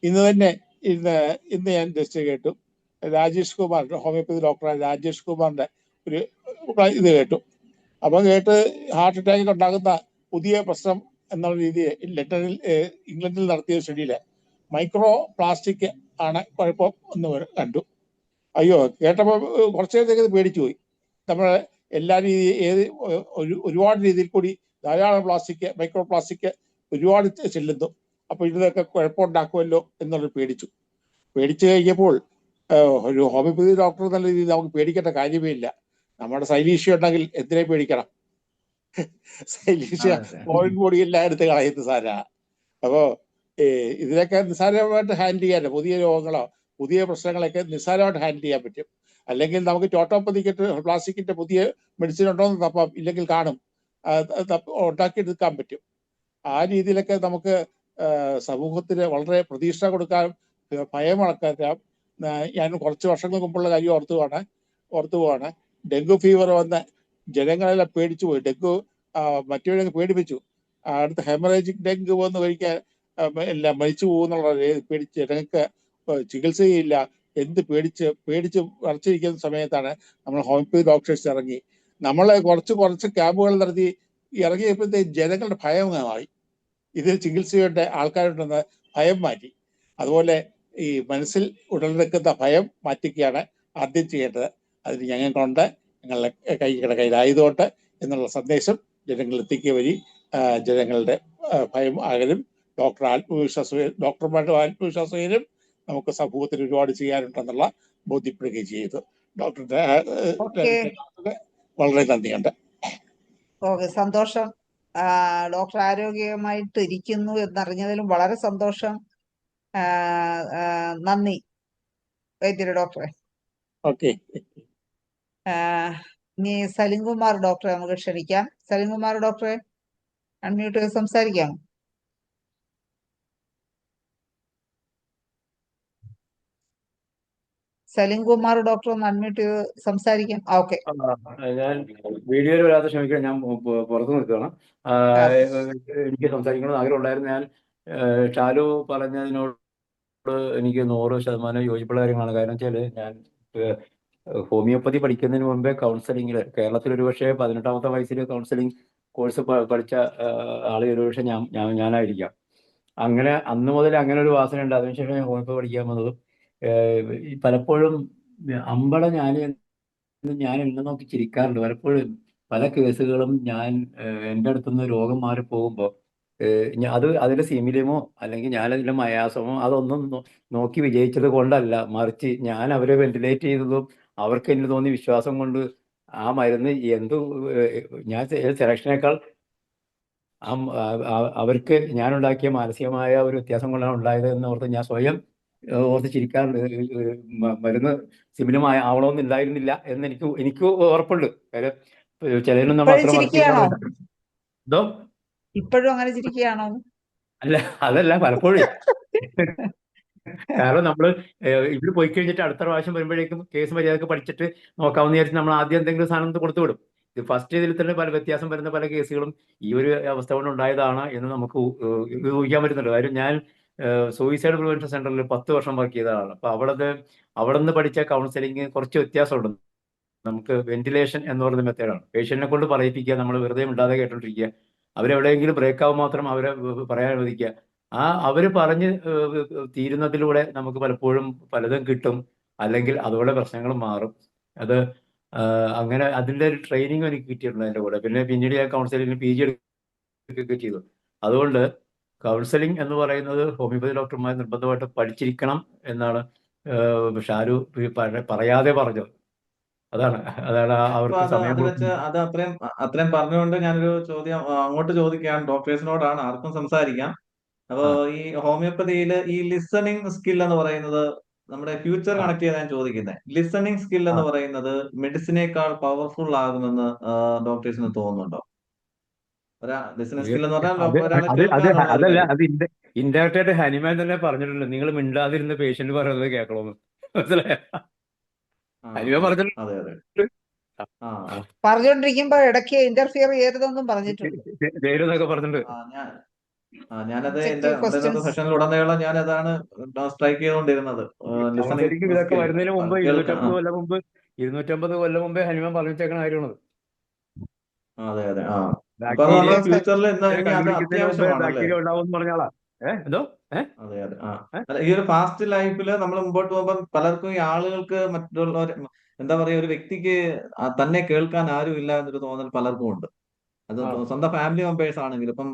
ഇന്ന് ഞാൻ ജസ്റ്റ് കേട്ടു, രാജേഷ് കുമാർ, ഹോമിയോപ്പതി ഡോക്ടറായ രാജേഷ് കുമാറിന്റെ ഒരു ഇത് കേട്ടു. അപ്പൊ കേട്ട് ഹാർട്ട് അറ്റാക്ക് ഉണ്ടാകുന്ന പുതിയ പ്രശ്നം എന്നുള്ള രീതിയിൽ ലണ്ടനിൽ ഇംഗ്ലണ്ടിൽ നടത്തിയ സ്റ്റഡിയില് മൈക്രോ പ്ലാസ്റ്റിക് ആണ് കുഴപ്പം എന്ന് കണ്ടു. അയ്യോ, കേട്ടപ്പോൾ കുറച്ചു നേരത്തേക്ക് പേടിച്ചു പോയി. നമ്മളെ എല്ലാ ഒരുപാട് രീതിയിൽ കൂടി ധാരാളം മൈക്രോ പ്ലാസ്റ്റിക് ഒരുപാട് ചെല്ലുന്നു. അപ്പൊ ഇതൊക്കെ കുഴപ്പമുണ്ടാക്കുമല്ലോ എന്നുള്ളത് പേടിച്ചു കഴിഞ്ഞപ്പോൾ ഒരു ഹോമിയോപ്പതി ഡോക്ടർ എന്നുള്ള രീതിയിൽ നമുക്ക് പേടിക്കേണ്ട കാര്യമേ ഇല്ല. നമ്മുടെ സൈലീഷ്യ ഉണ്ടെങ്കിൽ എന്തിനെ പേടിക്കണം? സൈലീഷ്യ ഫോറിൻ ബോഡി എല്ലാം എടുത്ത് കളയുന്ന സാധനമാണ്. അപ്പോ ഇതിനൊക്കെ നിസ്സാരമായിട്ട് ഹാൻഡിൽ ചെയ്യാൻ, പുതിയ രോഗങ്ങളോ പുതിയ പ്രശ്നങ്ങളൊക്കെ നിസ്സാരമായിട്ട് ഹാൻഡിൽ ചെയ്യാൻ പറ്റും. അല്ലെങ്കിൽ നമുക്ക് ചോട്ടോപ്പതിക്കിട്ട് പ്ലാസ്റ്റിക്കിന്റെ പുതിയ മെഡിസിൻ ഉണ്ടോന്ന് തപ്പാം, ഇല്ലെങ്കിൽ കാണും, ഉണ്ടാക്കിയെടുക്കാൻ പറ്റും. ആ രീതിയിലൊക്കെ നമുക്ക് സമൂഹത്തിന് വളരെ പ്രതീക്ഷ കൊടുക്കാൻ, ഭയമളക്കാൻ. ഞാൻ കുറച്ച് വർഷങ്ങൾക്ക് മുമ്പുള്ള കാര്യം ഓർത്തു പോവാണ്. ഡെങ്കു ഫീവർ വന്ന് ജനങ്ങളെല്ലാം പേടിച്ചു പോയി. ഡെങ്കു മറ്റവരെ പേടിപ്പിച്ചു. അടുത്ത ഹെമറേജിക് ഡെങ്കു വന്ന് കഴിക്കാൻ എല്ലാം മരിച്ചു പോകുന്നുള്ള പേടിച്ച് ജനങ്ങൾക്ക് ചികിത്സയില്ല. പേടിച്ച് വരച്ചിരിക്കുന്ന സമയത്താണ് നമ്മൾ ഹോമിയോപ്പതി ഡോക്ടേഴ്സ് ഇറങ്ങി. നമ്മളെ കുറച്ച് ക്യാമ്പുകൾ നടത്തി ഇറങ്ങിയപ്പോഴത്തേക്ക് ജനങ്ങളുടെ ഭയമായി. ഇതിൽ ചികിത്സയുടെ ആൾക്കാരുണ്ടെന്ന് ഭയം മാറ്റി. അതുപോലെ ഈ മനസ്സിൽ ഉടലെടുക്കുന്ന ഭയം മാറ്റിക്കുകയാണ് ആദ്യം ചെയ്യേണ്ടത്. അതിന് ഞങ്ങൾക്കുണ്ട്, ഞങ്ങളുടെ കയ്യിലായതുകൊണ്ട് എന്നുള്ള സന്ദേശം ജനങ്ങളിൽ എത്തിക്കുക വഴി ജനങ്ങളുടെ ഭയം അകലും, ഡോക്ടർമാരുടെ ആത്മവിശ്വാസം നമുക്ക് സമൂഹത്തിൽ ഒരുപാട് ചെയ്യാനുണ്ടെന്നുള്ള ബോധ്യപ്പെടുകയും ചെയ്തു. ഡോക്ടറുടെ വളരെ നന്ദിയുണ്ട്.
ഓക്കെ, സന്തോഷം. ഡോക്ടർ ആരോഗ്യമായിട്ട് ഇരിക്കുന്നു എന്നറിഞ്ഞതിലും വളരെ സന്തോഷം. ആ, ആ, നന്ദി വൈദ്യര് ഡോക്ടറെ.
ഓക്കെ.
ആ, ഇനി സലിംകുമാർ ഡോക്ടറെ നമുക്ക് ക്ഷണിക്കാം. സലിംകുമാർ ഡോക്ടറെ അൺമ്യൂട്ട് ചെയ്ത് സംസാരിക്കാം. സലിംകുമാർ ഡോക്ടർ ഒന്ന് അൺമ്യൂട്ട് ചെയ്ത് സംസാരിക്കാം. ഓക്കെ.
ഞാൻ വീഡിയോയിൽ വരാതെ ക്ഷമിക്കണം, ഞാൻ പുറത്ത് നിൽക്കുകയാണ്. എനിക്ക് സംസാരിക്കണമെന്ന് ആഗ്രഹം ഉണ്ടായിരുന്നു. ഞാൻ ഷാലു പറഞ്ഞതിനോട് എനിക്ക് 100% യോജിപ്പുള്ള കാര്യങ്ങളാണ്. കാരണം വെച്ചാൽ ഞാൻ ഹോമിയോപ്പതി പഠിക്കുന്നതിന് മുമ്പേ കൗൺസിലിങ്ങിൽ കേരളത്തിൽ ഒരുപക്ഷെ 18ാമത്തെ വയസ്സിൽ കൗൺസിലിംഗ് കോഴ്സ് പഠിച്ച ആൾ ഒരുപക്ഷെ ഞാനായിരിക്കാം. അങ്ങനെ അന്ന് മുതൽ അങ്ങനെ ഒരു വാസന ഉണ്ട്. അതിനുശേഷം ഞാൻ ഹോമിയോപ്പതി പഠിക്കാൻ വന്നതും പലപ്പോഴും അമ്പള ഞാൻ എന്നെ നോക്കി ചിരിക്കാറുണ്ട്. പലപ്പോഴും പല കേസുകളും ഞാൻ എൻ്റെ അടുത്തുനിന്ന് രോഗം മാറി പോകുമ്പോൾ അത് അതിൻ്റെ സിമിലിമോ അല്ലെങ്കിൽ ഞാൻ അതിൻ്റെ മയാസമോ അതൊന്നും നോക്കി വിജയിച്ചത് കൊണ്ടല്ല, മറിച്ച് ഞാൻ അവരെ വെന്റിലേറ്റ് ചെയ്തതും അവർക്ക് എന്നിൽ തോന്നിയ വിശ്വാസം കൊണ്ട് ആ മരുന്ന് ഞാൻ സെലക്ഷനേക്കാൾ അവർക്ക് ഞാനുണ്ടാക്കിയ മാനസികമായ ഒരു വ്യത്യാസം കൊണ്ടാണ് ഉണ്ടായത് എന്ന് ഓർത്ത് ഞാൻ സ്വയം ഓർത്ത് ചിരിക്കാറുണ്ട്. മരുന്ന് സിമിലമായ ആവണമെന്നില്ലായിരുന്നില്ല എന്ന് എനിക്ക് ഉറപ്പുണ്ട്. കാര്യം ചിലതിനും നമ്മൾ
ഇപ്പോഴും
അത്ര വർക്ക്
ചിരിക്കുകയാണോ?
ചെയ്താൽ എന്തോ
ഇപ്പോഴും അങ്ങനെ ചിരിക്കുകയാണോ?
അല്ല, അതല്ല, പലപ്പോഴും കാരണം നമ്മൾ ഇവിടെ പോയി കഴിഞ്ഞിട്ട് അടുത്ത പ്രാവശ്യം വരുമ്പോഴേക്കും കേസ് മര്യാദക്ക് പഠിച്ചിട്ട് നോക്കാമെന്ന് വിചാരിച്ച് നമ്മൾ ആദ്യം എന്തെങ്കിലും സാധനം കൊടുത്തു വിടും. ഇത് ഫസ്റ്റ് ഇതിൽ തന്നെ പല വ്യത്യാസം വരുന്ന പല കേസുകളും ഈ ഒരു അവസ്ഥ കൊണ്ട് ഉണ്ടായതാണ് എന്ന് നമുക്ക് ഊഹിക്കാൻ പറ്റുന്നുണ്ട്. കാര്യം ഞാൻ സൂയിസൈഡ് പ്രിവെൻഷൻ സെന്ററിൽ 10 വർഷം വർക്ക് ചെയ്തതാണ്. അപ്പൊ അവിടെ നിന്ന് പഠിച്ച കൗൺസിലിംഗ് കുറച്ച് വ്യത്യാസമുണ്ട്. നമുക്ക് വെന്റിലേഷൻ എന്ന് പറയുന്ന മെത്തേഡാണ്. പേഷ്യന്റിനെ കൊണ്ട് പറയിപ്പിക്കുക, നമ്മൾ വെറുതെ മിണ്ടാതെ കേട്ടോണ്ടിരിക്കുക, അവരെവിടെയെങ്കിലും ബ്രേക്ക് ആവും മാത്രം അവരെ പറയാൻ അനുവദിക്കുക. അവര് പറഞ്ഞ് തീരുന്നതിലൂടെ നമുക്ക് പലപ്പോഴും പലതും കിട്ടും, അല്ലെങ്കിൽ അതോടെ പ്രശ്നങ്ങൾ മാറും. അത് അങ്ങനെ അതിൻ്റെ ഒരു ട്രെയിനിങ് എനിക്ക് കിട്ടിയിട്ടുണ്ട് അതിൻ്റെ കൂടെ. പിന്നീട് ഞാൻ കൗൺസിലിംഗ് PG എടുക്കുകയൊക്കെ ചെയ്തു. അതുകൊണ്ട് കൗൺസിലിംഗ് എന്ന് പറയുന്നത് ഹോമിയോപ്പതി ഡോക്ടർമാർ നിർബന്ധമായിട്ട് പഠിച്ചിരിക്കണം എന്നാണ് ഷാരു പറയാതെ പറഞ്ഞത്. അതാണ് അവർക്ക് സമയം
അത് അത്രയും പറഞ്ഞുകൊണ്ട് ഞാനൊരു ചോദ്യം അങ്ങോട്ട് ചോദിക്കാം. ഡോക്ടേഴ്സിനോടാണ്, ആർക്കും സംസാരിക്കാം. അപ്പോ ഈ ഹോമിയോപ്പതിയിൽ ഈ ലിസണിങ് സ്കിൽ എന്ന് പറയുന്നത് നമ്മുടെ ഫ്യൂച്ചർ കണക്ട് ചെയ്ത് ഞാൻ ചോദിക്കുന്നത്, ലിസണിങ് സ്കിൽ എന്ന് പറയുന്നത് മെഡിസിനേക്കാൾ പവർഫുൾ ആകുമെന്ന് ഡോക്ടേഴ്സിന് തോന്നുന്നുണ്ടോ? ലിസണിങ് സ്കിൽ എന്ന് പറഞ്ഞാൽ ഒരാളെ കേൾക്കാനുള്ള ഒരു
അതല്ല,
കാര്യം.
അത് ഇൻഡയറക്റ്റ് ആയിട്ട് ഹനുമാൻ തന്നെ പറഞ്ഞിട്ടുണ്ട്, നിങ്ങൾ മിണ്ടാതിരുന്ന പേഷ്യന്റ് പറയുന്നത് കേൾക്കണമെന്ന്. മനസ്സിലായോ? ഹനുമാൻ പറഞ്ഞിട്ടുണ്ട്.
അതെ അതെ.
പറഞ്ഞുകൊണ്ടിരിക്കുമ്പോ ഇടയ്ക്ക് ഇന്റർഫിയർ ചെയ്യരുതെന്നും പറഞ്ഞിട്ടുണ്ട്.
നേരെന്നൊക്കെ പറഞ്ഞിട്ടുണ്ട്.
ഞാനത് എന്റെ
Objective questions.
സെഷനിൽ ഉടനീളം ഞാൻ അതാണ് സ്ട്രൈക്ക് ചെയ്തുകൊണ്ടിരുന്നത്.
ശരിക്കും ഇതൊക്കെ വരുന്നതിന് മുമ്പ് 250 കൊല്ലം മുമ്പേ ഹനുമാൻ പറഞ്ഞു വെച്ചേക്കണ കാര്യമാണത്.
അതെ അതെ. അപ്പൊ
ബാക്ടീരിയ
അത് ഫ്യൂച്ചറിൽ ഇനി അത്
കണ്ടുപിടിക്കുന്നതിന് മുമ്പ്
അത്യാവശ്യമാണല്ലേ?
ബാക്ടീരിയ ഉണ്ടാവും പറഞ്ഞ ആളാ. എന്തോ
അതെ അതെ. അല്ല, ഈ ഒരു ഫാസ്റ്റ് ലൈഫിൽ നമ്മൾ മുമ്പോട്ട് പോകുമ്പോൾ പലർക്കും, ഈ ആളുകൾക്ക് മറ്റുള്ളവർ എന്താ പറയാ, ഒരു വ്യക്തിക്ക് തന്നെ കേൾക്കാൻ ആരും ഇല്ല എന്നൊരു തോന്നൽ പലർക്കും ഉണ്ട്. അത് സ്വന്തം ഫാമിലി മെമ്പേഴ്സ് ആണെങ്കിലും, ഇപ്പം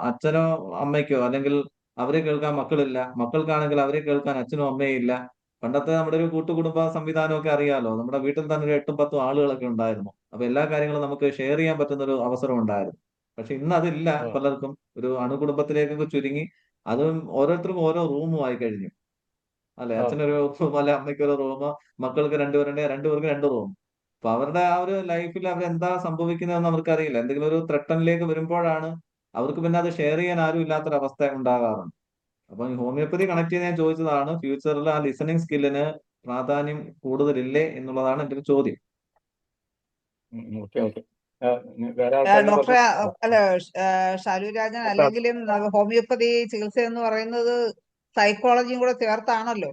അച്ഛനോ അമ്മയ്ക്കോ, അല്ലെങ്കിൽ അവരെ കേൾക്കാൻ മക്കളില്ല, മക്കൾക്കാണെങ്കിൽ അവരെ കേൾക്കാൻ അച്ഛനും അമ്മയും ഇല്ല. പണ്ടത്തെ നമ്മുടെ ഒരു കൂട്ടുകുടുംബ സംവിധാനമൊക്കെ അറിയാലോ, നമ്മുടെ വീട്ടിൽ തന്നെ ഒരു 8ഉം 10ഉം ആളുകളൊക്കെ ഉണ്ടായിരുന്നു. അപ്പൊ എല്ലാ കാര്യങ്ങളും നമുക്ക് ഷെയർ ചെയ്യാൻ പറ്റുന്ന ഒരു അവസരം ഉണ്ടായിരുന്നു. പക്ഷെ ഇന്ന് അതില്ല. പലർക്കും ഒരു അണുകുടുംബത്തിലേക്കൊക്കെ ചുരുങ്ങി, അതും ഓരോരുത്തർക്കും ഓരോ റൂമും ആയി കഴിഞ്ഞു അല്ലെ. അച്ഛനൊരു റൂം, അല്ലെ അമ്മയ്ക്കൊരു റൂം, മക്കൾക്ക് 2 പേരുണ്ടെങ്കിൽ 2 പേർക്ക് 2 റൂം. അപ്പൊ അവരുടെ ആ ഒരു ലൈഫിൽ അവരെന്താ സംഭവിക്കുന്നതെന്ന് അവർക്കറിയില്ല. എന്തെങ്കിലും ഒരു ത്രെട്ടനിലേക്ക് വരുമ്പോഴാണ് അവർക്ക് പിന്നെ അത് ഷെയർ ചെയ്യാൻ ആരും ഇല്ലാത്തൊരവസ്ഥ ഉണ്ടാകാറുണ്ട്. അപ്പൊ ഈ ഹോമിയോപ്പതി കണക്ട് ചെയ്ത് ഞാൻ ചോദിച്ചതാണ്, ഫ്യൂച്ചറിൽ ആ ലിസണിങ് സ്കില്ലിന് പ്രാധാന്യം കൂടുതലില്ലേ എന്നുള്ളതാണ് എന്റെ ഒരു ചോദ്യം.
ഡോക്ടറെ, അല്ല, ഷാലു രാജൻ, അല്ലെങ്കിലും ഹോമിയോപ്പതി ചികിത്സ എന്ന് പറയുന്നത് സൈക്കോളജിയും കൂടെ ചേർത്താണല്ലോ.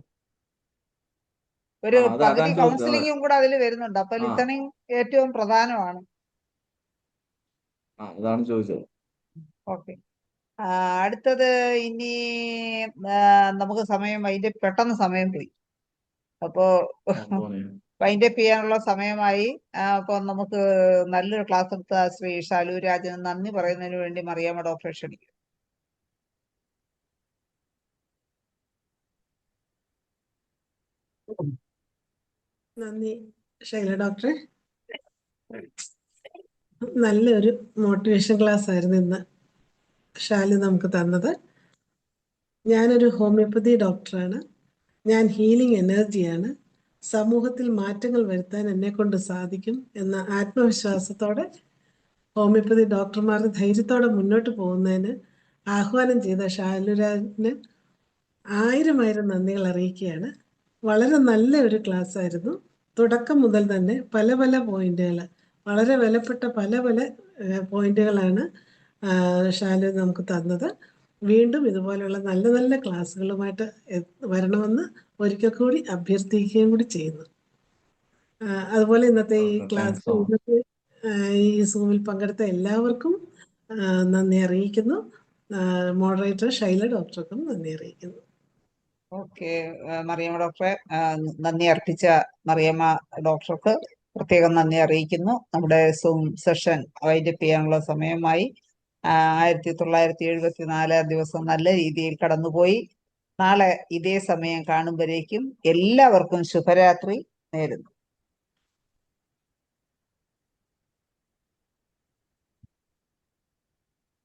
ഒരു പകുതി കൗൺസിലിംഗും കൂടെ അതിൽ വരുന്നുണ്ട്. അപ്പൊ ലിസണിങ് ഏറ്റവും പ്രധാനമാണ്.
അതാണ് ചോദിച്ചത്.
ഓക്കെ. അടുത്തത് ഇനി നമുക്ക് പെട്ടെന്ന് സമയം പോയി. അപ്പോ വൈൻഡപ്പ് ചെയ്യാനുള്ള സമയമായി. അപ്പൊ നമുക്ക് നല്ലൊരു ക്ലാസ് എടുത്ത ശ്രീ ഷാലു രാജന് നന്ദി പറയുന്നതിന് വേണ്ടി മറിയാമ്മ ഡോക്ടറെ ക്ഷണിക്കും.
നന്ദി ശൈല ഡോക്ടറെ. നല്ലൊരു മോട്ടിവേഷൻ ക്ലാസ് ആയിരുന്നു ഇന്ന് ഷാലു നമുക്ക് തന്നത്. ഞാനൊരു ഹോമിയോപ്പതി ഡോക്ടറാണ്. ഞാൻ ഹീലിംഗ് എനർജിയാണ്. സമൂഹത്തിൽ മാറ്റങ്ങൾ വരുത്താൻ എന്നെക്കൊണ്ട് സാധിക്കും എന്ന ആത്മവിശ്വാസത്തോടെ ഹോമിയോപ്പതി ഡോക്ടർമാർ ധൈര്യത്തോടെ മുന്നോട്ട് പോകുന്നതിന് ആഹ്വാനം ചെയ്ത ഷാലുരാജിന് ആയിരം നന്ദികൾ അറിയിക്കുകയാണ്. വളരെ നല്ല ഒരു ക്ലാസ് ആയിരുന്നു. തുടക്കം മുതൽ തന്നെ പല പല പോയിന്റുകൾ, വളരെ വിലപ്പെട്ട പല പല പോയിന്റുകളാണ് ഷാലു നമുക്ക് തന്നത്. വീണ്ടും ഇതുപോലെയുള്ള നല്ല നല്ല ക്ലാസ്സുകളുമായിട്ട് വരണമെന്ന് ഒരിക്കൽ കൂടി അഭ്യർത്ഥിക്കുകയും കൂടി ചെയ്യുന്നു. അതുപോലെ ഇന്നത്തെ ഈ
Okay,
class,
thanks so much.
ഇന്നത്തെ ഈ സൂമിൽ പങ്കെടുത്ത എല്ലാവർക്കും നന്ദി അറിയിക്കുന്നു. മോഡറേറ്റർ ഷൈല ഡോക്ടർക്കും നന്ദി അറിയിക്കുന്നു.
ഓക്കെ, മറിയമ്മ ഡോക്ടറെ, നന്ദി അർപ്പിച്ച മറിയമ്മ ഡോക്ടർക്ക് പ്രത്യേകം നന്ദി അറിയിക്കുന്നു. നമ്മുടെ സൂം സെഷൻ വൈൻഡപ്പ് ചെയ്യാനുള്ള സമയമായി. 1974 ദിവസം നല്ല രീതിയിൽ കടന്നുപോയി. നാളെ ഇതേ സമയം കാണുമ്പോഴേക്കും എല്ലാവർക്കും ശുഭരാത്രി നേരുന്നു.